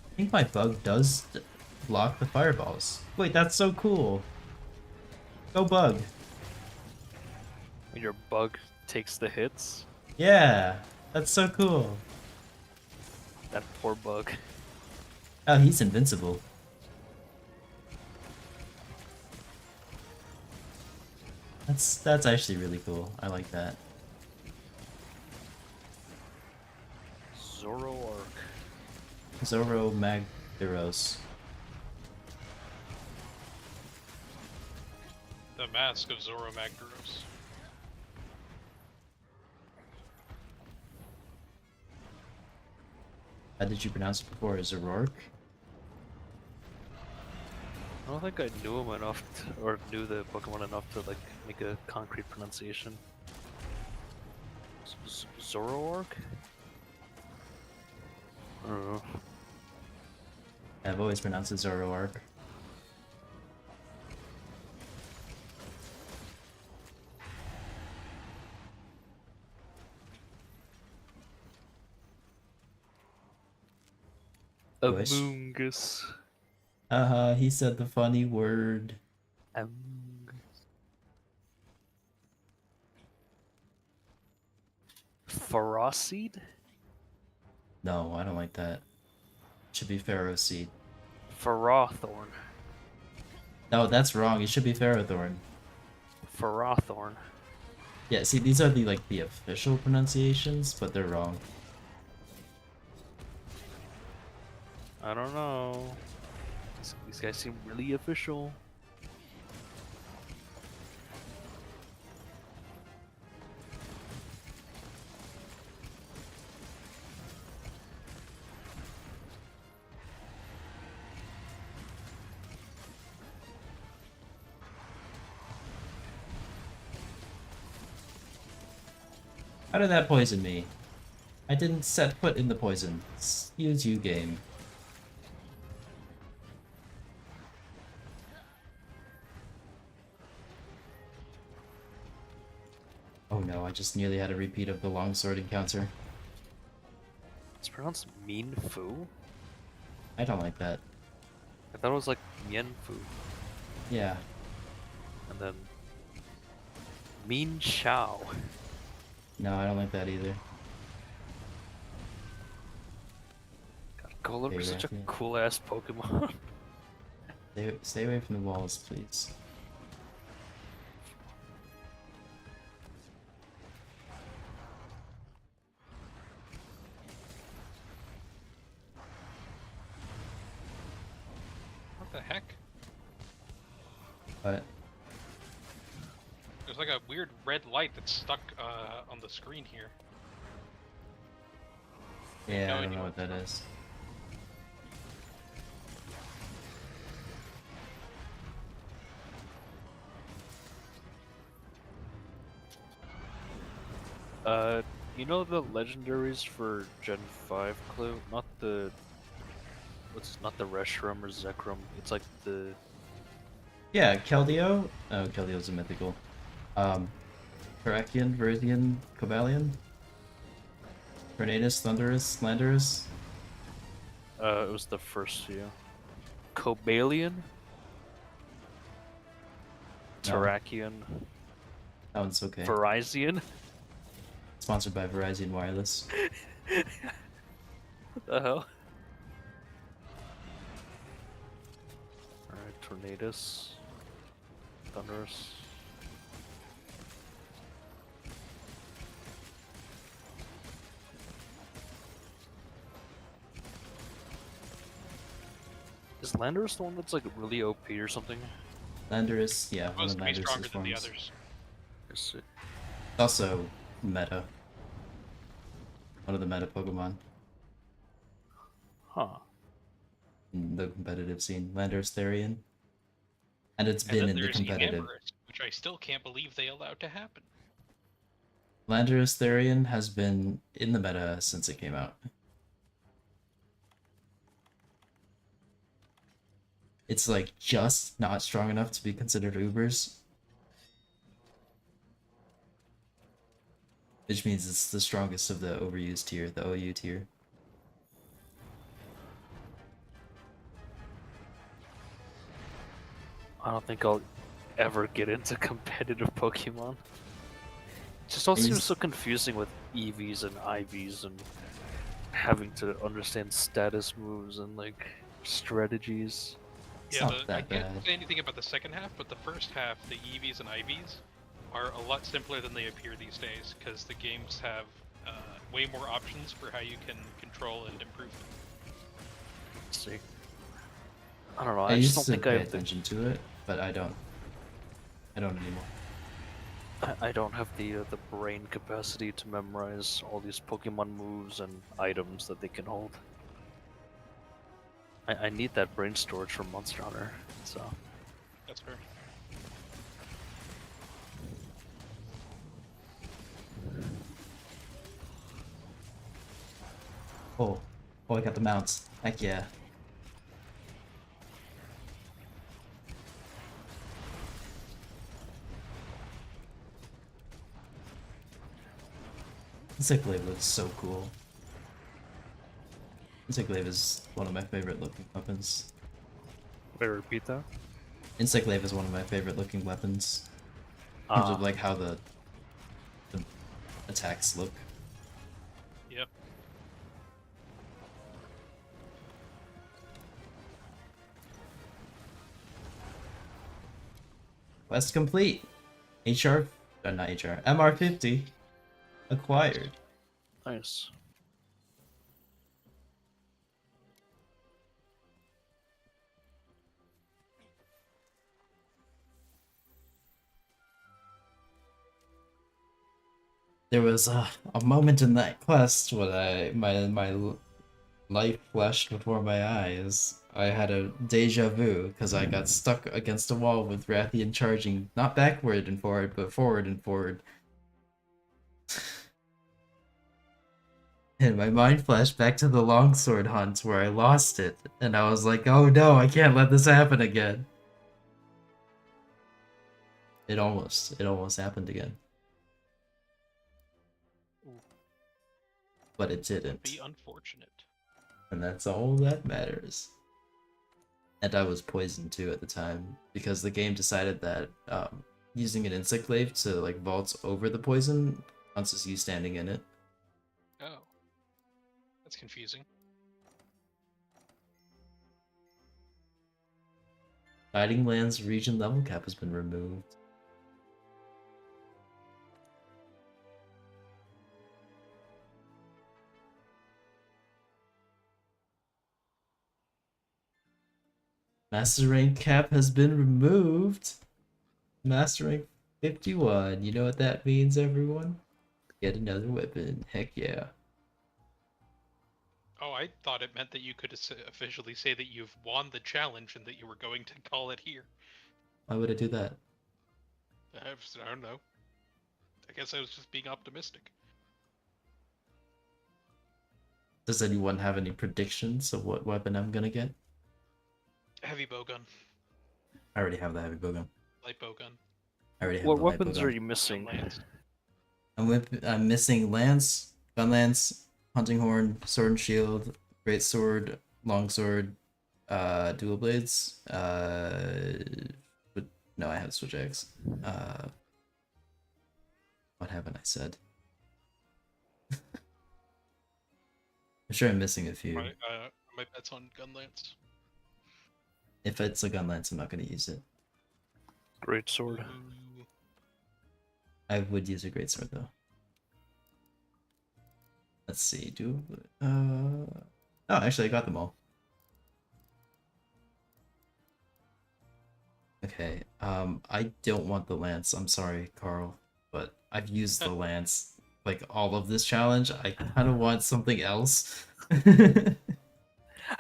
I think my bug does block the fireballs. Wait, that's so cool. Go bug.
When your bug takes the hits,
Yeah, that's so cool.
that poor bug.
Oh, he's invincible. That's actually really cool. I like that.
Zoroark.
Zoro Magdaros.
The Mask of Zoro Magdaros.
How did you pronounce it before? Zoroark?
I don't think I knew him enough, or knew the Pokemon enough to like make a concrete pronunciation. Zoroark? I don't know.
I've always pronounced it Zoroark. Wish.
Amoongus.
He said the funny word.
Amoongus. Ferocid?
No, I don't like that. Should be Pharaoh Seed.
Ferrothorn.
No, that's wrong. It should be Ferrothorn.
Ferrothorn.
Yeah, see, these are the official pronunciations, but they're wrong.
I don't know. These guys seem really official.
How did that poison me? I didn't set foot in the poison. Excuse you, game. Oh no, I just nearly had a repeat of the longsword encounter.
It's pronounced Mean Fu?
I don't like that.
I thought it was like Mien Fu.
Yeah.
And then Mean Shao.
No, I don't like that either.
God, Golem
Okay,
is such a
Raphael.
cool ass Pokemon.
Stay away from the walls, please.
What the heck?
But
There's like a weird red light that's stuck on the screen here.
yeah,
No
I don't
idea
know
what
what that is.
You know the legendaries for Gen 5 clue? Not the not the Reshiram or Zekrom. It's like the
Yeah, Keldeo. Oh, Keldeo's a mythical. Terrakion, Viridian, Cobalion, Tornadus, Thunderous, Landorus.
it was the first few. Cobalion?
No.
Terrakion?
That one's okay.
Verizon?
Sponsored by Verizon Wireless.
What the hell? Alright, Tornadus. Thunderous. Is Landorus the one that's like really OP or something?
Landorus, yeah, one
Supposed
of
to be
Landorus's
stronger than the
forms.
others.
Is it?
Also, meta. One of the meta Pokemon
Huh.
in the competitive scene. Landorus Therian. And it's
And
been
then
in the
there's
competitive.
Embarrass, which I still can't believe they allowed to happen.
Landorus Therian has been in the meta since it came out. It's like just not strong enough to be considered Ubers. Which means it's the strongest of the overused tier, the OU tier.
I don't think I'll ever get into competitive Pokemon. It just all
I used-
seems so confusing with EVs and IVs and having to understand status moves and like strategies.
It's
Yeah,
not
I
that
can't
bad.
say anything about the second half, but the first half, the EVs and IVs, are a lot simpler than they appear these days, because the games have way more options for how you can control and improve them.
Let's see. I don't know.
I
I just
used
don't
to
think I
pay
have the
attention to it, but I don't. I don't anymore.
I don't have the brain capacity to memorize all these Pokemon moves and items that they can hold. I need that brain storage from Monster Hunter, so
That's fair.
Oh, I got the mounts. Heck yeah. Insectglaive looks so cool. Insectglaive is one of my favorite looking weapons.
wait, repeat that.
Insectglaive is one of my favorite looking weapons. In terms of like how the attacks look.
Yep.
Quest complete. HR, not HR, MR50 acquired.
Nice.
There was a moment in that quest when my life flashed before my eyes. I had a deja vu because I got stuck against a wall with Rathian charging not backward and forward, but forward and forward. And my mind flashed back to the longsword hunt where I lost it, and I was like, oh no, I can't let this happen again. It almost happened again.
Ooh.
But it didn't.
Be unfortunate.
And that's all that matters. And I was poisoned too at the time, because the game decided that using an Insectglaive to like vault over the poison counts as you standing in it.
Oh. That's confusing.
Fighting Lands region level cap has been removed. Master rank cap has been removed. Master rank 51. You know what that means, everyone? Get another weapon. Heck yeah.
Oh, I thought it meant that you could officially say that you've won the challenge and that you were going to call it here.
Why would I do that?
I don't know. I guess I was just being optimistic.
Does anyone have any predictions of what weapon I'm gonna get?
Heavy bowgun.
I already have the heavy bowgun.
Light bowgun.
I already have
What
the light
weapons
bowgun.
are you missing?
Lance.
I'm missing lance, gun lance, hunting horn, sword and shield, great sword, long sword, dual blades. But no, I have switch axe. What haven't I said? I'm sure I'm missing a few.
My bet's on gun lance.
If it's a gun lance, I'm not gonna use it.
Great sword.
Ooh.
I would use a great sword though. Let's see. Oh, actually, I got them all. Okay. I don't want the lance. I'm sorry, Carl, but I've used the lance like all of this challenge. I kind of want something else.
I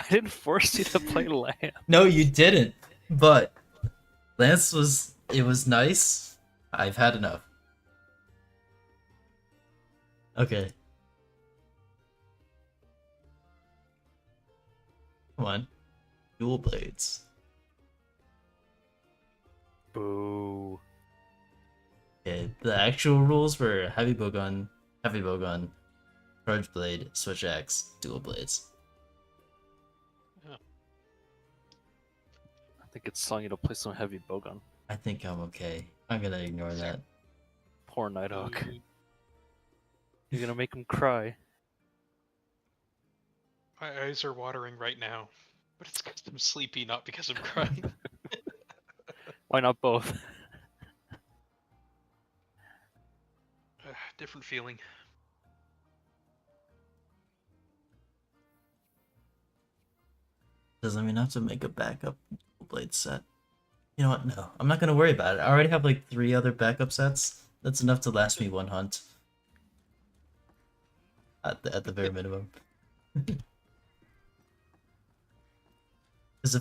didn't force you to play land.
No, you didn't. But lance was nice. I've had enough. Okay. Come on. Dual blades.
Boo.
Okay, the actual rules were heavy bowgun, charge blade, switch axe, dual blades.
think it's telling you to play some heavy bowgun.
I think I'm okay. I'm gonna ignore that.
Poor Nighthawk.
Ooh,
You're gonna make him cry.
my eyes are watering right now, but it's because I'm sleepy, not because I'm crying.
Why not both?
Different feeling.
Doesn't mean I have to make a backup blade set. You know what? No, I'm not gonna worry about it. I already have like 3 other backup sets. That's enough to last me 1 hunt. At the very minimum. Because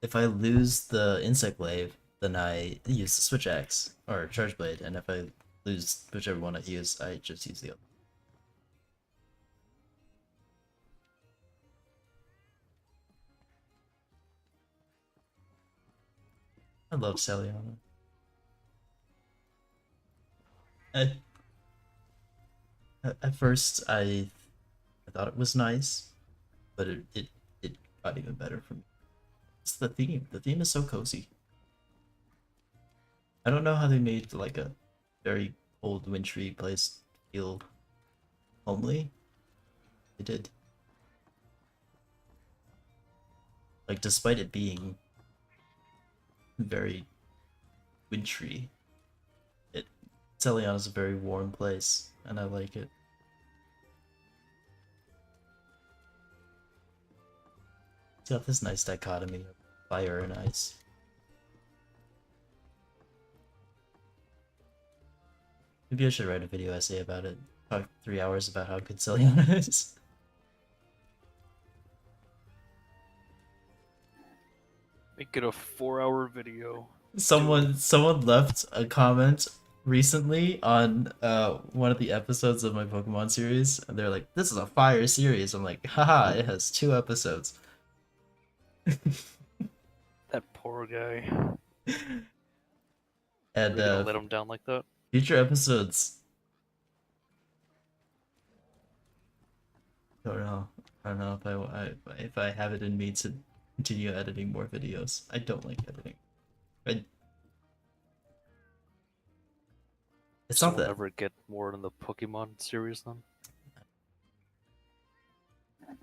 if I lose the insect glaive, then I use the switch axe or charge blade, and if I lose whichever one I use, I just use the other. I love Celiana. At first, I thought it was nice, but it got even better for me. It's the theme. The theme is so cozy. I don't know how they made like a very old wintry place feel homely. They did. Like, despite it being very wintry, Celiana is a very warm place, and I like it. It's got this nice dichotomy of fire and ice. Maybe I should write a video essay about it. Talk 3 hours about how good Celiana is.
Make it a 4-hour video.
Someone left a comment recently on one of the episodes of my Pokemon series, and they're like, "This is a fire series." I'm like, "Haha! It has 2 episodes."
That poor guy.
And
Really gonna let him down like that?
future episodes. I don't know if I have it in me to continue editing more videos. I don't like editing. It's
So
not
we'll
that.
never get more in the Pokemon series then?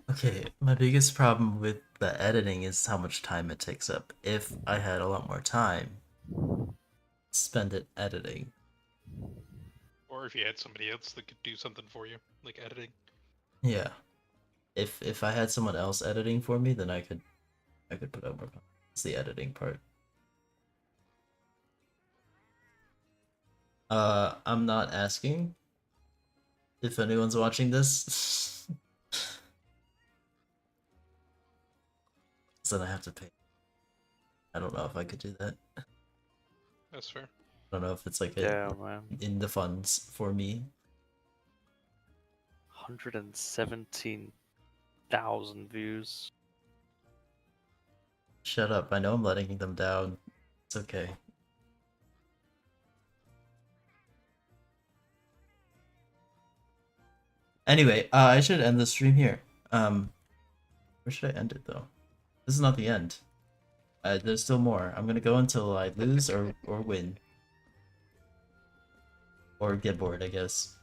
Okay, my biggest problem with the editing is how much time it takes up. If I had a lot more time, spend it editing.
Or if you had somebody else that could do something for you, like editing.
Yeah. If I had someone else editing for me, then I could put out more content. It's the editing part. I'm not asking if anyone's watching this. So then I have to pay. I don't know if I could do that. I
That's fair.
don't know if it's like
Yeah, man.
in the funds for me.
117,000 views.
Shut up. I know I'm letting them down. It's okay. Anyway, I should end the stream here. Where should I end it though? This is not the end. There's still more. I'm gonna go until I lose or win. Or get bored, I guess.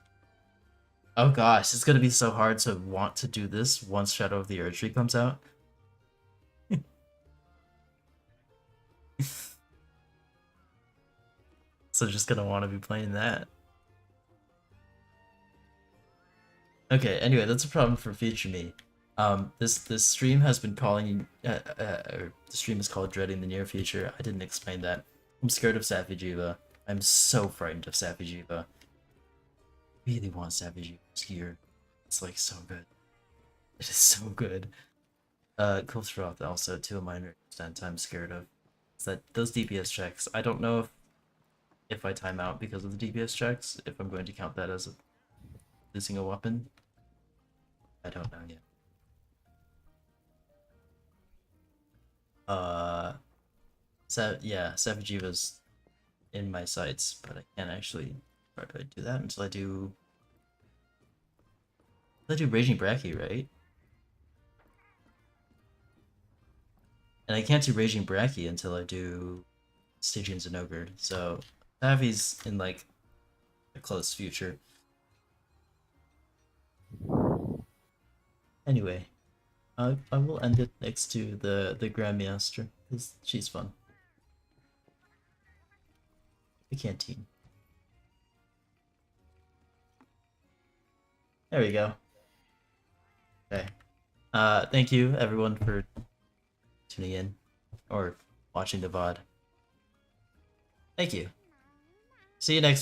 Oh gosh, it's gonna be so hard to want to do this once Shadow of the Erdtree comes out. So just gonna want to be playing that. Okay, anyway, that's a problem for future me. This stream has been calling, the stream is called Dreading the Near Future. I didn't explain that. I'm scared of Safi Ji'iva. I'm so frightened of Safi Ji'iva. Really want Safi Ji'iva's gear. It's like so good. It is so good. Kulve Taroth also to a minor extent I'm scared of. Is that those DPS checks. I don't know if I time out because of the DPS checks, if I'm going to count that as losing a weapon. I don't know yet. Yeah, Safi Ji'iva's in my sights, but I can't actually try to do that until I do Raging Bracky, right? And I can't do Raging Bracky until I do Stygian Zenogre, so Safi's in like a close future. Anyway, I will end it next to the Grandmaster, because she's fun. The canteen. There we go. Okay. Thank you everyone for tuning in or watching the VOD. Thank you. See you next week.